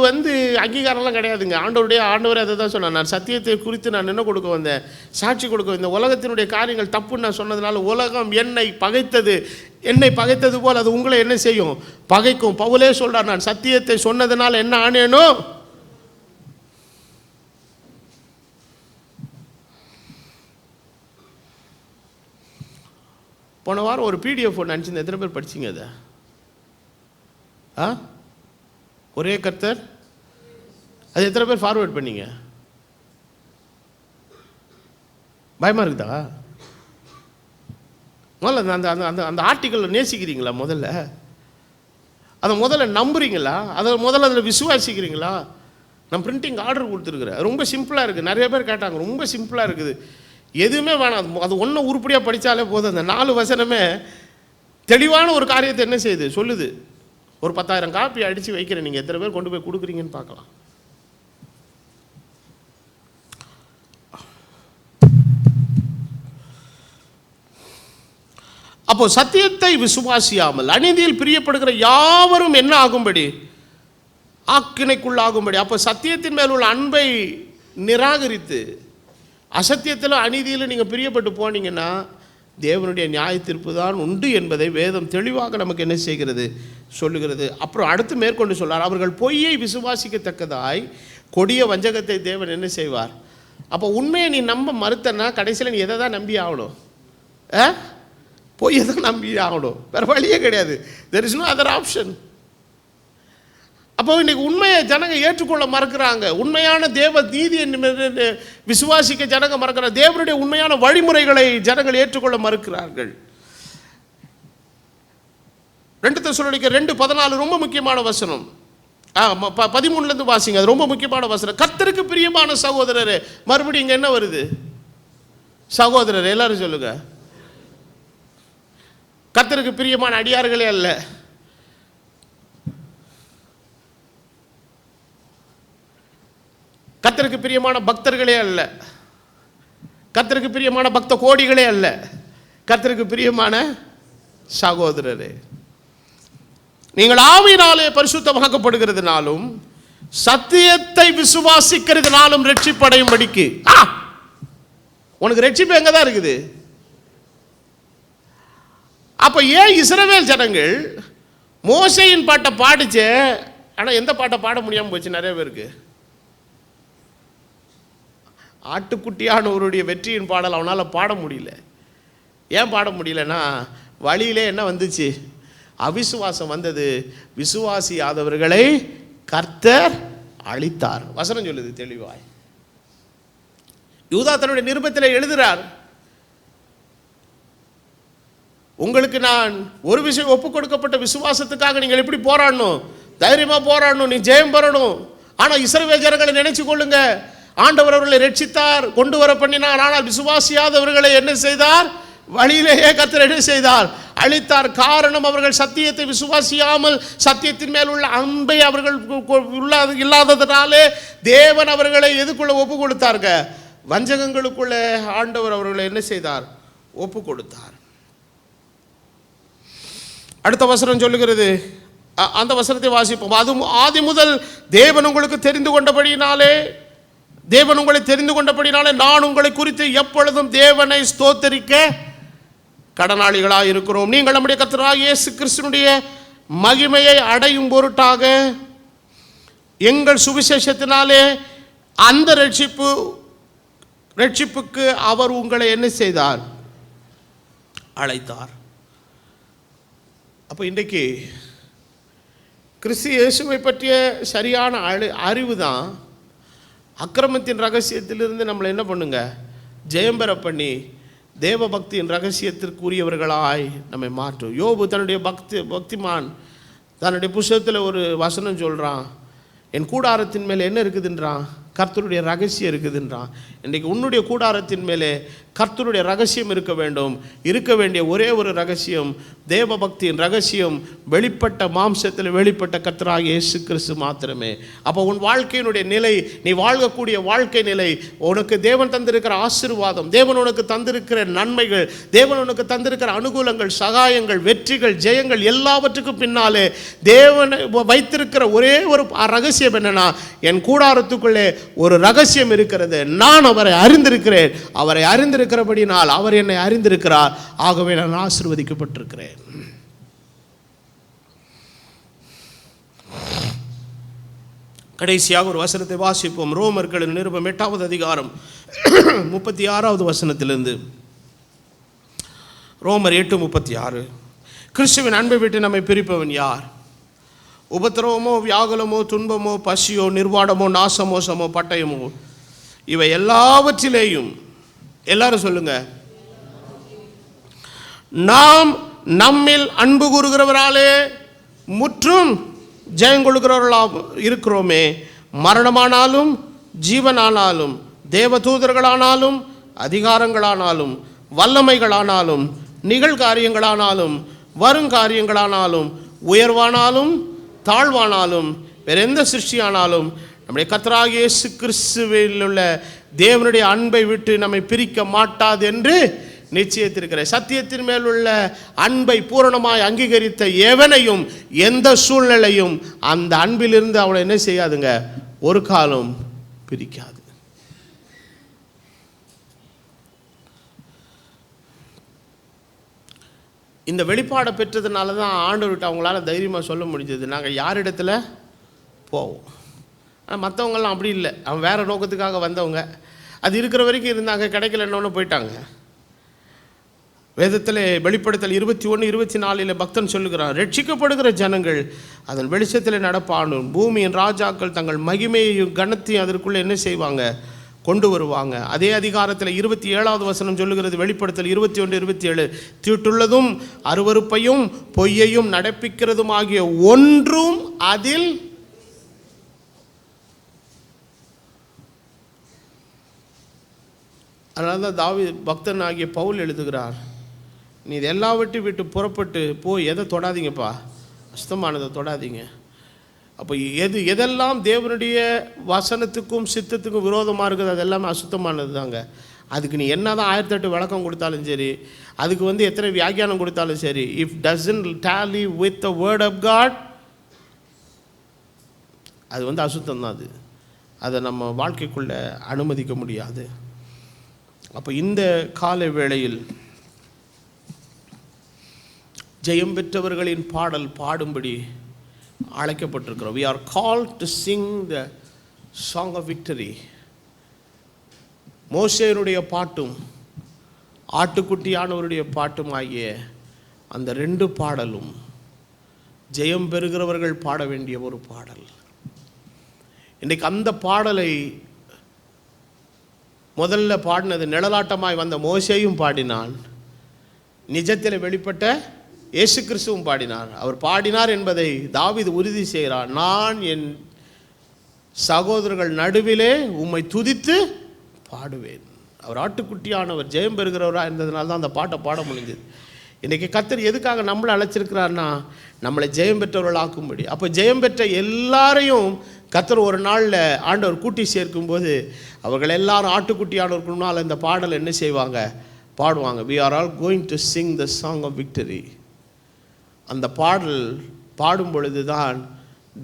Speaker 1: அங்கீகாரம்லாம் கிடையாதுங்க. ஆண்டவரே அதை தான் சொன்னார், நான் சத்தியத்தை குறித்து நான் என்ன கொடுக்க வந்தேன்? சாட்சி கொடுக்க வந்தேன். உலகத்தினுடைய காரியங்கள் தப்புன்னு நான் சொன்னதுனால உலகம் என்னை பகைத்தது போல் அது உங்களை என்ன செய்யும்? பகைக்கும். பவுலே சொல்கிறார், நான் சத்தியத்தை சொன்னதுனால என்ன ஆனேனோ. போன வாரம் ஒரு பிடிஎஃப் ஒன்று அனுப்பிச்சு, எத்தனை பேர் படிச்சிங்க அதை? ஒரே கர்த்தர், அது எத்தனை பேர் ஃபார்வேர்ட் பண்ணீங்க? பயமாக இருக்குதா? முதல்ல அந்த அந்த அந்த ஆர்டிக்கலை நேசிக்கிறீங்களா? முதல்ல அதை நம்புறீங்களா? அதை அதில் விசுவாசிக்கிறீங்களா? நான் பிரிண்டிங் ஆர்டர் கொடுத்துருக்குறேன். ரொம்ப சிம்பிளாக இருக்குது. நிறைய பேர் கேட்டாங்க, ரொம்ப சிம்பிளாக இருக்குது, எதுவுமே வேணாம், அது ஒன்றும் உருப்படியாக படித்தாலே போதும். அந்த 4 வசனமே தெளிவான ஒரு காரியத்தை என்ன செய்யுது சொல்லுது. ஒரு 10,000 காப்பி அடித்து வைக்கிறேன், நீங்கள் எத்தனை பேர் கொண்டு போய் கொடுக்குறீங்கன்னு பார்க்கலாம். அப்போ சத்தியத்தை விசுவாசியாமல் அநீதியில் பிரியப்படுகிற யாவரும் என்ன ஆகும்படி? ஆக்கினைக்குள்ளாகும்படி. அப்போ சத்தியத்தின் மேல் உள்ள அன்பை நிராகரித்து அசத்தியத்தில் அநீதியில் நீங்கள் பிரியப்பட்டு போனீங்கன்னா தேவனுடைய நியாய தீர்ப்பு தான் உண்டு என்பதை வேதம் தெளிவாக நமக்கு என்ன செய்கிறது சொல்லுகிறது. அப்புறம் அடுத்து மேற்கொண்டு சொல்றார், அவர்கள் பொய்யை விசுவாசிக்கத்தக்கதாய் கொடிய வஞ்சகத்தை தேவன் என்ன செய்வார். அப்போ உண்மையை நீ நம்ப மறுத்தனா கடைசியில் நீ எதை தான் நம்பி ஆகணும்? பொய்யை தான் நம்பி ஆகணும், வேறு வழியே கிடையாது. There is no other option. அப்போ இன்னைக்கு உண்மையை ஜனங்க ஏற்றுக்கொள்ள மறுக்கிறாங்க. உண்மையான தேவ நீதியை விசுவாசிக்க ஜனங்க மறுக்கிறாங்க. தேவனுடைய உண்மையான வழிமுறைகளை ஜனங்கள் ஏற்றுக்கொள்ள மறுக்கிறார்கள். 2 தெசலோனிக்கர் 2:14 ரொம்ப முக்கியமான வசனம். 13 வாசிங்க, அது ரொம்ப முக்கியமான வசனம். கர்த்தருக்கு பிரியமான சகோதரரே. மறுபடியும் இங்க என்ன வருது? சகோதரர். எல்லாரும் சொல்லுங்க. கர்த்தருக்கு பிரியமான அடியார்களே அல்ல, கர்த்தருக்கு பிரியமான பக்தர்களே அல்ல, கர்த்தருக்கு பிரியமான பக்த கோடிகளே அல்ல, கர்த்தருக்கு பிரியமான சகோதரரே. நீங்கள் ஆவியினாலே பரிசுத்தமாக்கப்படுகிறதுனாலும் சத்தியத்தை விசுவாசிக்கிறதுனாலும் ரட்சிப்படையும்படிக்கு. உனக்கு ரட்சிப்பு எங்க தான் இருக்குது? அப்ப ஏன் இஸ்ரவேல் ஜனங்கள் மோசேயின் பாட்டை பாடிச்சே, ஆனா எந்த பாட்டை பாட முடியாம போச்சு நிறைய பேருக்கு? ஆட்டுக்குட்டியானவருடைய வெற்றியின் பாடல் அவனால் பாட முடியல. ஏன் பாட முடியலன்னா வழியிலே என்ன வந்துச்சு? அவிசுவாசம் வந்தது. விசுவாசியாதவர்களை கர்த்தர் அழித்தார். வசனம் சொல்லுது தெளிவாய். யூதா தன்னுடைய நிருபத்தில் எழுதுகிறார், உங்களுக்கு நான் ஒரு விஷயம் ஒப்பு கொடுக்கப்பட்ட விசுவாசத்துக்காக நீங்கள் எப்படி போராடணும்? தைரியமா போராடணும், நீ ஜெயம் பெறணும். ஆனா இஸ்ரவேல் ஜனங்களை நினைச்சு கொள்ளுங்க, ஆண்டவர் அவர்களை ரட்சித்தார், கொண்டு வர பண்ணினார். ஆனால் விசுவாசியாதவர்களை என்ன செய்தார்? வழியிலேயே கர்த்தர் என்ன செய்தார்? அழித்தார். காரணம், அவர்கள் சத்தியத்தை விசுவாசியாமல் சத்தியத்தின் மேல் உள்ள அன்பை அவர்கள் இல்லாததுனாலே தேவன் அவர்களை எதுக்குள்ள ஒப்பு கொடுத்தார்க? வஞ்சகங்களுக்குள்ள ஆண்டவர் அவர்களை என்ன செய்தார்? ஒப்பு கொடுத்தார். அடுத்த வசனம் சொல்லுகிறது, அந்த வசனத்தை வாசிப்போம். அது ஆதி முதல் தேவன் உங்களுக்கு தெரிந்து கொண்டபடினாலே, தேவன் உங்களை தெரிந்து கொண்டபடினாலே நான் உங்களை குறித்து எப்பொழுதும் தேவனை ஸ்தோத்தரிக்க கடனாளிகளாக இருக்கிறோம். நீங்கள் நம்முடைய கர்த்தராகிய இயேசு கிறிஸ்துவினுடைய மகிமையை அடையும் பொருட்டாக எங்கள் சுவிசேஷத்தினாலே அந்த ரட்சிப்புக்கு அவர் உங்களை என்ன செய்தார்? அழைத்தார். அப்போ இன்றைக்கு கிறிஸ்து இயேசுவை பற்றிய சரியான அறிவு தான் அக்கிரமத்தின் ரகசியத்திலிருந்து நம்மளை என்ன பண்ணுங்க? ஜெயம் பெற பண்ணி தேவ பக்தியின் ரகசியத்திற்குரியவர்களாய் நம்மை மாற்றும். யோபு தன்னுடைய பக்திமான் தன்னுடைய புஸ்தகத்தில் ஒரு வசனம் சொல்கிறான், என் கூடாரத்தின் மேலே என்ன இருக்குதுன்றான்? கர்த்தருடைய ரகசியம் இருக்குதுன்றான். இன்றைக்கு உன்னுடைய கூடாரத்தின் மேலே கர்த்தருடைய ரகசியம் இருக்க வேண்டும். இருக்க வேண்டிய ஒரே ஒரு ரகசியம் தேவ பக்தியின் ரகசியம், வெளிப்பட்ட மாம்சத்தில் வெளிப்பட்ட கர்த்தராகிய இயேசு கிறிஸ்து மாத்திரமே. அப்போ உன் வாழ்க்கையினுடைய நிலை, நீ வாழ்க்கக்கூடிய வாழ்க்கை நிலை, உனக்கு தேவன் தந்திருக்கிற ஆசீர்வாதம், தேவன் உனக்கு தந்திருக்கிற நன்மைகள், தேவன் உனக்கு தந்திருக்கிற அனுகூலங்கள், சகாயங்கள், வெற்றிகள், ஜெயங்கள் எல்லாவற்றுக்கும் பின்னாலே தேவன் வைத்திருக்கிற ஒரே ஒரு ரகசியம் என்னன்னா, என் கூடாரத்துக்குள்ளே ஒரு ரகசியம் இருக்கிறது. நான் அவரை அறிந்திருக்கிறேன். அவரை அறிந்திருக்கிறபடினால் அவர் என்னை அறிந்திருக்கிறார். ஆகவே நான் ஆசீர்வதிக்கப்பட்டிருக்கிறேன். கடைசியாக ஒரு வசனத்தை வாசிப்போம். ரோமர்களின் நிருபம் 8வது அதிகாரம் 36வது வசனத்திலிருந்து. ரோமர் 8:36. கிறிஸ்துவின் அன்பை விட்டு நம்மை பிரிப்பவன் யார்? உபத்திரவமோ, வியாகுலமோ, துன்பமோ, பசியோ, நிர்வாணமோ, நாசமோசமோ, பட்டயமோ, இவை எல்லாவற்றிலேயும், எல்லாரும் சொல்லுங்க, நாம் நம்மில் அன்பு கூறுகிறவராலே முற்றும் ஜெயம் கொள்கிறவர்களாக இருக்கிறோமே. மரணமானாலும் ஜீவனானாலும் தேவதூதர்களானாலும் அதிகாரங்களானாலும் வல்லமைகளானாலும் நிகழ்காரியங்களானாலும் வருங்காரியங்களானாலும் உயர்வானாலும் தாழ்வானாலும் வேற எந்த சிருஷ்டியானாலும் நம்முடைய கர்த்தராகிய இயேசு கிறிஸ்துவில் உள்ள தேவனுடைய அன்பை விட்டு நம்மை பிரிக்க மாட்டாது என்று நிச்சயித்திருக்கிற சத்தியத்தின் மேல் உள்ள அன்பை பூரணமாய் அங்கீகரித்த எவனையும் எந்த சூழ்நிலையும் அந்த அன்பிலிருந்து அவனை என்ன செய்யாதுங்க, ஒரு காலம் பிரிக்காது. இந்த வெளிப்பாடை பெற்றதுனால தான் ஆண்டவர்கிட்ட அவங்களால தைரியமாக சொல்ல முடிஞ்சது, நாங்கள் யாரிடத்துல போவோம். ஆனால் மற்றவங்களாம் அப்படி இல்லை, அவன் வேறு நோக்கத்துக்காக வந்தவங்க, அது இருக்கிற வரைக்கும் இருந்தாங்க, கிடைக்கலன்னு போயிட்டாங்க. வேதத்தில் வெளிப்படுத்தல் 21:24 பக்தன் சொல்லுகிறான், ரட்சிக்கப்படுகிற ஜனங்கள் அதன் வெளிச்சத்தில் நடப்பானும் பூமியின் ராஜாக்கள் தங்கள் மகிமையையும் கனத்தையும் அதற்குள்ளே என்ன செய்வாங்க, கொண்டு வருவாங்க. அதே அதிகாரத்தில் 27வது வசனம் சொல்லுகிறது, வெளிப்படுத்தல் 21:27, தீட்டுள்ளதும் அருவருப்பையும் பொய்யையும் நடப்பிக்கிறதும் ஆகிய ஒன்றும் அதில் அதனால தான் பக்தன் ஆகிய பவுல் எழுதுகிறார், நீ இது எல்லாவற்றையும் விட்டு புறப்பட்டு போய் எதை தொடாதீங்கப்பா, அசுத்தமானதை தொடாதீங்க. அப்போ எதெல்லாம் தேவனுடைய வசனத்துக்கும் சித்தத்துக்கும் விரோதமாக இருக்குது அது எல்லாமே அசுத்தமானது தாங்க. அதுக்கு நீ என்ன தான் 1008 விளக்கம் கொடுத்தாலும் சரி, அதுக்கு எத்தனை வியாக்கியானம் கொடுத்தாலும் சரி, if doesn't tally with the word of God, அது அசுத்தம் தான். அதை நம்ம வாழ்க்கைக்குள்ளே அனுமதிக்க முடியாது. அப்போ இந்த கால வேளையில் ஜெயம் பெற்றவர்களின் பாடல் பாடும்படி அழைக்கப்பட்டிருக்கிறோம். We are called to sing the song of victory. மோசேனுடைய பாட்டும் ஆட்டுக்குட்டியானவருடைய பாட்டும் ஆகிய அந்த 2 பாடலும் ஜெயம் பெறுகிறவர்கள் பாட வேண்டிய ஒரு பாடல். இன்றைக்கு அந்த பாடலை முதல்ல பாடினது நிழலாட்டமாய் வந்த மோசேயும் பாடினான், நிஜத்தில் வெளிப்பட்ட இயேசு கிறிஸ்துவும் பாடினார். அவர் பாடினார் என்பதை தாவீது உறுதி செய்கிறார், நான் என் சகோதரர்கள் நடுவிலே உம்மை துதித்து பாடுவேன். அவர் ஆட்டுக்குட்டியானவர் ஜெயம் பெறுகிறவராக இருந்ததுனால தான் அந்த பாட்டை பாட முடிஞ்சது. இன்றைக்கி கர்த்தர் எதுக்காக நம்மளை அழைச்சிருக்கிறார்னா, நம்மளை ஜெயம் பெற்றவர்கள் ஆக்கும்படி. அப்போ ஜெயம் பெற்ற எல்லாரையும் கர்த்தர் ஒரு நாளில் ஆண்டவர் கூட்டி சேர்க்கும்போது அவர்கள் எல்லாரும் ஆட்டுக்குட்டியானவருக்கு முன்னால் இந்த பாடல் என்ன செய்வாங்க, பாடுவாங்க. We are all going to sing the song of victory. அந்த பாடல் பாடும் பொழுது தான்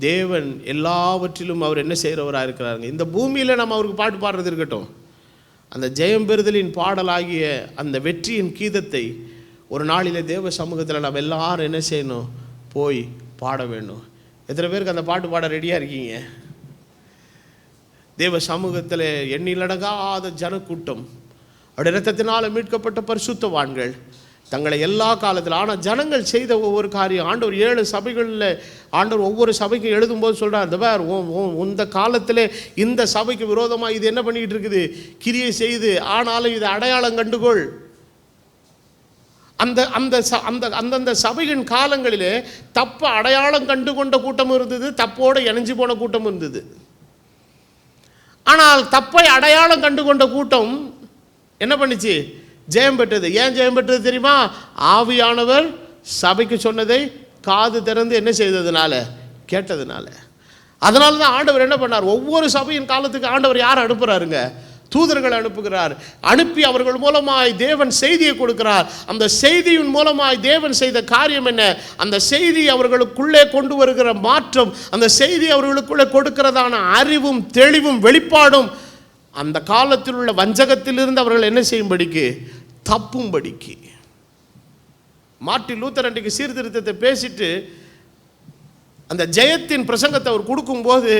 Speaker 1: தேவன் எல்லாவற்றிலும் அவர் என்ன செய்கிறவராக இருக்கிறாருங்க. இந்த பூமியில் நம்ம அவருக்கு பாட்டு பாடுறது இருக்கட்டும், அந்த ஜெயம் பெறுதலின் பாடலாகிய அந்த வெற்றியின் கீதத்தை ஒரு நாளிலே தேவ சமூகத்தில் நம்ம எல்லாரும் என்ன செய்யணும், போய் பாட வேண்டும். எத்தனை பேருக்கு அந்த பாட்டு பாட ரெடியாக இருக்கீங்க? தேவ சமூகத்தில் எண்ணிலடங்காத ஜனக்கூட்டம், அவருடைய இரத்தத்தினால் மீட்கப்பட்ட பரிசுத்தவான்கள் தங்களை எல்லா காலத்தில், ஆனால் ஜனங்கள் செய்த ஒவ்வொரு காரியம், ஆண்டவர் 7 சபைகளில் ஆண்டவர் ஒவ்வொரு சபைக்கும் எழுதும்போது சொல்கிறார், இந்த வேறு இந்த காலத்தில் இந்த சபைக்கு விரோதமாக இது என்ன பண்ணிக்கிட்டு இருக்குது, கிரியை செய்து, ஆனாலும் இது அடையாளம் கண்டுகொள். அந்தந்த சபையின் காலங்களிலே தப்பை அடையாளம் கண்டு கொண்ட கூட்டம் இருந்தது, தப்போடு இணைஞ்சு போன கூட்டம் இருந்தது. ஆனால் தப்பை அடையாளம் கண்டு கொண்ட கூட்டம் என்ன பண்ணிச்சு, ஜெயம் பெற்றது. ஏன் ஜெயம் பெற்றது தெரியுமா? ஆவியானவர் சபைக்கு சொன்னதை காது திறந்து என்ன செய்ததுனால, கேட்டதுனால. அதனால தான் ஆண்டவர் என்ன பண்ணார், ஒவ்வொரு சபையின் காலத்துக்கு ஆண்டவர் யார் அனுப்புகிறாருங்க, தூதர்கள் அனுப்புகிறார். அனுப்பி அவர்கள் மூலமாய் தேவன் செய்தியை கொடுக்கிறார். அந்த செய்தியின் மூலமாய் தேவன் செய்த காரியம் என்ன, அந்த செய்தி அவர்களுக்குள்ளே கொண்டு வருகிற மாற்றம், அந்த செய்தி அவர்களுக்குள்ளே கொடுக்கிறதான அறிவும் தெளிவும் வெளிப்பாடும் அந்த காலத்தில் உள்ள வஞ்சகத்திலிருந்து அவர்கள் என்ன செய்யும்படிக்கு, தப்பும்படிக்கு. மார்ட்டின் லூத்தர் அன்றைக்கு சீர்திருத்தத்தை பேசிட்டு அந்த ஜெயத்தின் பிரசங்கத்தை அவர் கொடுக்கும்போது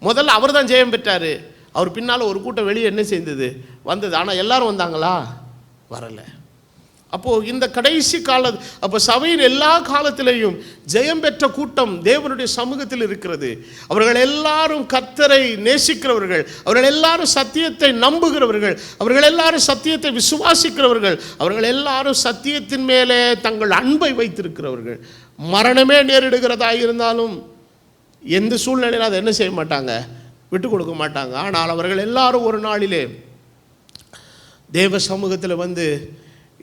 Speaker 1: முதல்ல அவர் தான் ஜெயம் பெற்றார். அவர் பின்னால் ஒரு கூட்டம் வெளியே என்ன செய்தது, வந்தது. ஆனால் எல்லாரும் வந்தாங்களா? வரலை. அப்போது இந்த கடைசி அப்போ சபையின் எல்லா காலத்திலையும் ஜெயம் பெற்ற கூட்டம் தேவனுடைய சமூகத்தில் இருக்கிறது. அவர்கள் எல்லாரும் கர்த்தரை நேசிக்கிறவர்கள், அவர்கள் எல்லாரும் சத்தியத்தை நம்புகிறவர்கள், அவர்கள் எல்லாரும் சத்தியத்தை விசுவாசிக்கிறவர்கள், அவர்கள் எல்லாரும் சத்தியத்தின் மேலே தங்கள் அன்பை வைத்திருக்கிறவர்கள். மரணமே நேரிடுகிறதா இருந்தாலும் எந்த சூழ்நிலையில் அதை என்ன செய்ய மாட்டாங்க, விட்டு கொடுக்க மாட்டாங்க. ஆனால் அவர்கள் எல்லாரும் ஒரு நாளிலே தேவ சமூகத்தில் வந்து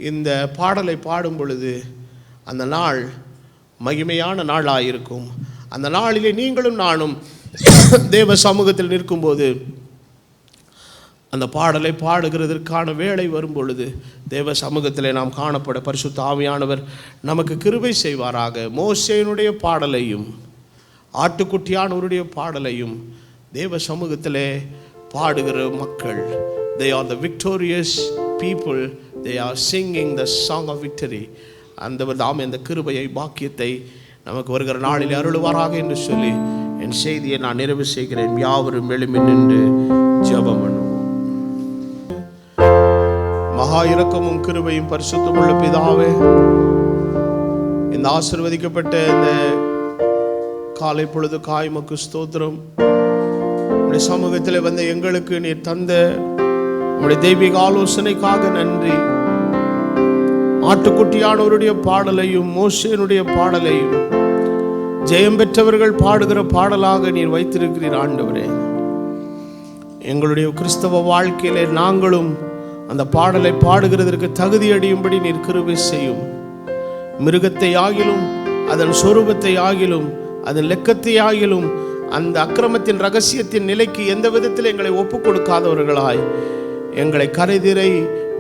Speaker 1: இந்த பாடலை பாடும் பொழுது அந்த நாள் மகிமையான நாளாக இருக்கும். அந்த நாளிலே நீங்களும் நானும் தேவ சமூகத்தில் நிற்கும்போது அந்த பாடலை பாடுகிறதற்கான வேளை வரும் பொழுது தேவ சமூகத்தில் நாம் காணப்பட பரிசுத்த ஆவியானவர் நமக்கு கிருபை செய்வாராக. மோசேயினுடைய பாடலையும் ஆட்டுக்குட்டியானவருடைய பாடலையும் தேவ சமூகத்திலே பாடுகிற மக்கள், they are the victorious people, they are singing the song of victory. அந்தவர் தாம் இந்த கிருபையை பாக்கியத்தை நமக்கு வருகிற நாளில் அருளுவாராக என்று சொல்லி என் செய்தியை நான் நிறைவு செய்கிறேன். யாவரும் எழும்பி நின்று ஜெபம் பண்ணுவோம். மகா இரக்கமும் கிருபையும் பரிசுத்தமுள்ள பிதாவே, இந்த ஆசீர்வதிக்கப்பட்ட இந்த காலை பொழுது காய்மக்கு ஸ்தோத்திரம். உடைய சமூகத்தில் வந்த எங்களுக்கு நீர் தந்த உடைய தெய்வீக ஆலோசனைக்காக நன்றி. ஆட்டுக்குட்டியானவருடைய பாடலையும் மோசேனுடைய பாடலையும் ஜெயம் பெற்றவர்கள் பாடுகிற பாடலாக நீர் வைத்திருக்கிறீர் ஆண்டவரே. எங்களுடைய கிறிஸ்தவ வாழ்க்கையிலே நாங்களும் அந்த பாடலை பாடுகிறதற்கு தகுதி அடையும்படி நீர் கிருபை செய்யும். மிருகத்தை ஆகிலும் அதன் சொரூபத்தை ஆகிலும் அதன் லெக்கத்தை ஆகிலும் அந்த அக்கிரமத்தின் ரகசியத்தின் நிலைக்கு எந்த விதத்தில் எங்களை ஒப்புக் கொடுக்காதவர்களாய் எங்களை கரைதிரை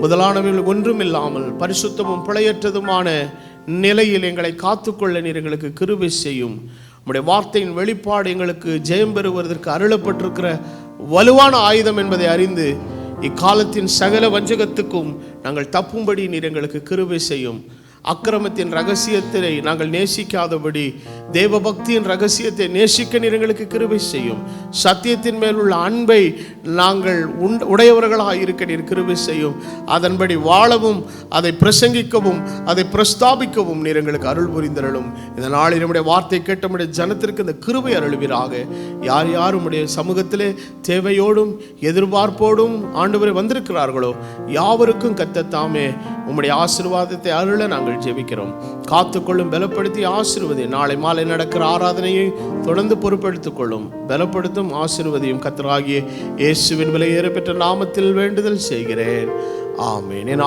Speaker 1: முதலானவர்கள் ஒன்றும் இல்லாமல் பரிசுத்தமும் பிழையற்றதுமான நிலையில் எங்களை காத்துக்கொள்ள நீர் எங்களுக்கு கிருபை செய்யும். உம்முடைய வார்த்தையின் வெளிப்பாடு எங்களுக்கு ஜெயம் பெறுவதற்கு அருளப்பட்டிருக்கிற வலுவான ஆயுதம் என்பதை அறிந்து இக்காலத்தின் சகல வஞ்சகத்துக்கும் நாங்கள் தப்பும்படி நீர் எங்களுக்கு கிருபை செய்யும். அக்கிரமத்தின் ரகசியத்தை நாங்கள் நேசிக்காதபடி தேவ பக்தியின் ரகசியத்தை நேசிக்க நீர் எங்களுக்கு கிருபை செய்யும். சத்தியத்தின் மேல் உள்ள அன்பை நாங்கள் உடையவர்களாக இருக்க நீர் கிருபை செய்யும். அதன்படி வாழவும் அதை பிரசங்கிக்கவும் அதை பிரஸ்தாபிக்கவும் நீர் எங்களுக்கு அருள் புரிந்தருளும். இந்த நாளில் நம்முடைய வார்த்தை கேட்ட நம்முடைய ஜனத்திற்கு இந்த கிருபை அருள்வீராக. யார் யார் உம்முடைய சமூகத்திலே தேவையோடும் எதிர்பார்ப்போடும் ஆண்டவரை வந்திருக்கிறார்களோ யாவருக்கும் கர்த்தர் உம்முடைய ஆசீர்வாதத்தை அருள நாங்கள் ஜெபிக்கிறோம். காத்துக்கொள்ளும், பலப்படுத்தி ஆசீர்வதி. நாளை மாலை நடக்கிற ஆராதனையை தொடர்ந்து பொறுப்பெடுத்துக் கொள்ளும், பலப்படுத்தும், ஆசீர்வதியும். கர்த்தராகிய இயேசுவின் விலையேற பெற்ற நாமத்தில் வேண்டுதல் செய்கிறேன். ஆமென்.